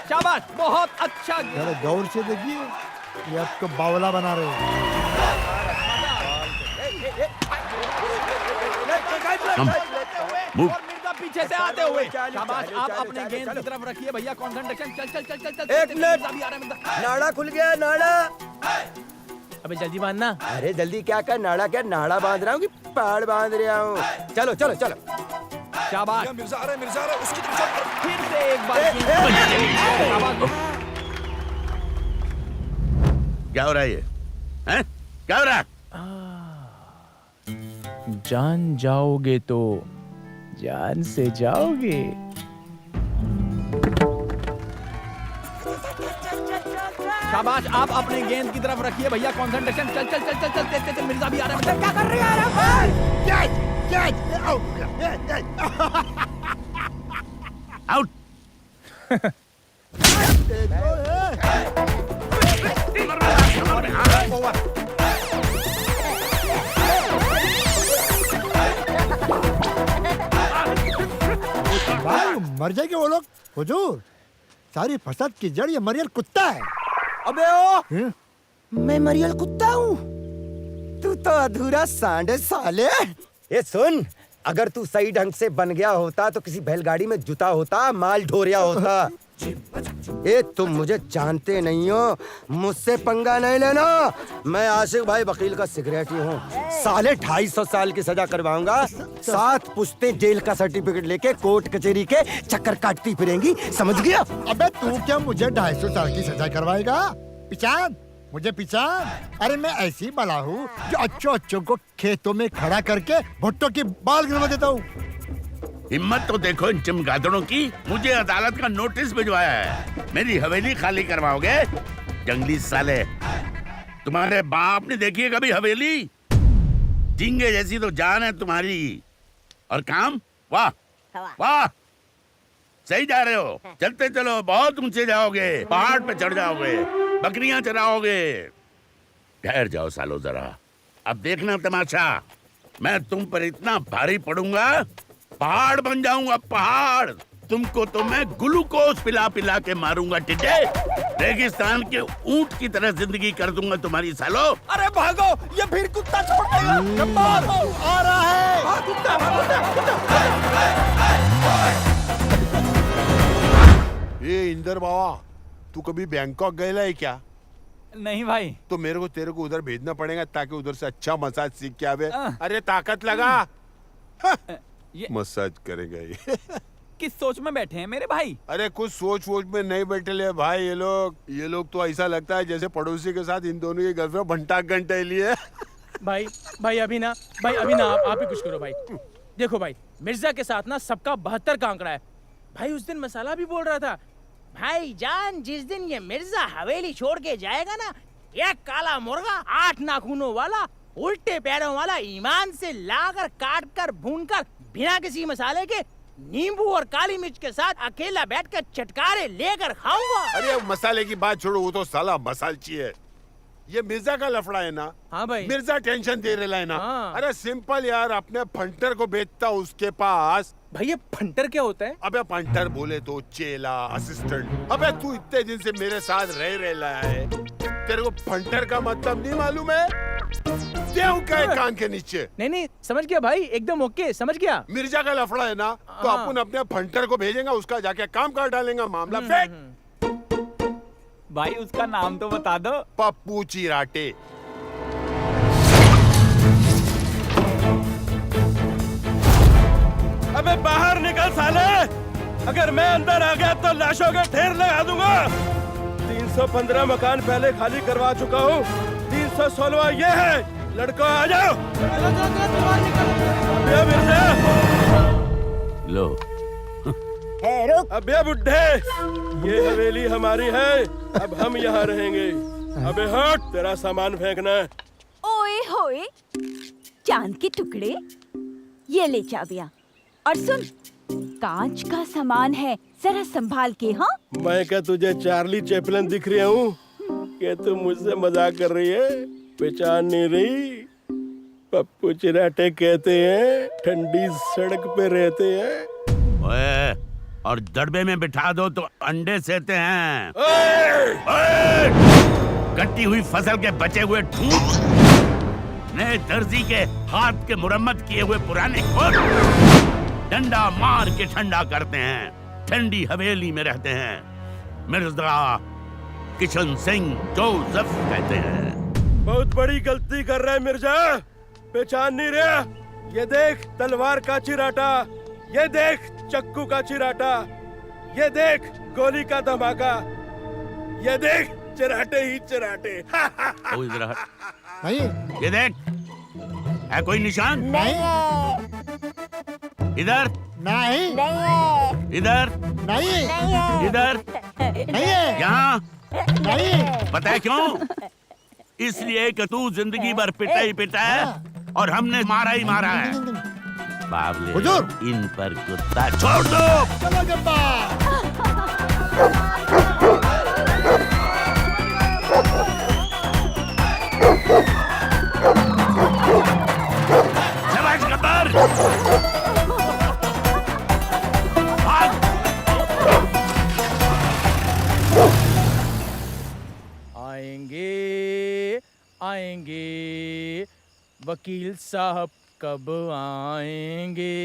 शाबाश, बहुत अच्छा। जरा गौर से देखिए, ये आपको बावला बना रहे हैं। और मिर्जा पीछे से आते हुए। शाबाश, आप अपने गेंद की तरफ रखिए भैया, कंसंट्रेशन। चल चल चल चल चल। एक मिनट, नाड़ा खुल गया, नाड़ा। अबे जल्दी बांधना। अरे जल्दी क्या कर, नाड़ा क्या, नाड़ा बांध रहा हूँ कि पहाड़ बांध रहा हूँ। चलो चलो चलो। शाबाश, मिर्जा आ रहा है, मिर्जा आ रहा है, उसकी तरफ चल। फिर से एक बार। क्या हो रहा है ये? हैं? क्या हो रहा है? जान जाओगे तो जान से जाओगे। शाबाश, आप अपने गेंद की तरफ रखिए भैया, कंसंट्रेशन। चल चल चल चल चल चल चल। मिर्जा भी आ रहा है। क्या कर रही है? आउट। मर जाएंगे वो लोग। हुजूर, सारी फसाद की जड़ ये मरियल कुत्ता है। अबे ओ, मैं मरियल कुत्ता हूँ? तू तो अधूरा सांडे साले। ये सुन, अगर तू सही ढंग से बन गया होता तो किसी बैलगाड़ी में जुता होता, माल ढोरिया होता। ये तुम मुझे जानते नहीं हो, मुझसे पंगा नहीं लेना। मैं आशिक भाई वकील का सिक्योरिटी हूँ। साले 250 साल की सजा करवाऊंगा। 7 पुश्तें जेल का सर्टिफिकेट लेके कोर्ट कचहरी के चक्कर काटती फिरेंगी, समझ गया? अबे तू क्या मुझे 250 साल की सजा करवाएगा? पिचान, मुझे पिचान। अरे मैं ऐसी बला हूँ जो अच्छों को खेतों में खड़ा करके भुट्टो की बाल गिरवा देता हूँ। हिम्मत तो देखो इन चमगादड़ों की, मुझे अदालत का नोटिस भिजवाया है। मेरी हवेली खाली करवाओगे? जंगली साले, तुम्हारे बाप ने देखी है कभी हवेली? झींगे जैसी तो जान है तुम्हारी, और काम वाह वाह, सही जा रहे हो। चलते चलो, बहुत ऊंचे जाओगे, पहाड़ पे चढ़ जाओगे, बकरियां चराओगे। ठहर जाओ सालो जरा, अब देखना तमाशा। मैं तुम पर इतना भारी पड़ूंगा, पहाड़ बन जाऊंगा, पहाड़। तुमको तो मैं ग्लूकोज पिला पिला के मारूंगा टिटे। रेगिस्तान के ऊंट की तरह जिंदगी कर दूंगा तुम्हारी सालो। अरे भागो, ये फिर कुत्ता छोड़ेगा। भागो, आ रहा है। हाँ, कुत्ता, कुत्ता। ये इंदर बाबा, तू कभी बैंकॉक गया है क्या? नहीं भाई। तो मेरे को तेरे को उधर भेजना पड़ेगा ताकि उधर से अच्छा मसाज सीख के आवे। अरे ताकत लगा। मसाज करेगा ये। किस सोच में बैठे हैं मेरे भाई? अरे कुछ सोच वोच में नहीं बैठे ले भाई ये लोग तो ऐसा लगता है जैसे पड़ोसी के साथ इन दोनों की गर्लफ्रेंड घंटा घंटे लिए। भाई अभी ना आप ही कुछ करो भाई। देखो भाई, मिर्जा के साथ ना सबका 72 का आंकड़ा है भाई। उस दिन मसाला भी बोल रहा था, भाई जान जिस दिन ये मिर्जा हवेली छोड़ के जाएगा ना, एक काला मुर्गा 8 नाखूनों वाला, उल्टे पैरों वाला, ईमान से लाकर काट कर भून कर बिना किसी मसाले के, नींबू और काली मिर्च के साथ अकेला बैठकर चटकारे लेकर खाऊंगा। अरे मसाले की बात छोड़ो, वो तो साला मसालची है। ये मिर्जा का लफड़ा है ना? हाँ भाई। मिर्जा टेंशन दे रहा है ना? हाँ। अरे सिंपल यार, अपने फंटर को बेचता उसके पास। भाई ये फंटर क्या होता है? अबे फंटर बोले तो चेला, असिस्टेंट। अबे तू इतने दिन से मेरे साथ रह रहा है, तेरे को फंटर का मतलब नहीं मालूम है? दे उनका एक कान के नीचे। नहीं नहीं समझ गया भाई, एकदम ओके, समझ गया। मिर्जा का लफड़ा है ना, तो हाँ। अपन अपने फंटर को भेजेंगे, उसका जाके काम कर डालेंगे, मामला फेंक। भाई उसका नाम तो बता दो। पप्पू चिराटे। अबे बाहर निकल साले, अगर मैं अंदर आ गया तो लाशों के ढेर लगा दूंगा। 315 मकान पहले खाली करवा चुका हूँ, 316वां ये है। लड़को आ जाओ। अबे मिर्जा, लो अबे बुड्ढे, ये हवेली हमारी है, अब हम यहाँ रहेंगे। अबे हट, तेरा सामान फेंकना है। ओए होए, चांद के टुकड़े, ये ले चाबियां। और सुन, कांच का सामान है, जरा संभाल के। हाँ, मैं क्या तुझे चार्ली चैपलिन दिख रही हूँ कि तू मुझसे मजाक कर रही है? पहचान नहीं रही? पप्पू चिराटे कहते हैं, ठंडी सड़क पे रहते हैं। ओए, और दड़बे में बिठा दो तो अंडे सेते हैं। ओए! कटी हुई फसल के बचे हुए ठूठ, नए दर्जी के हाथ के मुरम्मत किए हुए पुराने कोट डंडा मार के ठंडा करते हैं। ठंडी हवेली में रहते हैं। मिर्जा किशन सिंह जोसेफ कहते हैं। बहुत बड़ी गलती कर रहा है मिर्जा, पहचान नहीं रहा? ये देख तलवार का चिराटा, ये देख चक्कू का चिराटा, ये देख गोली का धमाका, ये देख चिराटे ही चिराटे। ओ इधर नहीं, ये देख, है कोई निशान? नहीं, इधर नहीं, इधर नहीं, इधर नहीं, यहाँ नहीं। पता है क्यों? इसलिए कि तू जिंदगी भर पिटा ही पिटा है और हमने मारा ही मारा है। बाबले, हुजूर! इन पर कुत्ता छोड़ दो। चलो जब्बा। शाबाश गब्बर। आएंगे आएंगे वकील साहब कब आएंगे?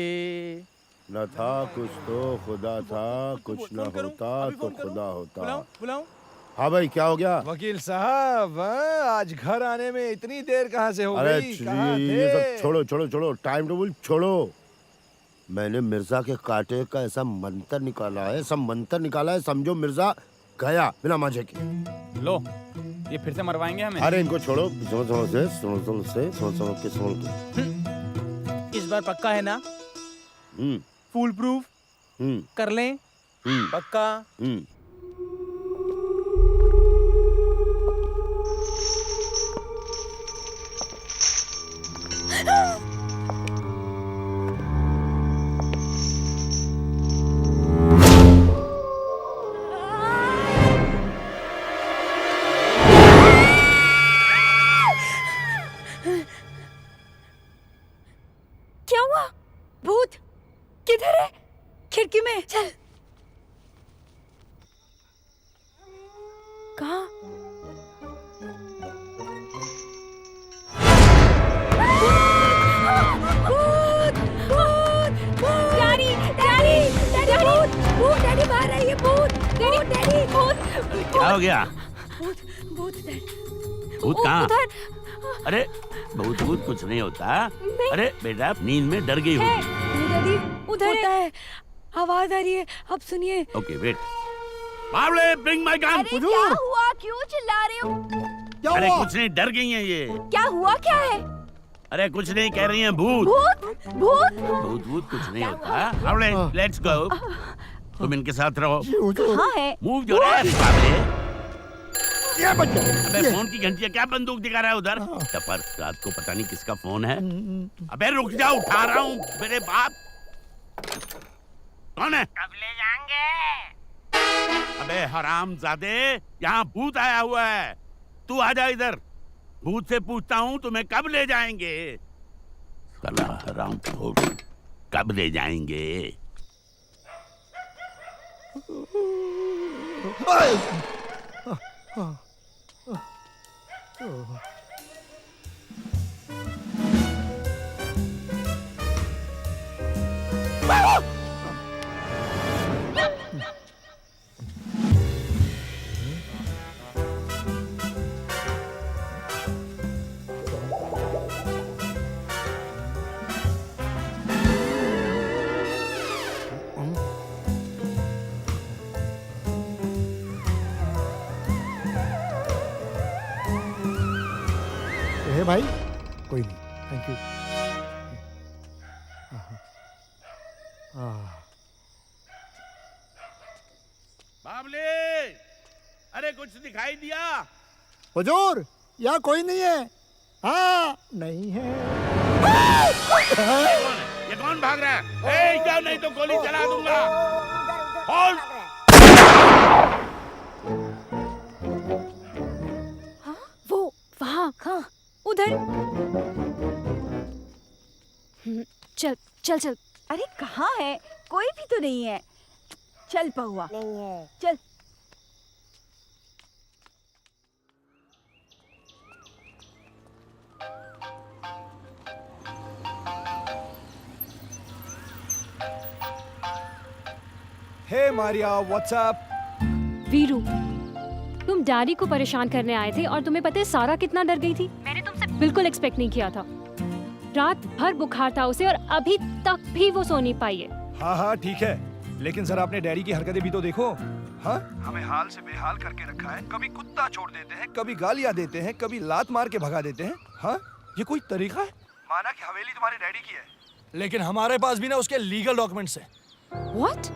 न था कुछ तो खुदा था, कुछ न होता तो खुदा होता। बुलाऊं? हाँ भाई, क्या हो गया? वकील साहब, आज घर आने में इतनी देर कहाँ से हो अरे गई? कहाँ ये सब थे? छोड़ो छोड़ो छोड़ो, टाइम टेबल छोड़ो। मैंने मिर्जा के कांटे का ऐसा मंत्र निकाला है, सब मंत्र निकाला है, समझो मिर्जा गया बिना मांझे के। लो, ये फिर से मरवाएंगे हमें। अरे इनको छोड़ो, समझ के। इस बार पक्का है ना? फुल प्रूफ कर लें? पक्का? क्या हुआ? भूत किधर है? खिड़की में चल। कहाँ? भूत! भूत! भूत! डैडी! डैडी! डैडी! भूत! भूत! डैडी बाहर आइए! भूत! डैडी! डैडी! भूत! क्या हो गया? भूत! भूत! भूत कहाँ? उधर। अरे भूत भूत कुछ नहीं होता। अरे बेटा, नींद में डर गई होगी। डैडी उधर है, आवाज आ रही है, अब सुनिए। Okay wait. बावले, ब्रिंग माय गन। अरे क्या हुआ? क्यों चिल्ला रहे हो? अरे कुछ नहीं, डर गई हैं ये। क्या हुआ? क्या है? अरे कुछ नहीं, कह रही हैं भूत। भूत? भूत? भूत भूत कुछ नहीं होता। बावले, लेट्स गो। तुम इनके साथ रहो। कहाँ है? मूव जो है बावले। ये बच्चा। अबे फोन की घंटी है, क्या बंदूक दिखा रहा है उधर? टपर, रात को पता नहीं किसका फोन है। अबे रुक जाओ, उठा रहा हूँ। मेरे बाप कौन है? कब ले जाएंगे? अबे हरामजादे, यहाँ भूत आया हुआ है। तू आ जा इधर। भूत से पूछता हूँ तुम्हें कब ले जाएंगे? साला हराम खोर, कब ले जाएंगे? है भाई, कोई नहीं, थैंक यू। बाबले, अरे कुछ दिखाई दिया? हुजूर, यहाँ कोई नहीं है। हाँ, नहीं है। ये कौन भाग रहा है? ए, क्या नहीं तो गोली चला दूंगा। होल्ड। वो वहाँ, हाँ, उधर। चल चल चल। अरे कहाँ है? कोई भी तो नहीं है। चल पहुआ। नहीं है। चल। हे मारिया, व्हाट्सएप? वीरू, तुम डैडी को परेशान करने आए थे और तुम्हें पता है सारा कितना डर गई थी? मैंने तुमसे बिल्कुल एक्सपेक्ट नहीं किया था। रात भर बुखार था उसे और अभी तक भी वो सो नहीं पाई है। हाँ हाँ ठीक है, लेकिन सर आपने डैडी की हरकतें भी तो देखो। हाँ, हमें हाल से बेहाल करके रखा है। कभी कुत्ता छोड़ देते हैं, कभी गालियाँ देते हैं, कभी लात मार के भगा देते हैं। हाँ, ये कोई तरीका है? माना कि हवेली तुम्हारे डैडी की है, लेकिन हमारे पास भी ना उसके लीगल डॉक्यूमेंट्स हैं। What?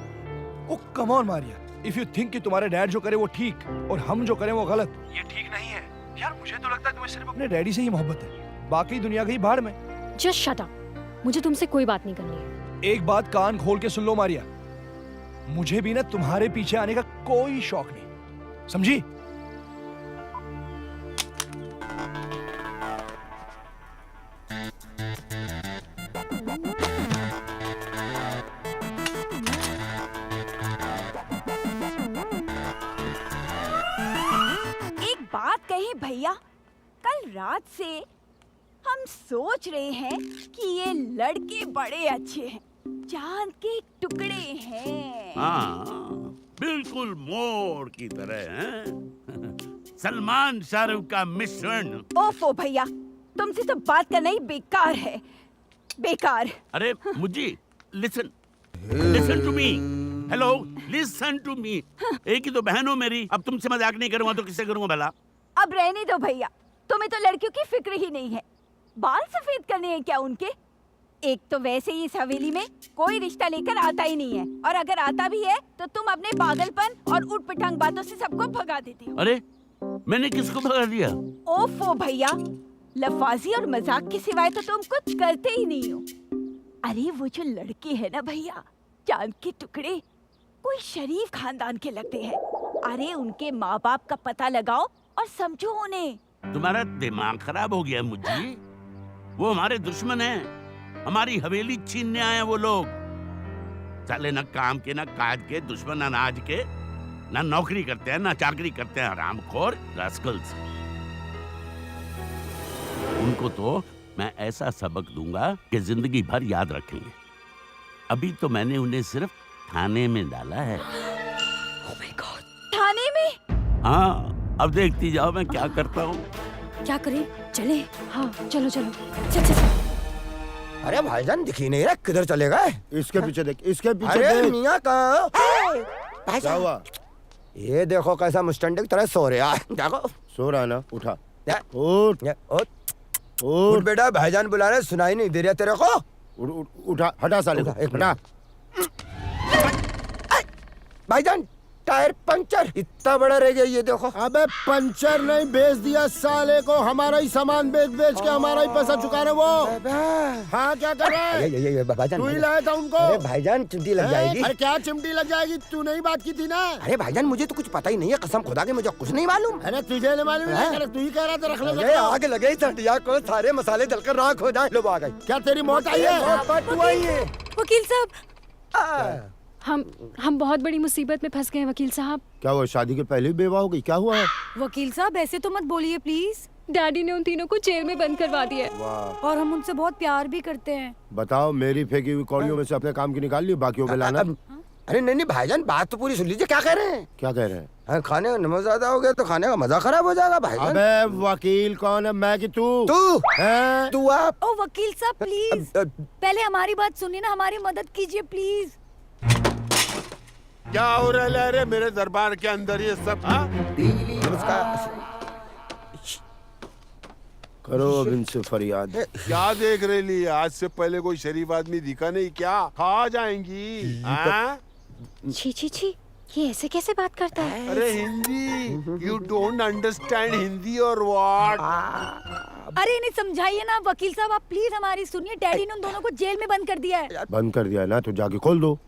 Oh come on Maria, if you think कि तुम्हारे डैड जो करे वो ठीक और हम जो करें वो गलत, ये ठीक नहीं है। यार मुझे तो लगता है तुम्हें सिर्फ अपने डैडी से ही मोहब्बत है, बाकी दुनिया गई भाड़ में। Just shut up. मुझे तुमसे कोई बात नहीं करनी है। एक बात कान खोल के सुन लो मारिया, मुझे भी ना तुम्हारे पीछे आने का कोई शौक नहीं, समझी? एक बात कही भैया, कल रात से हम सोच रहे हैं कि ये लड़के बड़े अच्छे हैं, चांद के टुकड़े हैं। हाँ, बिल्कुल मोर की तरह हैं। सलमान शाहरुख का मिश्रण। ओफो भैया, तुमसे तो बात करना ही बेकार है, बेकार। अरे मुझे listen, listen to me. Hello, listen to me. एक ही तो बहन हो मेरी, अब तुमसे मजाक नहीं करूंगा तो किससे करूंगा भला? अब रहने दो भैया, तुम्हें तो लड़कियों की फिक्र ही नहीं है। बाल सफेद करने हैं क्या उनके? एक तो वैसे ही इस हवेली में कोई रिश्ता लेकर आता ही नहीं है, और अगर आता भी है तो तुम अपने पागलपन और उठपटांग बातों से सबको भगा देते हो। अरे मैंने किसको भगा दिया? ओफो भैया, लफाजी और मजाक के सिवाय तो तुम कुछ करते ही नहीं हो। अरे वो जो लड़के हैं ना भैया, चांद के टुकड़े, कोई शरीफ खानदान के लगते हैं। अरे उनके माँ बाप का पता लगाओ और समझो उन्हें। तुम्हारा दिमाग खराब हो गया मुझे। वो हमारे दुश्मन हैं, हमारी हवेली छीनने आए हैं वो लोग। साले ना काम के ना काज के, दुश्मन अनाज के, ना नौकरी करते हैं ना चाकरी करते हैं, हरामखोर रास्कल्स। उनको तो मैं ऐसा सबक दूंगा कि जिंदगी भर याद रखेंगे। अभी तो मैंने उन्हें सिर्फ थाने में डाला है। Oh my God, थाने में? हाँ, अब देखती जाओ मैं क्या करता हूँ। क्या करें? चले? हाँ, चलो चलो। चल चल चल। अरे भाईजान दिख ही नहीं रहा, किधर चले गए? इसके पीछे देख, इसके पीछे अरे देख। मियाँ कहाँ? क्या हुआ? ये देखो कैसा मुस्टंडे की तरह सो रहा है। देखो सो रहा ना, उठा। उठ उठ बेटा, भाईजान बुला रहे, सुनाई नहीं दे रहा तेरे को? उठा, हटा साले को, हटा। भाईजान टायर पंचर, इतना बड़ा रह गया ये देखो। अबे पंचर नहीं, बेच दिया साले को, हमारा ही सामान बेच बेच के हमारा ही पैसा चुका रहे वो। हाँ क्या कर रहा है? ये भाईजान, तू ही लाया था उनको। अरे भाईजान चिमटी लग जाएगी। अरे क्या चिमटी लग जाएगी? तू नहीं बात की थी ना? अरे भाईजान मुझे तो कुछ पता ही नहीं है, कसम खुदा के मुझे कुछ नहीं मालूम। अरे तुझे नहीं मालूम है? तू ही कह रहा था रख ले। आग लगे सटिया को, सारे मसाले जलकर राख हो जाए। लो आ गई। क्या तेरी मौत आई है? तू आई है। वकील साहब, हम बहुत बड़ी मुसीबत में फंस गए हैं वकील साहब। क्या वो शादी के पहले ही बेवा हो गई? क्या हुआ है? वकील साहब ऐसे तो मत बोलिए प्लीज। डैडी ने उन तीनों को जेल में बंद करवा दिया है। वाह। और हम उनसे बहुत प्यार भी करते हैं। बताओ, मेरी फेंकी हुई कौड़ियों में से अपने काम की निकाल ली, बाकियों पे लाना। अरे नहीं नहीं भाईजान, बात तो पूरी सुन लीजिए, क्या कह रहे हैं? क्या कह रहे हैं? हाँ, खाने का नमक ज्यादा हो गया तो खाने का मजा खराब हो जाएगा भाईजान। अबे वकील कौन है, मैं कि तू? तू आप। ओ वकील साहब प्लीज, पहले हमारी बात सुनिए ना, हमारी मदद कीजिए प्लीज। क्या हो रहा है रे मेरे दरबार के अंदर ये सब? करो अब इनसे फरियाद। क्या देख रही ली? आज से पहले कोई शरीफ आदमी दिखा नहीं क्या? खा जाएंगी। हाँ? छी छी छी, ये ऐसे कैसे बात करता है? अरे Hindi, you don't understand Hindi और व्हाट? अरे इन्हें समझाइए ना वकील साहब, आप प्लीज हमारी सुनिए। डैडी ने उन दोनों को जेल में बंद कर दिया है। बंद कर दिया है ना, तो जाके खोल दो।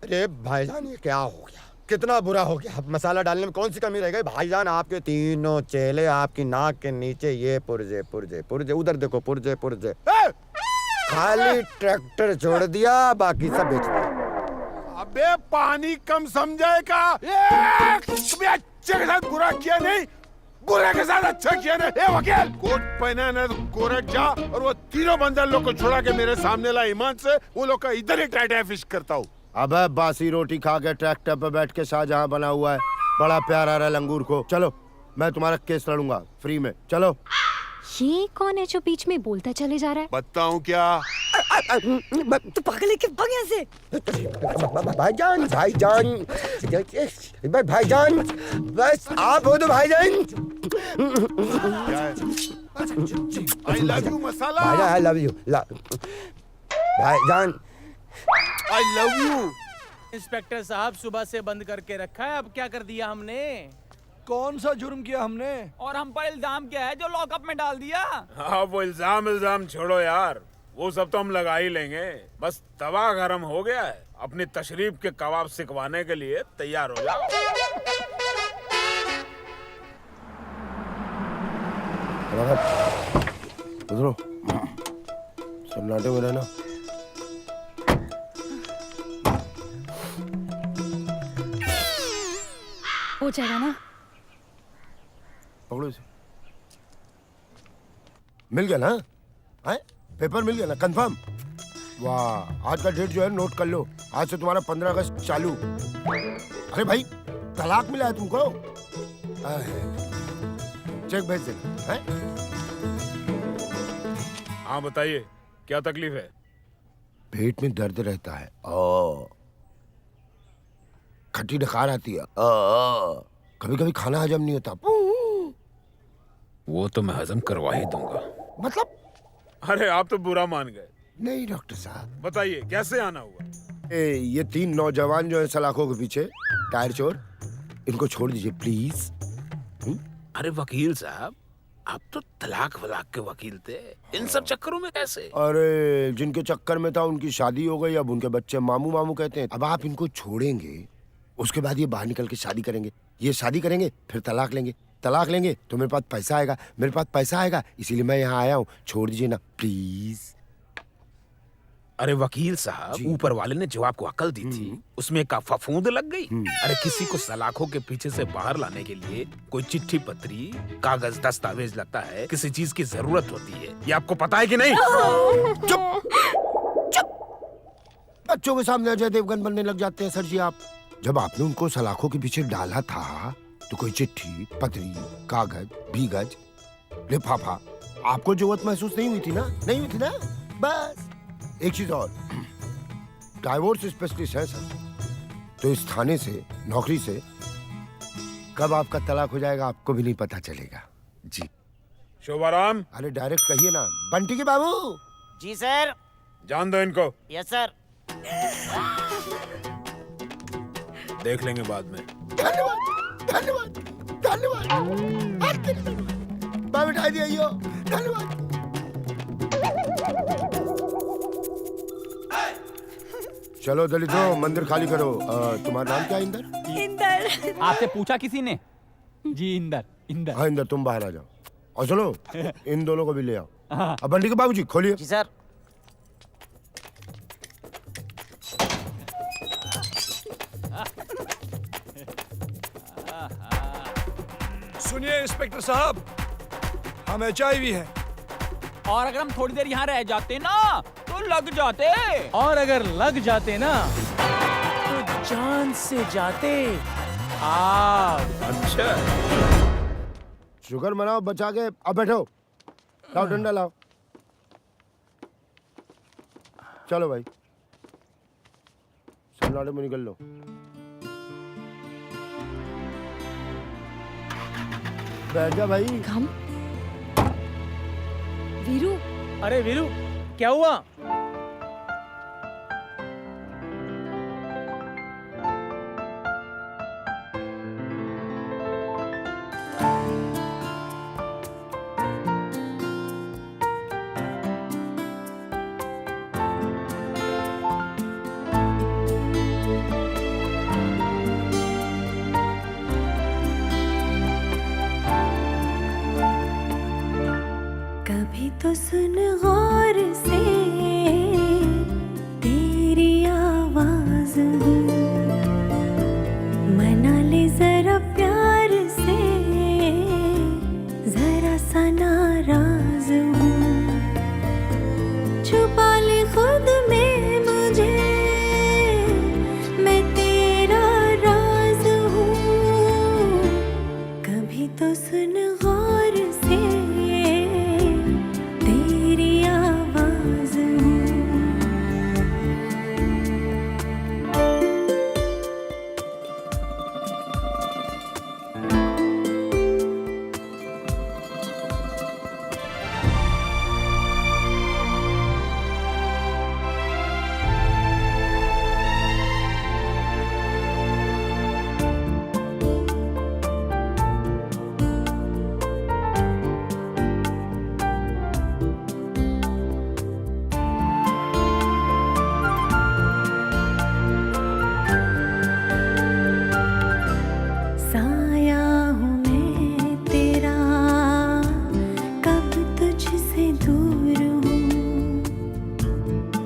अरे भाईजान ये क्या हो गया? कितना बुरा हो गया। अब मसाला डालने में कौन सी कमी रह गई भाईजान? आपके तीनों चेले आपकी नाक के नीचे ये पुर्जे पुर्जे पुर्जे, उधर देखो पुर्जे पुर्जे। खाली ट्रैक्टर छोड़ दिया, बाकी सब बेच दिया। अबे पानी कम समझाए का? तुम्हें अच्छे के साथ बुरा किया नहीं, बुरे के साथ अच्छा किया नहीं। ए वकील, कोट पहना ना तो कोर्ट जा और वो तीनों बंदर लोग को छुड़ा के मेरे सामने ला। ईमान से वो लोग का इधर ही टाइट फिश करता हूँ। अबे बासी रोटी खा के ट्रैक्टर पे बैठ के शाहजहां बना हुआ है, बड़ा प्यार आ रहा है लंगूर को। चलो, मैं तुम्हारा केस लड़ूंगा फ्री में। चलो। ये कौन है जो बीच में बोलता चले जा रहा है? बताऊं क्या? तू पागल है, भाग यहाँ से। भाईजान भाईजान भाईजान, बस आप हो तो भाईजान। आई लव यू मसाला। भाईजान आई लव यू भाईजान, आई लव यू। इंस्पेक्टर साहब, सुबह से बंद करके रखा है, अब क्या कर दिया हमने? कौन सा जुर्म किया हमने? और हम पर इल्जाम क्या है जो लॉकअप में डाल दिया? हाँ, वो इल्जाम छोड़ो यार, वो सब तो हम लगा ही लेंगे। बस तवा गरम हो गया है, अपनी तशरीफ के कबाब सिकवाने के लिए तैयार हो जाओ। उधरो, सन्नाटे में रहना। हो जाएगा ना? पकड़ो इसे। मिल गया ना? है? पेपर मिल गया ना? कंफर्म? वाह, आज का डेट जो है नोट कर लो। आज से तुम्हारा 15 अगस्त चालू। अरे भाई, तलाक मिला है तुमको? चेक भेज देना। है? हाँ बताइए, क्या तकलीफ है? पेट में दर्द रहता है, खट्टी डकार आती है, कभी कभी खाना हजम नहीं होता। वो तो मैं हजम करवा ही दूंगा। मतलब? अरे आप तो बुरा मान गए। नहीं डॉक्टर साहब। बताइए कैसे आना हुआ? ये 3 नौजवान जो है सलाखों के पीछे, टायर चोर, इनको छोड़ दीजिए प्लीज। अरे वकील साहब, आप तो तलाक वलाक के वकील थे, इन सब चक्करों में कैसे? अरे जिनके चक्कर में था उनकी शादी हो गई, अब उनके बच्चे मामू मामू कहते हैं। अब आप इनको छोड़ेंगे, उसके बाद ये बाहर निकल के शादी करेंगे, ये शादी करेंगे, फिर तलाक लेंगे, तलाक लेंगे तो मेरे पास पैसा आएगा, मेरे पास पैसा आएगा, इसीलिए मैं यहाँ आया हूँ। छोड़ दीजिए ना प्लीज। अरे वकील साहब, ऊपर वाले ने जो आपको अकल दी थी उसमें एक फफूंद लग गई। अरे किसी को सलाखों के पीछे से बाहर लाने के लिए कोई चिट्ठी पत्री, कागज, दस्तावेज लगता है, किसी चीज की जरूरत होती है, ये आपको पता है कि नहीं? चुप चुप, बच्चों के सामने अजय देवगन बनने लग जाते हैं सर जी आप। जब आपने उनको सलाखों के पीछे डाला था तो कोई चिट्ठी, पत्री, कागज, भीगज, लिफाफा आपको जरूरत महसूस नहीं हुई थी ना? नहीं हुई थी ना? बस एक चीज और, डाइवोर्स स्पेशलिस्ट है सर, तो इस थाने से, नौकरी से कब आपका तलाक हो जाएगा आपको भी नहीं पता चलेगा जी। शोभाराम। अरे डायरेक्ट कहिए ना, बंटी के बाबू। जी सर। जान दो इनको। Yes sir. देख लेंगे बाद में। धन्यवाद धन्यवाद धन्यवाद, बाबू मिठाई दिया, धन्यवाद। चलो दलितों, मंदिर खाली करो। तुम्हारा नाम क्या है? इंदर। इंदर। आपसे पूछा किसी ने? जी इंदर। इंदर। हाँ इंदर, तुम बाहर आ जाओ और चलो इन दोनों को भी ले आओ। अब बंटी के बाबूजी खोलिए। जी सर। सुनिए इंस्पेक्टर साहब, हम HIV है। और अगर हम थोड़ी देर यहाँ रह जाते ना तो लग जाते। और अगर लग जाते ना तो जान से जाते आप। अच्छा, शुगर मनाओ बचा के। अब बैठो, लाओ डंडा लाओ। चलो भाई, सन्नाटे में निकल लो। बैठ जा भाई। हम वीरू। अरे वीरू, क्या हुआ? कभी तो सुन गौर से तेरी आवाज हूँ, मना ले जरा प्यार से, जरा सा नाराज हूँ, छुपा ले खुद में मुझे, मैं तेरा राज हूँ। कभी तो सुन गौर से तेरी आवाज हूँ। साया हूँ मैं तेरा, कब तुझसे दूर हूँ,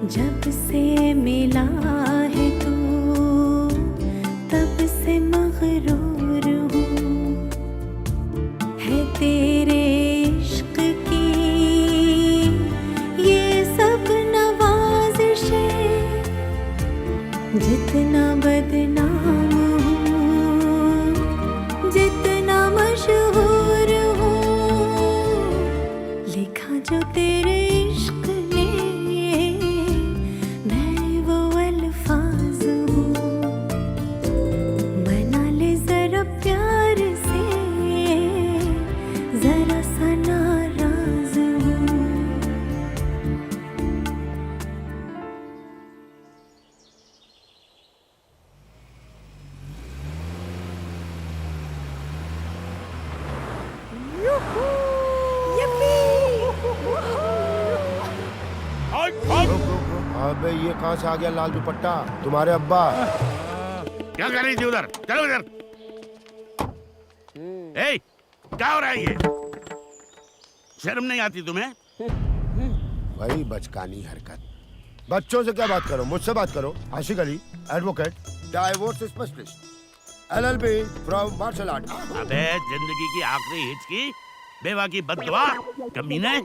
जब से मिला है तू तब से मगरूर हूँ, है तेरे इश्क की ये सब नवाज़िशें, जितना बदनाम हूँ, जितना मशहूर हूँ, लिखा जो तेरे इश्क ने, मैं वो अल्फाज हूँ, मना ले जरा प्यार से, जरा सा नाराज हूँ। अबे ये कहाँ से आ गया लाल दुपट्टा? तुम्हारे अब्बा। क्या कर रही थी उधर? चलो उधर। ए, क्या हो रहा है ये? शर्म नहीं आती तुम्हें? भाई बचकानी हरकत। बच्चों से क्या बात करो, मुझसे बात करो। Ashiq Ali, advocate, divorce specialist, LLB from martial art. अबे जिंदगी की आखिरी हिचकी, बेवा की बद्दुआ, कमीने,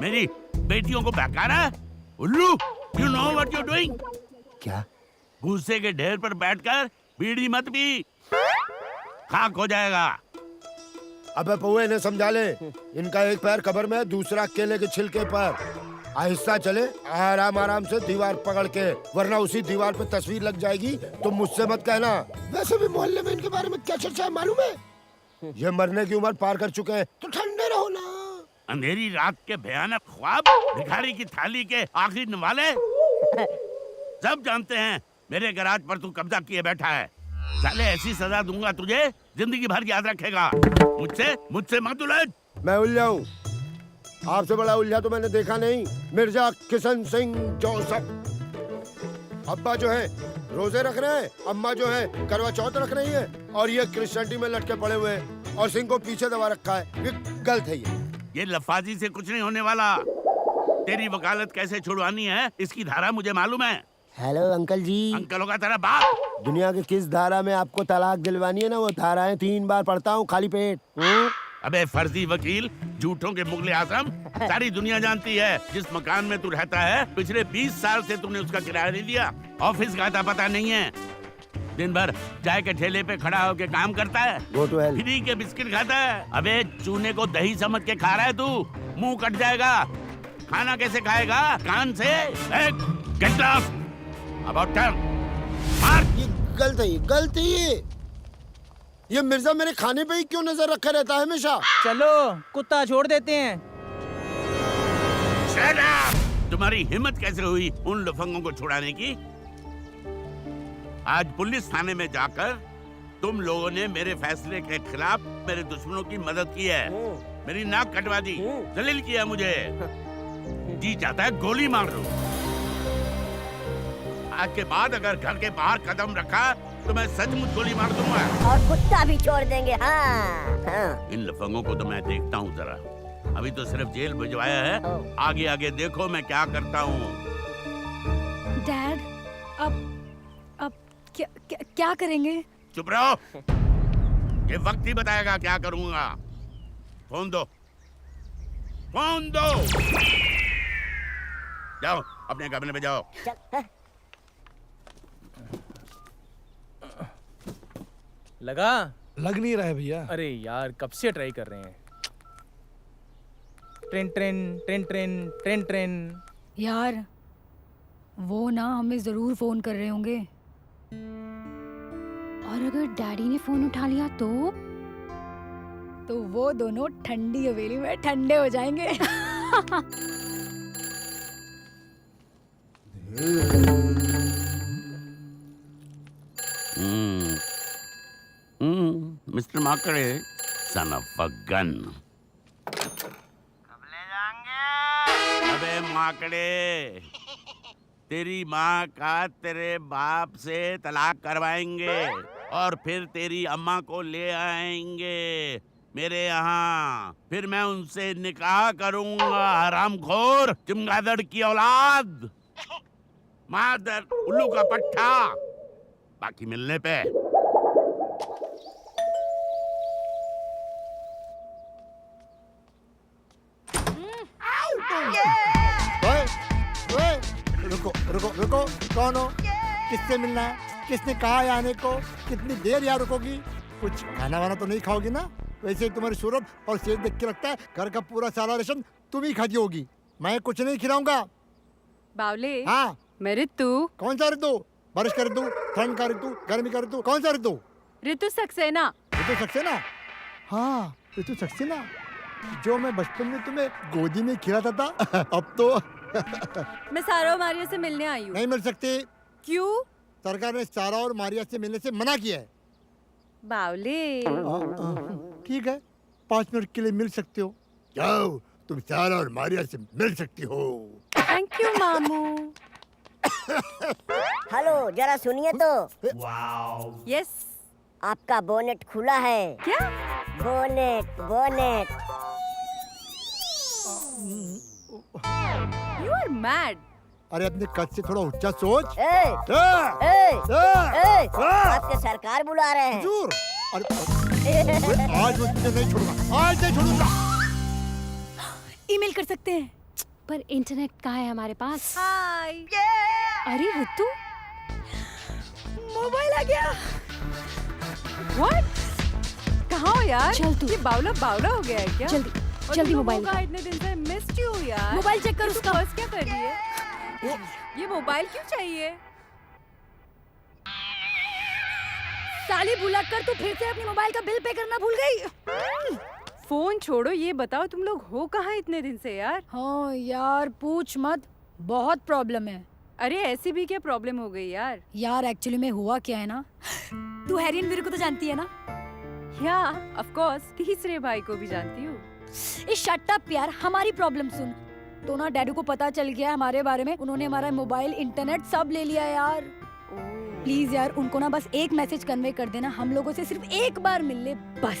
मेरी बेटियों को बहकाना, उल्लू। You know what you're doing? क्या? भूसे के ढेर पर बैठकर बीड़ी मत पी, खाक हो जाएगा। अबे पौए ने समझा ले, इनका एक पैर कब्र में, दूसरा केले के छिलके पर। आहिस्ता चले, आराम आराम से, दीवार पकड़ के, वरना उसी दीवार पे तस्वीर लग जाएगी तो मुझसे मत कहना। वैसे भी मोहल्ले में इनके बारे में क्या चर्चा है मालूम है? ये मरने की उम्र पार कर चुके हैं, तो ठंडे रहो ना। अंधेरी रात के भयानक ख्वाब, भिखारी की थाली के आखिरी नवाले, सब जानते हैं मेरे गराज पर तू कब्जा किए बैठा है। साले ऐसी सजा दूंगा तुझे, जिंदगी भर याद रखेगा। मुझसे मत उलझ। मैं उलझा हूँ? आपसे बड़ा उलझा तो मैंने देखा नहीं। मिर्जा किशन सिंह जोसफ। अब्बा जो है रोजे रख रहे हैं, अम्मा जो है करवा चौथ रख रही है, और ये क्रिश्चियनिटी में लटके पड़े हुए हैं और सिंह को पीछे दबा रखा है। ये गलत है। ये लफाजी से कुछ नहीं होने वाला। तेरी वकालत कैसे छुड़वानी है, इसकी धारा मुझे मालूम है। हेलो अंकल जी। अंकल होगा तेरा बाप। दुनिया के किस धारा में आपको तलाक दिलवानी है ना, वो धाराएं 3 बार पढ़ता हूँ खाली पेट। अबे फर्जी वकील, झूठों के मुगले आजम, सारी दुनिया जानती है जिस मकान में तू रहता है पिछले 20 साल से तूने उसका किराया नहीं दिया। ऑफिस का आता पता नहीं है, दिन भर चाय के ठेले पे खड़ा होके काम करता है, फ्री के बिस्किट खाता है। अबे चूने को दही समझ के खा रहा है तू, मुंह कट जाएगा। खाना कैसे खाएगा? कान से। गेट लॉस्ट, अबाउट टर्न, मार। ये गलत है ये मिर्जा मेरे खाने पे ही क्यों नजर रखा रहता है हमेशा? चलो कुत्ता छोड़ देते हैं। Shut up! तुम्हारी हिम्मत कैसे हुई उन लफंगों को छुड़ाने की? आज पुलिस थाने में जाकर तुम लोगों ने मेरे फैसले के खिलाफ मेरे दुश्मनों की मदद की है, मेरी नाक कटवा दी, जलील किया मुझे। जी चाहता है गोली मार दूं। आज के बाद अगर घर के बाहर कदम रखा तो मैं सचमुच गोली मार दूंगा। और कुत्ता भी छोड़ देंगे। हाँ। इन लफंगों को तो मैं देखता हूँ जरा, अभी तो सिर्फ जेल भिजवाया है, आगे आगे देखो मैं क्या करता हूँ। डैड, अब क्या करेंगे? चुप रहो, ये वक्त ही बताएगा क्या करूंगा। फोन दो, फोन दो। जाओ अपने कमरे में जाओ। लगा? लग नहीं रहा है भैया। अरे यार कब से ट्राई कर रहे हैं। Train train train train train train. यार वो ना हमें जरूर फोन कर रहे होंगे। और अगर डैडी ने फोन उठा लिया तो वो दोनों ठंडी हवेली में ठंडे हो जाएंगे। Mister Makde, son of a gun. अबे माकड़े, तेरी माँ का तेरे बाप से तलाक करवाएंगे और फिर तेरी अम्मा को ले आएंगे मेरे यहाँ, फिर मैं उनसे निकाह करूंगा। हरामखोर, चमगादड़ की औलाद, मादर उल्लू का पट्टा। बाकी मिलने पे। रुको रुको रुको, कौन हो? किससे मिलना है? किसने कहा है आने को? कितनी देर यहाँ रुकोगी? कुछ खाना वाना तो नहीं खाओगी ना? वैसे ही तुम्हारी सूरत और सेहत देख के लगता है घर का पूरा सारा राशन तुम ही खाती होगी। मैं कुछ नहीं खिलाऊंगा। बावले। हाँ, मैं ऋतु। कौन सा ऋतु? बारिश का ऋतु, ठंड का ऋतु, गर्मी का ऋतु, कौन सा ऋतु? ऋतु सक्सेना। ऋतु सक्सेना? हाँ, ऋतु सक्सेना, जो मैं बचपन में तुम्हें गोदी में खिलाता था। अब तो मैं सारा और मारिया से मिलने आई हूँ। नहीं मिल सकती। क्यों? सरकार ने सारा और मारिया से मिलने से मना किया है। बावले। ठीक है, 5 मिनट के लिए मिल सकते हो। जाओ, तुम सारा और मारिया से मिल सकती हो। थैंक यू मामू। हेलो, जरा सुनिए तो। यस। आपका बोनेट खुला है। क्या? Bonnet bonnet. You are mad. अरे अपने कद से थोड़ा ऊंचा सोच। आपके सरकार बुला रहे हैं। हुजूर, आज मैं तुझे नहीं छोड़ूंगा, आज नहीं छोड़ूंगा। ईमेल कर सकते हैं, पर इंटरनेट कहाँ है हमारे पास? हाय। अरे ऋतु, मोबाइल आ गया। What? कहाँ हो यार? चल तू। ये बावला हो गया है क्या? जल्दी मोबाइल का इतने दिन से मिस्ड यू यार। मोबाइल चेक कर उसका। फर्स्ट क्या कर रही है? ये मोबाइल क्यों चाहिए? साली भुलक्कड़, तू फिर से अपनी मोबाइल का बिल पे करना भूल गई। फोन छोड़ो, ये बताओ तुम लोग हो कहाँ इतने दिन से यार? हाँ यार पूछ मत, बहुत प्रॉब्लम है। अरे ऐसी भी क्या प्रॉब्लम हो गई यार? यार एक्चुअली में हुआ क्या है ना, तू हैरी एंड वीरू को तो जानती है ना? या ऑफ कोर्स, तीसरे भाई को भी जानती हूँ। शट अप यार, हमारी प्रॉब्लम सुन। तो ना डैडी को पता चल गया हमारे बारे में, उन्होंने हमारा मोबाइल इंटरनेट सब ले लिया यार। प्लीज यार उनको ना बस एक मैसेज कन्वे कर देना, हम लोगों से सिर्फ एक बार मिल ले बस,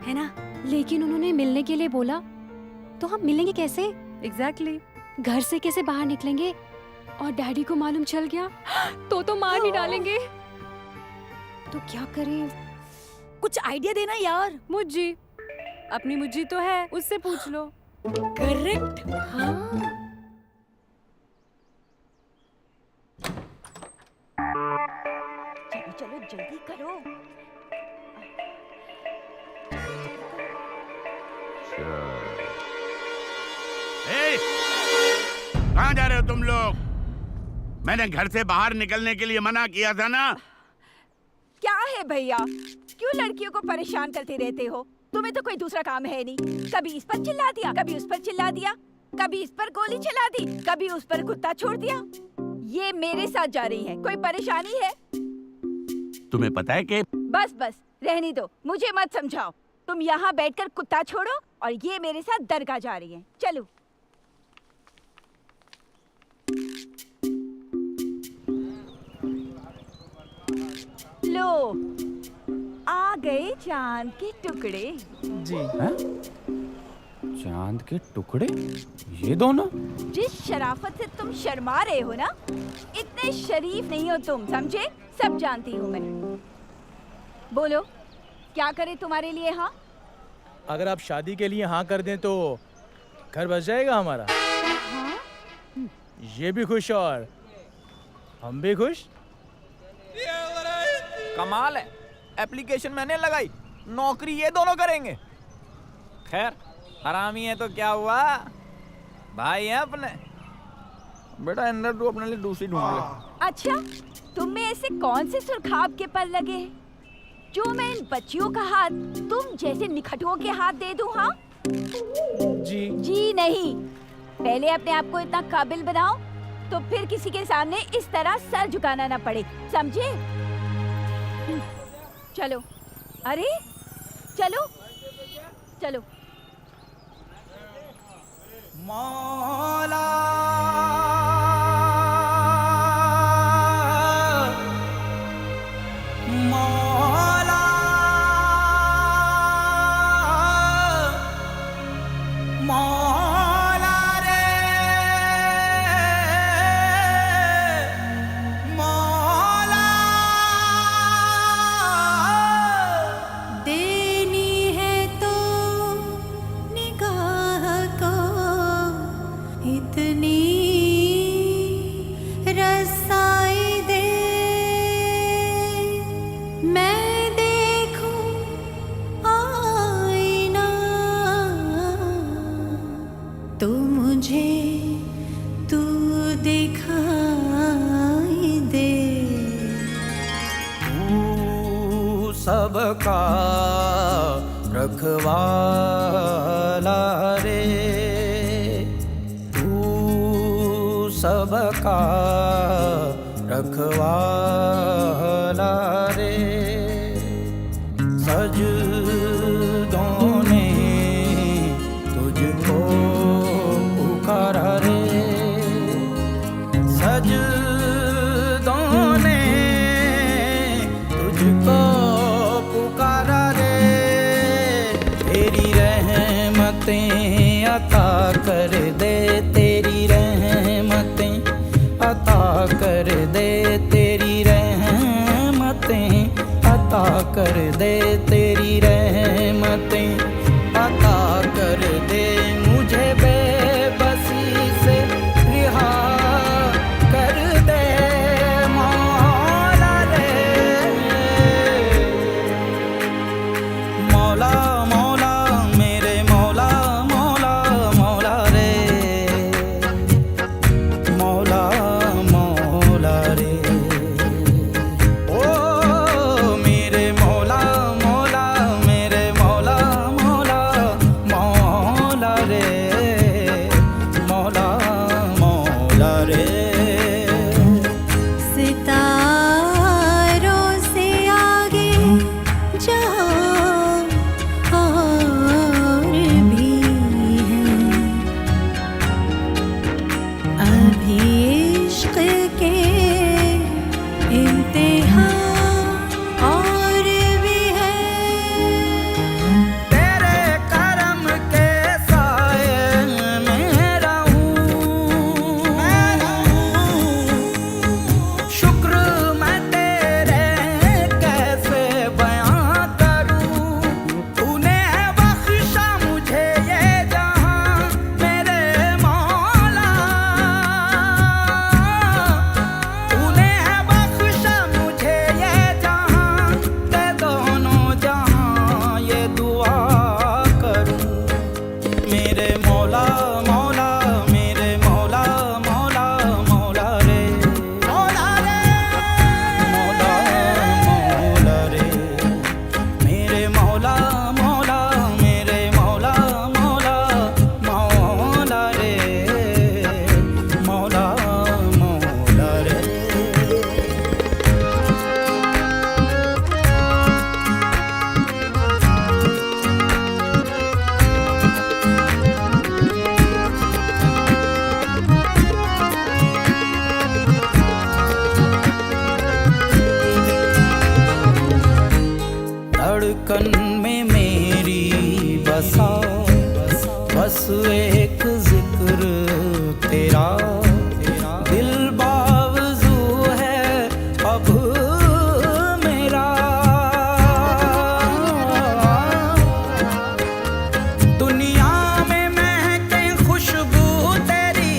है ना? लेकिन उन्होंने मिलने के लिए बोला तो हम मिलेंगे कैसे? एग्जैक्टली। घर से कैसे बाहर निकलेंगे? और डैडी को मालूम चल गया तो मार ही डालेंगे। तो क्या करें? कुछ आइडिया देना यार। मुझे अपनी मुज्जी तो है, उससे पूछ लो। करेक्ट। हाँ। चलो चलो जल्दी करो। कहाँ जा रहे हो तुम लोग? मैंने घर से बाहर निकलने के लिए मना किया था ना। क्या है भैया, क्यों लड़कियों को परेशान करते रहते हो? तुम्हें तो कोई दूसरा काम है नहीं। कभी इस पर चिल्ला दिया, कभी उस पर चिल्ला दिया, कभी इस पर गोली चला दी, कभी उस पर कुत्ता छोड़ दिया। ये मेरे साथ जा रही है, कोई परेशानी है? तुम्हें पता है कि बस बस रहने दो, मुझे मत समझाओ। तुम यहाँ बैठकर कुत्ता छोड़ो और ये मेरे साथ दरगाह जा रही है। चलो। लो, आ गए चांद के टुकड़े। जी। चांद के टुकड़े? ये दोनों? जिस शराफत से तुम शर्मा रहे हो ना, इतने शरीफ नहीं हो तुम, समझे? सब जानती हूँ मैं। बोलो, क्या करे तुम्हारे लिए? हाँ, अगर आप शादी के लिए हाँ कर दें तो घर बस जाएगा हमारा। हाँ? ये भी खुश और हम भी खुश। कमाल है, एप्लीकेशन मैंने लगाई, नौकरी ये दोनों करेंगे। खैर, हरामी है तो क्या हुआ, भाई है अपने। बेटा अंदर तू अपने लिए दूसरी ढूंढ ले। अच्छा, तुम में ऐसे कौन से सुरखाब के पर लगे हैं जो मैं इन बच्चियों का हाथ तुम जैसे निखटुओं के हाथ दे दूं? हाँ जी। जी नहीं, पहले अपने आप को इतना काबिल बनाओ तो फिर किसी के सामने इस तरह सर झुकाना ना पड़े, समझे? चलो। अरे चलो चलो। मौला मौला मौला रे मौला। देनी है तो निगाह को इतनी रसाई दे, मैं देखूं आईना तो मुझे तू दिखाई दे। तू सबका रखवाला रे, तू सबका रखवाला रे। सजदों ने तुझको पुकारा रे, सजदों ने तुझको पुकारा रे। तेरी रहमतें अता कर दे, तेरी रहमतें अता कर दे, तेरी रहमतें अता कर दे, तेरी रहमतें अता कर दे। मुझे बेबसी से रिहा कर दे मौला रे। मौला मौला मेरे मौला मौला मौला रे, मौला मौला रे। ओ मेरे मौला मौला बस एक जिक्र तेरा, दिल बावजू है अब मेरा। दुनिया में महके खुशबू तेरी,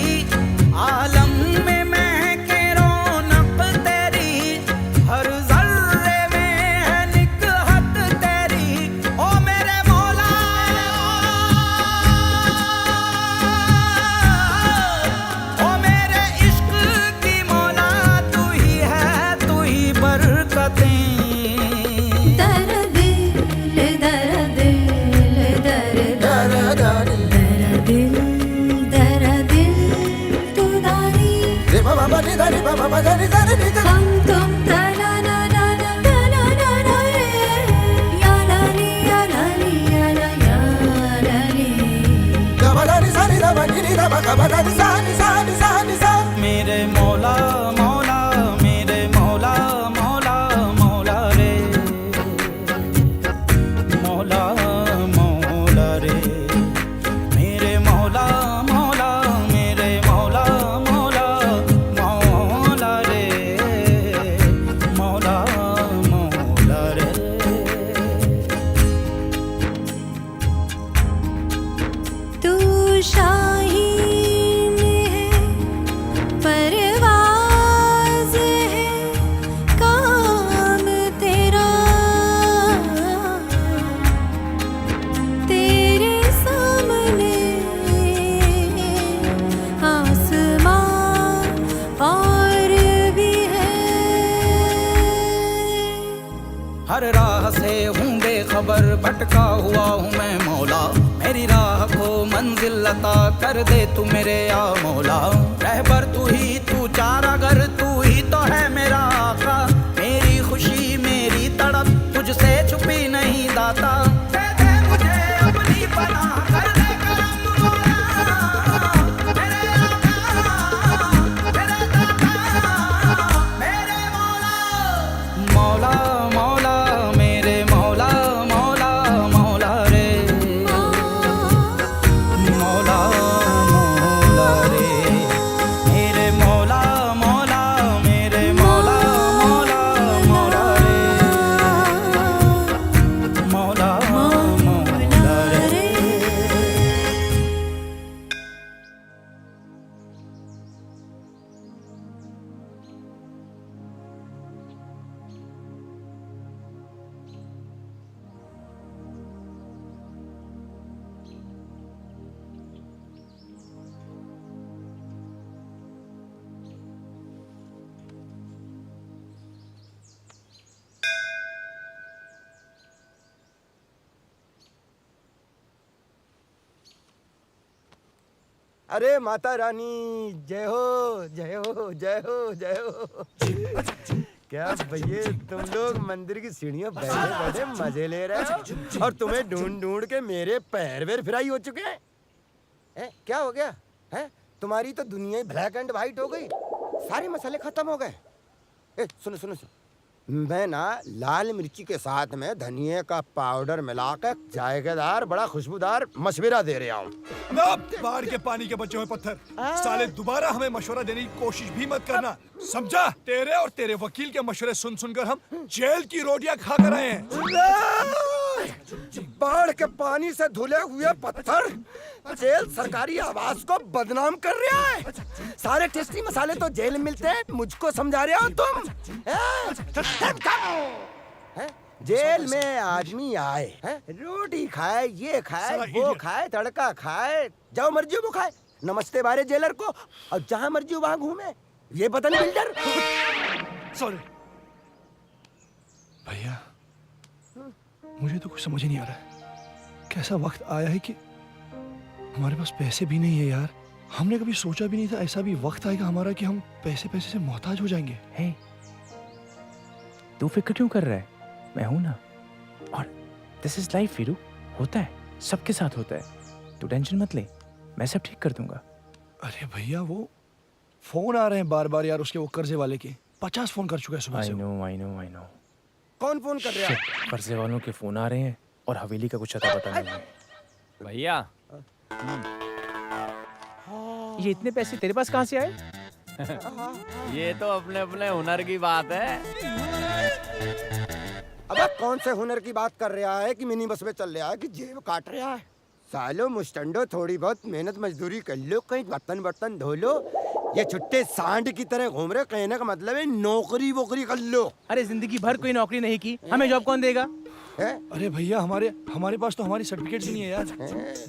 आलम में महके रौनक तेरी, हर जर्रे में है निकहत तेरी। ओ मेरे मौला, ओ मेरे इश्क की मौला, तू ही है, तू ही बरकतें। दर्द दर्द दर्द दर्द तू दानी हम तुम तना ना ना ना ना ना ना रे या लाली या लाली या ला या लाली। मेरे मौला मौला, मेरे मौला मौला मौला रे, मौला मौला रे। मेरे मौला मौला, मेरे मौला मौला मौला रे, मौला मौला रे। तू शाहीन है, परवाज़ है, काम तेरा। तेरे सामने आसमां और भी है। हर राह से हूँ बेखबर, भटका हुआ हूँ मैं मौला। मेरी राह को मंजिल अता कर दे तू मेरे या मौला। रहबर तू ही, तू चारागर, तू ही तो है मेरा आका। मेरी खुशी मेरी तड़प तुझसे छुपी नहीं दाता। दे दे मुझे अपनी पनाह, कर दे करम मौला। मेरे आका, मेरे दाता, मेरे मौला। मौला मौला, मेरे मौला मौला मौला रे, मौला मौला रे। मेरे मौला मौला, मेरे मौला मौला मौला रे, मौला मौला रे। अरे माता रानी, जय हो जय हो जय हो जय हो। क्या भैया तुम लोग मंदिर की सीढ़ियों बैठे बैठे मजे ले रहे हो, और तुम्हें ढूंढ ढूंढ के मेरे पैर वेर फ्राई हो चुके हैं। क्या हो गया है? तुम्हारी तो दुनिया ही ब्लैक एंड व्हाइट हो गई, सारे मसाले खत्म हो गए। सुनो सुनो सुनो, मैं ना लाल मिर्ची के साथ में धनिया का पाउडर मिलाकर जायकेदार बड़ा खुशबूदार मशवरा दे रहा हूँ। बाढ़ के पानी के बच्चे हुए पत्थर, साले दोबारा हमें मशवरा देने की कोशिश भी मत करना, समझा? तेरे और तेरे वकील के मशवरे सुन सुनकर हम जेल की रोटियां खा कर आए हैं। बाढ़ के पानी से धुले हुए पत्थर जेल सरकारी आवास को बदनाम कर रहा है। सारे टेस्टी मसाले तो जेल में मिलते हैं, मुझको समझा रहे हो तुम? जेल में आदमी आए, रोटी खाए, ये खाए, वो खाए, तड़का खाए, जाओ मर्जी वो खाए, नमस्ते बारे जेलर को, और जहां मर्जी वहां घूमे। ये पता नहीं बिल्डर। सॉरी भैया, मुझे तो कुछ समझ ही नहीं आ रहा है। कैसा वक्त आया है कि हमारे पास पैसे भी नहीं है यार। हमने कभी सोचा भी नहीं था ऐसा भी वक्त आएगा हमारा कि हम पैसे पैसे से मोहताज हो जाएंगे। हे, तू फिक्र क्यों कर रहा है? मैं हूं ना। और दिस इज लाइफ वीरू, होता है, सबके साथ होता है। तू टेंशन मत ले, मैं सब ठीक कर दूंगा। अरे भैया वो फोन आ रहे हैं बार बार यार, उसके वो कर्जे वाले के 50 फोन कर चुका है सुबह से। I know. कौन फोन कर रहा है? कर्जे वालों के फोन आ रहे हैं और हवेली का कुछ अता पता नहीं है। भैया ये इतने पैसे तेरे पास कहाँ से आए? ये तो अपने अपने हुनर की बात है। अबे कौन से हुनर की बात कर रहा है कि मिनी बस में चल रहा है कि जेब काट रहा है? सालो मुस्टंडो, थोड़ी बहुत मेहनत मजदूरी कर लो, कहीं बर्तन बर्तन धो लो। ये छुट्टे सांड की तरह घूम रहे, कहने का मतलब है नौकरी वोकरी कर लो। अरे जिंदगी भर कोई नौकरी नहीं की, हमें जॉब कौन देगा? अरे भैया हमारे पास तो हमारी सर्टिफिकेट भी नहीं है यार।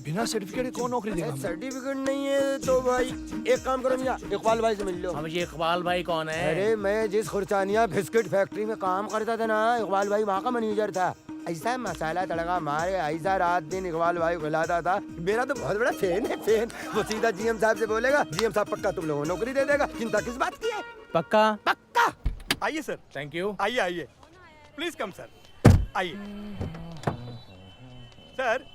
बिना सर्टिफिकेट के कौन नौकरी देगा हमें? सर्टिफिकेट नहीं है तो भाई एक काम करो भैया, इकबाल भाई से मिल लो। अब ये इकबाल भाई कौन है? अरे मैं जिस खुरचानिया बिस्किट फैक्ट्री में काम करता था ना, इकबाल भाई वहाँ का मैनेजर था। ऐसा मसाला तड़का मारे, ऐसा रात दिन इकबाल भाई खिलाता था। मेरा तो बहुत बड़ा फैन है, फैन। वो सीधा जीएम साहब से बोलेगा, जीएम साहब पक्का तुम लोगों को नौकरी दे देगा। चिंता किस बात की है? पक्का पक्का। आइए सर। Thank you. आइए आइए, प्लीज कम सर, आइए। सर,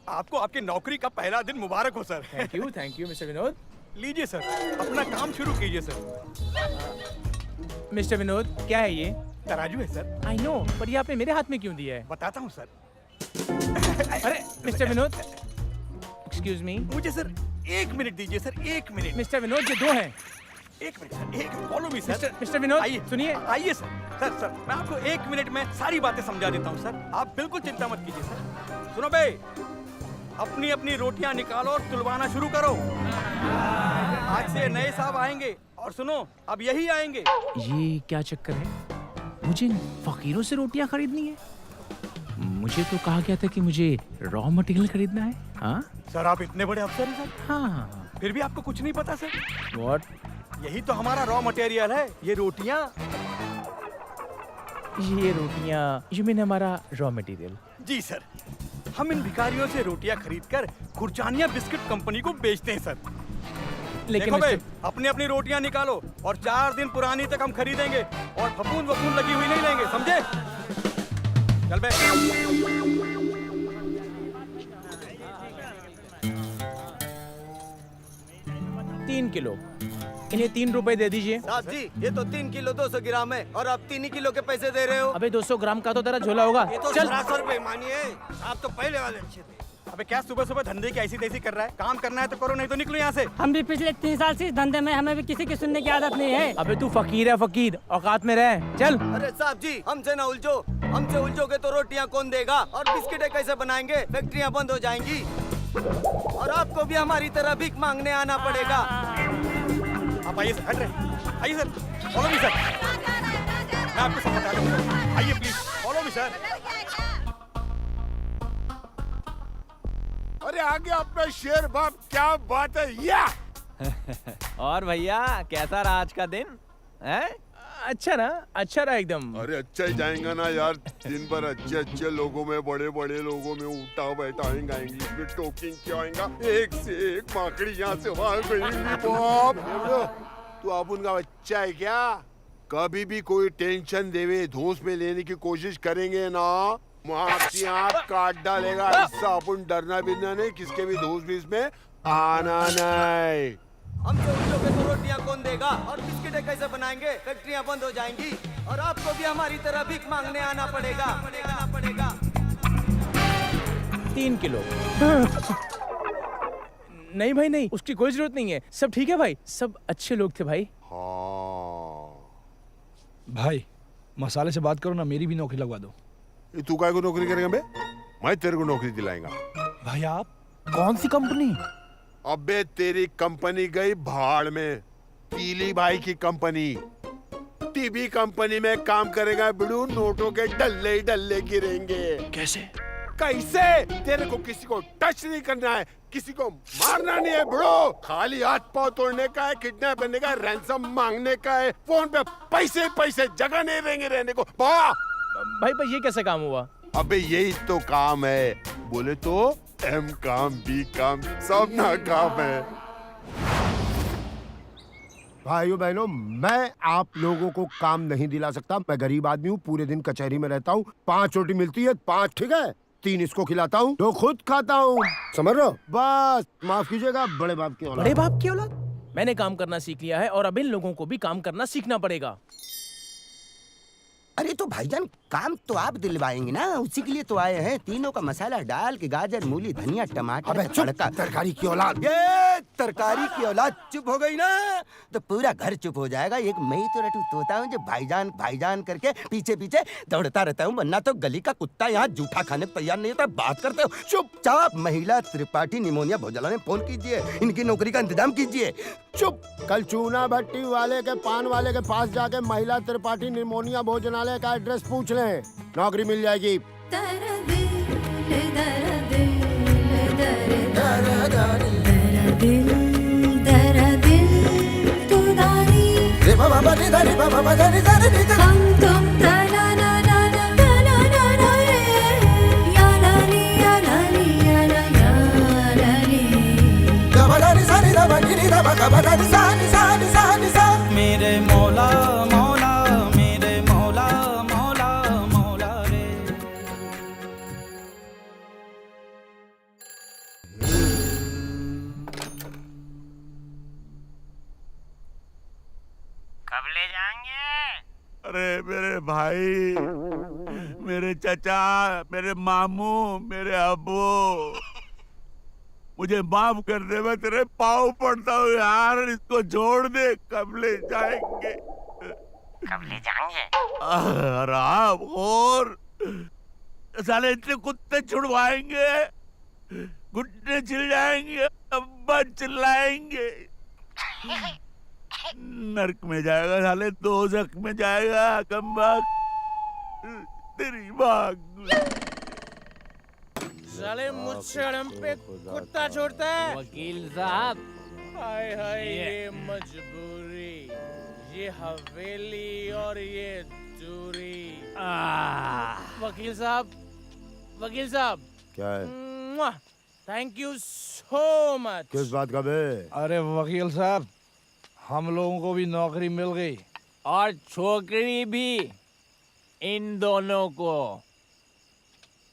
आपको आपकी नौकरी का पहला दिन मुबारक हो sir. Thank you mister Vinod. लीजिए सर, अपना काम शुरू कीजिए सर। मिस्टर विनोद, क्या है ये? तराजू है सर। आई नो, पर ये आपने मेरे हाथ में क्यों दिया है? बताता हूँ सर। अरे मिस्टर विनोद, एक्सक्यूज मी। मुझे सर 1 मिनट दीजिए सर, 1 मिनट। मिस्टर विनोद, ये 2 हैं। 1 मिनट सर, एक follow me sir. Mister Vinod, आइए सुनिए। आइए सर। सर मैं आपको 1 मिनट में सारी बातें समझा देता हूँ सर, आप बिल्कुल चिंता मत कीजिए सर। सुनो बे, अपनी अपनी रोटियां निकालो और तुलवाना शुरू करो। आज से नए साहब आएंगे और सुनो, अब यही आएंगे। ये क्या चक्कर है? मुझे फकीरों से रोटियां खरीदनी है? मुझे तो कहा गया था कि मुझे रॉ मटेरियल खरीदना है। हाँ सर, आप इतने बड़े अफसर हैं सर। हाँ, फिर भी आपको कुछ नहीं पता सर। व्हाट? यही तो हमारा रॉ मटेरियल है, ये रोटियां। यू मीन हमारा रॉ मटेरियल? जी सर, हम इन भिखारियों से रोटियां खरीदकर खुरचानिया बिस्किट कंपनी को बेचते हैं सर। लेकिन देखो भाई, अपनी अपनी रोटियां निकालो और 4 दिन पुरानी तक हम खरीदेंगे और फपूंद वपूंद लगी हुई नहीं लेंगे, समझे? चल बे। 3 किलो, इन्हें 3 रुपए दे दीजिए। साहब जी, ये तो 3 किलो 200 ग्राम है और आप 3 ही किलो के पैसे दे रहे हो। अबे 200 ग्राम का तो तेरा झोला होगा। ये तो चल। सरासर बेईमानी है। आप तो पहले वाले अच्छे थे। अबे क्या सुबह सुबह धंधे की ऐसी तैसी कर रहा है? काम करना है तो करो, नहीं तो निकलो यहाँ से। हम भी पिछले 3 साल से इस धंधे में, हमें भी किसी की सुनने की आदत नहीं है। अबे तू फकीर है, फकीर, औकात में रह। चल। अरे साहब जी, हमसे ना उलझो। हमसे उलझोगे तो रोटियां कौन देगा और बिस्किटें कैसे बनाएंगे? फैक्ट्रियां बंद हो जाएंगी और आपको भी हमारी तरह भीख मांगने आना पड़ेगा। आप आइए सर, हट रहे। आइए सर, फॉलो मी सर। मैं आपको सब बता दूँ। आइए प्लीज, फॉलो मी सर। अरे आगे अपना शेर बाप, क्या बात है या? और भैया कैसा रहा आज का दिन? हैं? अच्छा ना, अच्छा रहा एकदम। अरे अच्छा ही जाएगा ना यार, दिन भर अच्छे अच्छे लोगों में, बड़े बड़े लोगों में उठा बैठा आएंगे, इंग्लिश में टॉकिंग क्या आएगा, एक से एक माकड़ी यहाँ से वहाँ गई। बाप, तू अपन का बच्चा है क्या? कभी भी कोई टेंशन देवे, धोस में लेने की कोशिश करेंगे ना, आपकी आँख काट डालेगा। इससे अपन डरना बिरना नहीं, किसके भी धोस बीस में आना नहीं। हमसे उलझोगे तो रोटियां कौन देगा और बिस्किटें कैसे बनाएंगे? फैक्ट्रियां बंद हो जाएंगी और आपको भी हमारी तरह भीख मांगने आना पड़ेगा। 3 किलो। नहीं भाई नहीं, उसकी कोई जरूरत नहीं है। सब ठीक है भाई, सब अच्छे लोग थे भाई। भाई मसाले से बात करो ना, मेरी भी नौकरी लगवा दो। तू काय को नौकरी करेगा बे? मैं तेरे को नौकरी दिलाएगा। भाई आप कौन सी कंपनी? अबे तेरी कंपनी गई भाड़ में। पीली भाई की कंपनी, टीबी कंपनी में काम करेगा बिड़ू, नोटों के डल्ले ही डल्ले गिरेंगे। कैसे? कैसे? तेरे को किसी को टच नहीं करना है, किसी को मारना नहीं है बिड़ू, खाली हाथ पांव तोड़ने का है, किडनैप करने का है, रैंसम मांगने का है, फोन पे पैसे पैसे, जगह नहीं रहेंगे रहने को। भाई पर ये कैसा काम हुआ? अबे यही तो काम है, बोले तो एम काम बी काम सब ना काम है। भाइयों बहनों, मैं आप लोगों को काम नहीं दिला सकता। मैं गरीब आदमी हूँ, पूरे दिन कचहरी में रहता हूँ। 5 रोटी मिलती है, 5 ठीक है, 3 इसको खिलाता हूँ, 2 खुद खाता हूँ। समझ रहे हो? बस माफ कीजिएगा, बड़े बाप की औलाद। बड़े बाप की औलाद? मैंने काम करना सीख लिया है और अब इन लोगों को भी काम करना सीखना पड़ेगा। अरे तो भाईजान काम तो आप दिलवाएंगे ना, उसी के लिए तो आए हैं। तीनों का मसाला डाल के गाजर मूली धनिया टमाटर अबे चुप, तड़का। तरकारी की औलाद। ये तरकारी की औलाद चुप हो गई ना तो पूरा घर चुप हो जाएगा। एक मैं ही तो रटू तोता हूँ जो भाईजान भाईजान करके पीछे पीछे दौड़ता रहता हूँ, वरना तो गली का कुत्ता यहाँ जूठा खाने को तैयार नहीं होता। बात करते हो चुपचाप। महिला त्रिपाठी निमोनिया भोजनालय में फोन कीजिए, इनकी नौकरी का इंतजाम कीजिए। चुप। कल चूना भट्टी वाले के पान वाले के पास जाके महिला त्रिपाठी निमोनिया भोजनालय का एड्रेस पूछ लें, नौकरी मिल जाएगी। मेरे मौला मौला मेरे मौला मौला मौला रे। कब ले जाएंगे? अरे मेरे भाई, मेरे चाचा, मेरे मामू, मेरे अब्बू, मुझे माफ कर दे, मैं तेरे पाँव पड़ता हूँ यार, इसको छोड़ दे। कब ले जाएंगे? कब ले जाएंगे? आराम और साले इतने कुत्ते छुड़वाएंगे, घुटने छिल जाएंगे, अब्बा चिल्लाएंगे। नरक में जाएगा साले, दोज़ख में जाएगा कमबख्त, तेरी बात। साले मुझसे हम पे कुत्ता छोड़ता है। वकील साहब, हाय हाय ये मजबूरी, ये हवेली और ये दूरी। वकील साहब, वकील साहब। क्या है? Thank you so much. किस बात का बे? अरे वकील साहब, हम लोगों को भी नौकरी मिल गई और छोकरी भी, इन दोनों को।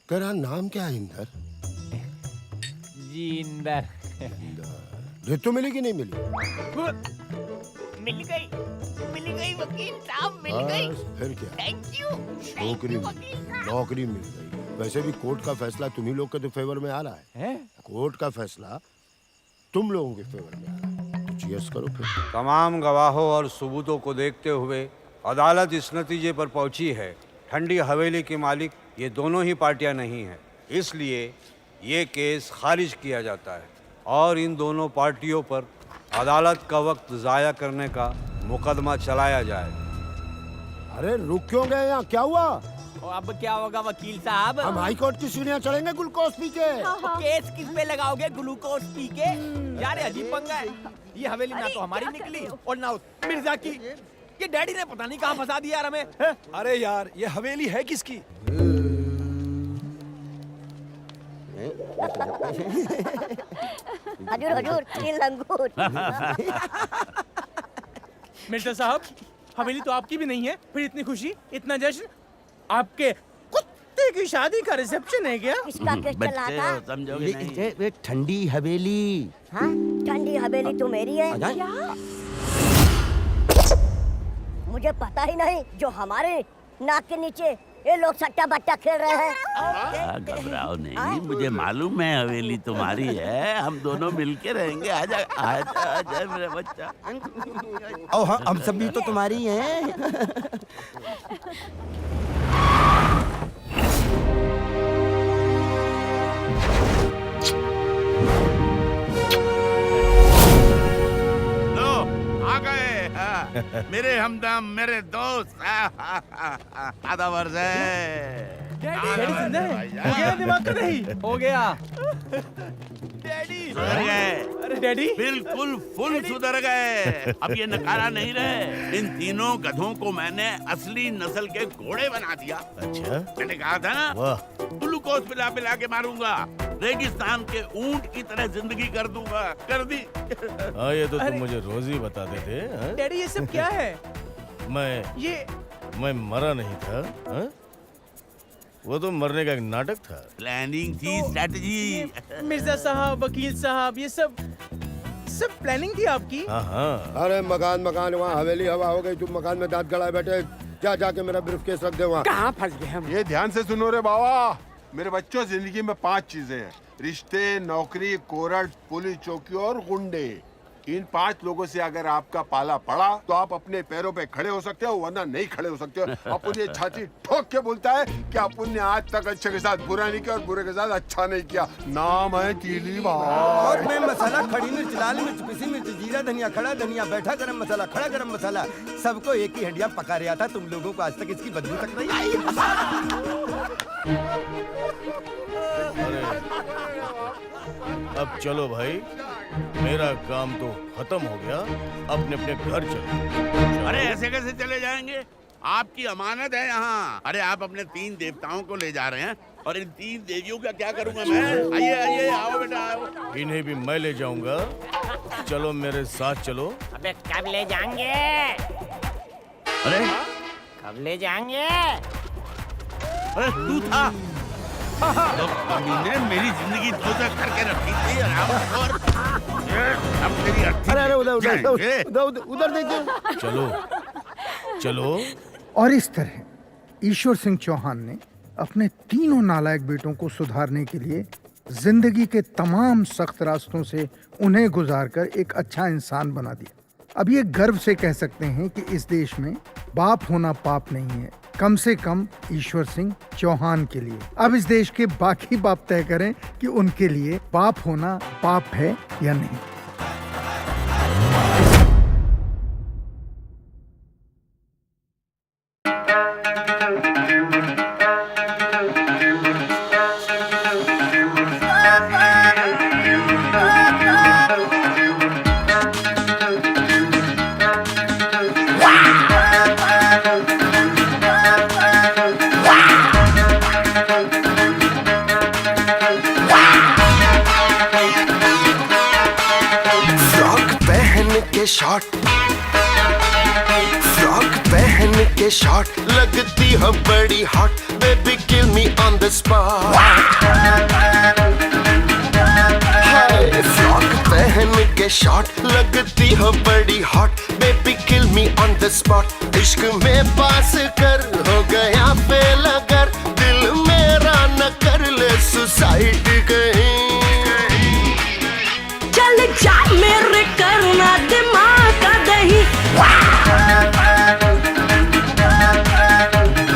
तेरा नाम क्या है? इंदर? जी इंदर। रितु मिली कि नहीं मिली? मिल गई वकील साहब, मिल गई। फिर क्या? Thank you. छोकरी नौकरी मिल गई। वैसे भी कोर्ट का फैसला तुम्ही लोग के तो फेवर में आ रहा है। कोर्ट का फैसला तुम लोगों के फेवर में आ रहा है, तो चीयर्स करो फिर। तमाम गवाहों और सबूतों को देखते हुए अदालत इस नतीजे पर पहुंची है, ठंडी हवेली के मालिक ये दोनों ही पार्टियां नहीं हैं, इसलिए ये केस खारिज किया जाता है और इन दोनों पार्टियों पर अदालत का वक्त ज़ाया करने का मुकदमा चलाया जाए। अरे रुक क्यों गए यहाँ? क्या हुआ? अब क्या होगा वकील साहब? हम हाई कोर्ट की सीढ़ियाँ चढ़ेंगे ग्लूकोज पी के। केस किस पे लगाओगे? ग्लूकोज पी के? यार अजीब पंगा है। ये हवेली ना तो हमारी निकली और ना मिर्जा की। ये डैडी ने पता नहीं कहाँ फंसा दिया यार हमें। अरे यार, ये हवेली है किसकी? हजूर हजूर, तीन लंगूर। मिर्जा साहब, हवेली तो आपकी भी नहीं है, फिर इतनी खुशी, इतना जश्न? आपके कुत्ते की शादी का रिसेप्शन है क्या? किसका केस चला था? समझोगे नहीं। ये ठंडी हवेली। हाँ, ठंडी हवेली तो मेरी है। क्या? मुझे पता ही नहीं, जो हमारे नाक के नीचे ये लोग सट्टा बट्टा खेल रहे हैं। घबराओ नहीं, मुझे मालूम है हवेली तुम्हारी है, हम दोनों मिलके रहेंगे। आजा आजा आजा मेरा बच्चा। ओ हाँ, हम सब भी तो तुम्हारी हैं। लो आ गए। मेरे हमदम, मेरे दोस्त। आधा वर्ष है। डैडी जिंदा है? हो गया दिमाग का नहीं? हो गया। डैडी सुधर गए। अरे डैडी बिल्कुल फुल सुधर गए। अब ये नकारा नहीं रहे। इन तीनों गधों को मैंने असली नस्ल के घोड़े बना दिया। अच्छा, मैंने कहा था ना, ग्लूकोज पिला पिला के मारूंगा, रेगिस्तान के ऊंट की तरह जिंदगी कर दूंगा। कर दी। हाँ ये तो तुम मुझे रोज ही बताते थे। हाँ? डैडी ये सब क्या है? मैं मरा नहीं था। हाँ? वो तो मरने का एक नाटक था। प्लानिंग थी, स्ट्रेटजी। मिर्जा साहब, वकील साहब, ये सब प्लानिंग थी आपकी? हाँ हाँ। अरे मकान वहाँ हवेली हवा हो गई, तुम मकान में दांत गड़ाए बैठे। क्या जाके मेरा ब्रीफ केस रख दे वहाँ। कहाँ फंस गए हम? ये ध्यान से सुनो रे बाबा, मेरे बच्चों, जिंदगी में 5 चीजें हैं: रिश्ते, नौकरी, कोरट, पुलिस चौकी और गुंडे। इन 5 लोगों से अगर आपका पाला पड़ा तो आप अपने पैरों पे खड़े हो सकते हो, वरना नहीं खड़े हो सकते हो। अपन ये छाती ठोक के बोलता है कि अपन ने आज तक अच्छे के साथ बुरा नहीं किया और बुरे के साथ अच्छा नहीं किया। नाम है तीली और मैं मसाला, खड़ी मिर्च, लाल मिर्च, पिसी मिर्च, जीरा, धनिया, खड़ा धनिया, बैठा गरम मसाला, खड़ा गरम मसाला, सबको एक ही हंडिया पका रहा था। तुम लोगों को आज तक इसकी बदबू तक नहीं आई। अब चलो भाई, मेरा काम तो खत्म हो गया, अपने अपने घर चलो। अरे ऐसे कैसे चले जाएंगे? आपकी अमानत है यहाँ। अरे आप अपने 3 देवताओं को ले जा रहे हैं और इन 3 देवियों का क्या करूँगा मैं? आइए आइए, आओ बेटा आओ। इन्हें भी मैं ले जाऊंगा, चलो मेरे साथ चलो। अबे कब ले जाएंगे? अरे कब ले जाएंगे? अरे तू था? ने मेरी जिंदगी दोजख करके रखी थी। अब तेरी अरे उधर देखिए। चलो चलो। और इस तरह ईश्वर सिंह चौहान ने अपने तीनों नालायक बेटों को सुधारने के लिए जिंदगी के तमाम सख्त रास्तों से उन्हें गुजारकर एक अच्छा इंसान बना दिया। अब ये गर्व से कह सकते हैं कि इस देश में बाप होना पाप नहीं है, कम से कम ईश्वर सिंह चौहान के लिए। अब इस देश के बाकी बाप तय करें कि उनके लिए बाप होना पाप है या नहीं। शॉट फ्रॉक पहन के शॉट लगती है बड़ी hot, baby kill me on the spot. Hi frock पहन के शॉट लगती है बड़ी hot, baby kill me on the spot. इश्क में पास कर हो गया फेल अगर दिल मेरा न कर ले सुसाइड कहीं। चल जा मेरे करना दिमाग का दही,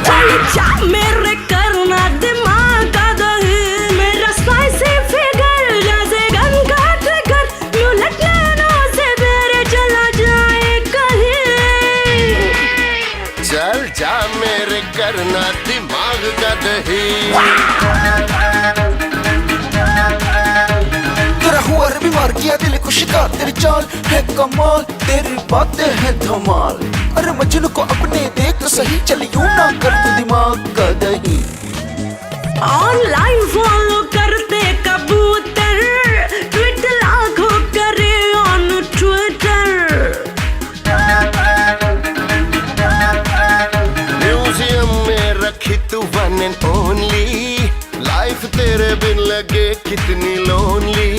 चल जा मेरे करना दिमाग का दही। मेरा स्पाइसी फिगर जैसे गन का ट्रिगर, यूं लटना से मेरे चला जाए कहीं। चल जा मेरे करना दिमाग का दही। हुआ भी मार किया दिल को शिकार, तेरी चाल है कमाल, तेरी बातें हैं धमाल। अरे मजनू को अपने देख तो सही, चल यूं ना कर तू दिमाग का दही। ऑनलाइन फॉलो करते कबूतर, ट्वीट लाखों करे ऑन ट्विटर। म्यूजियम में रखी तू वन एंड ओनली, लाइफ तेरे बिन लगे कितनी लोनली।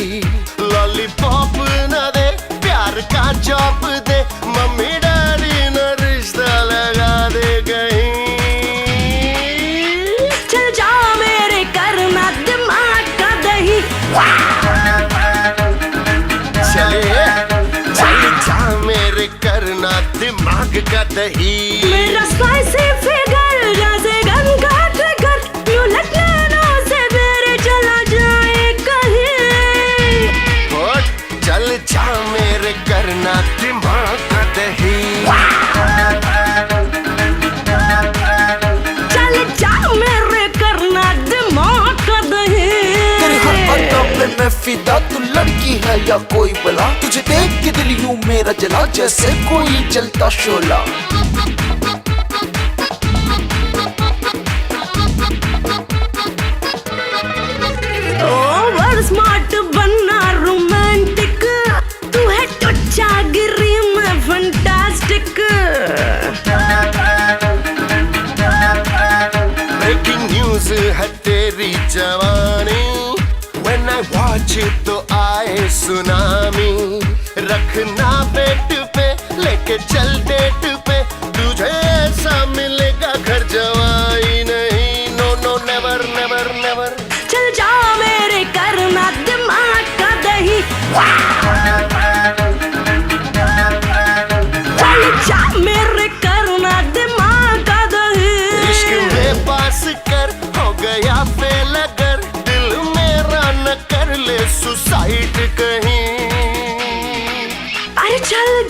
लॉलीपॉप न दे प्यार का चॉप दे, मम्मी डैडी न रिश्ता लगा दे कहीं। चल जा मेरे करना दिमाग का दही, चले चल जा मेरे करना दिमाग का दही। मेरा स्पाइसी फिगर जैसे गन का ट्रिगर, यूं लटना से मेरे चला जाए कहीं। चल जा मेरे करना दिमाग का दही। चल जा मेरे करना दिमाग का दही। तेरे हर अदा पे मैं फिदा, तू लड़की है या कोई बला, तुझे देख के दिल यूं मेरा जला जैसे कोई जलता शोला। ओवर स्मार्ट बनना रोमांटिक, तू है टुच्चा गिरी में फंटास्टिक। ब्रेकिंग न्यूज है तेरी जवानी, When I watch it तो आए सुनामी। रखना पेट पे लेके चल डेट पे, तुझे ऐसा मिले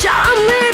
जा मेरे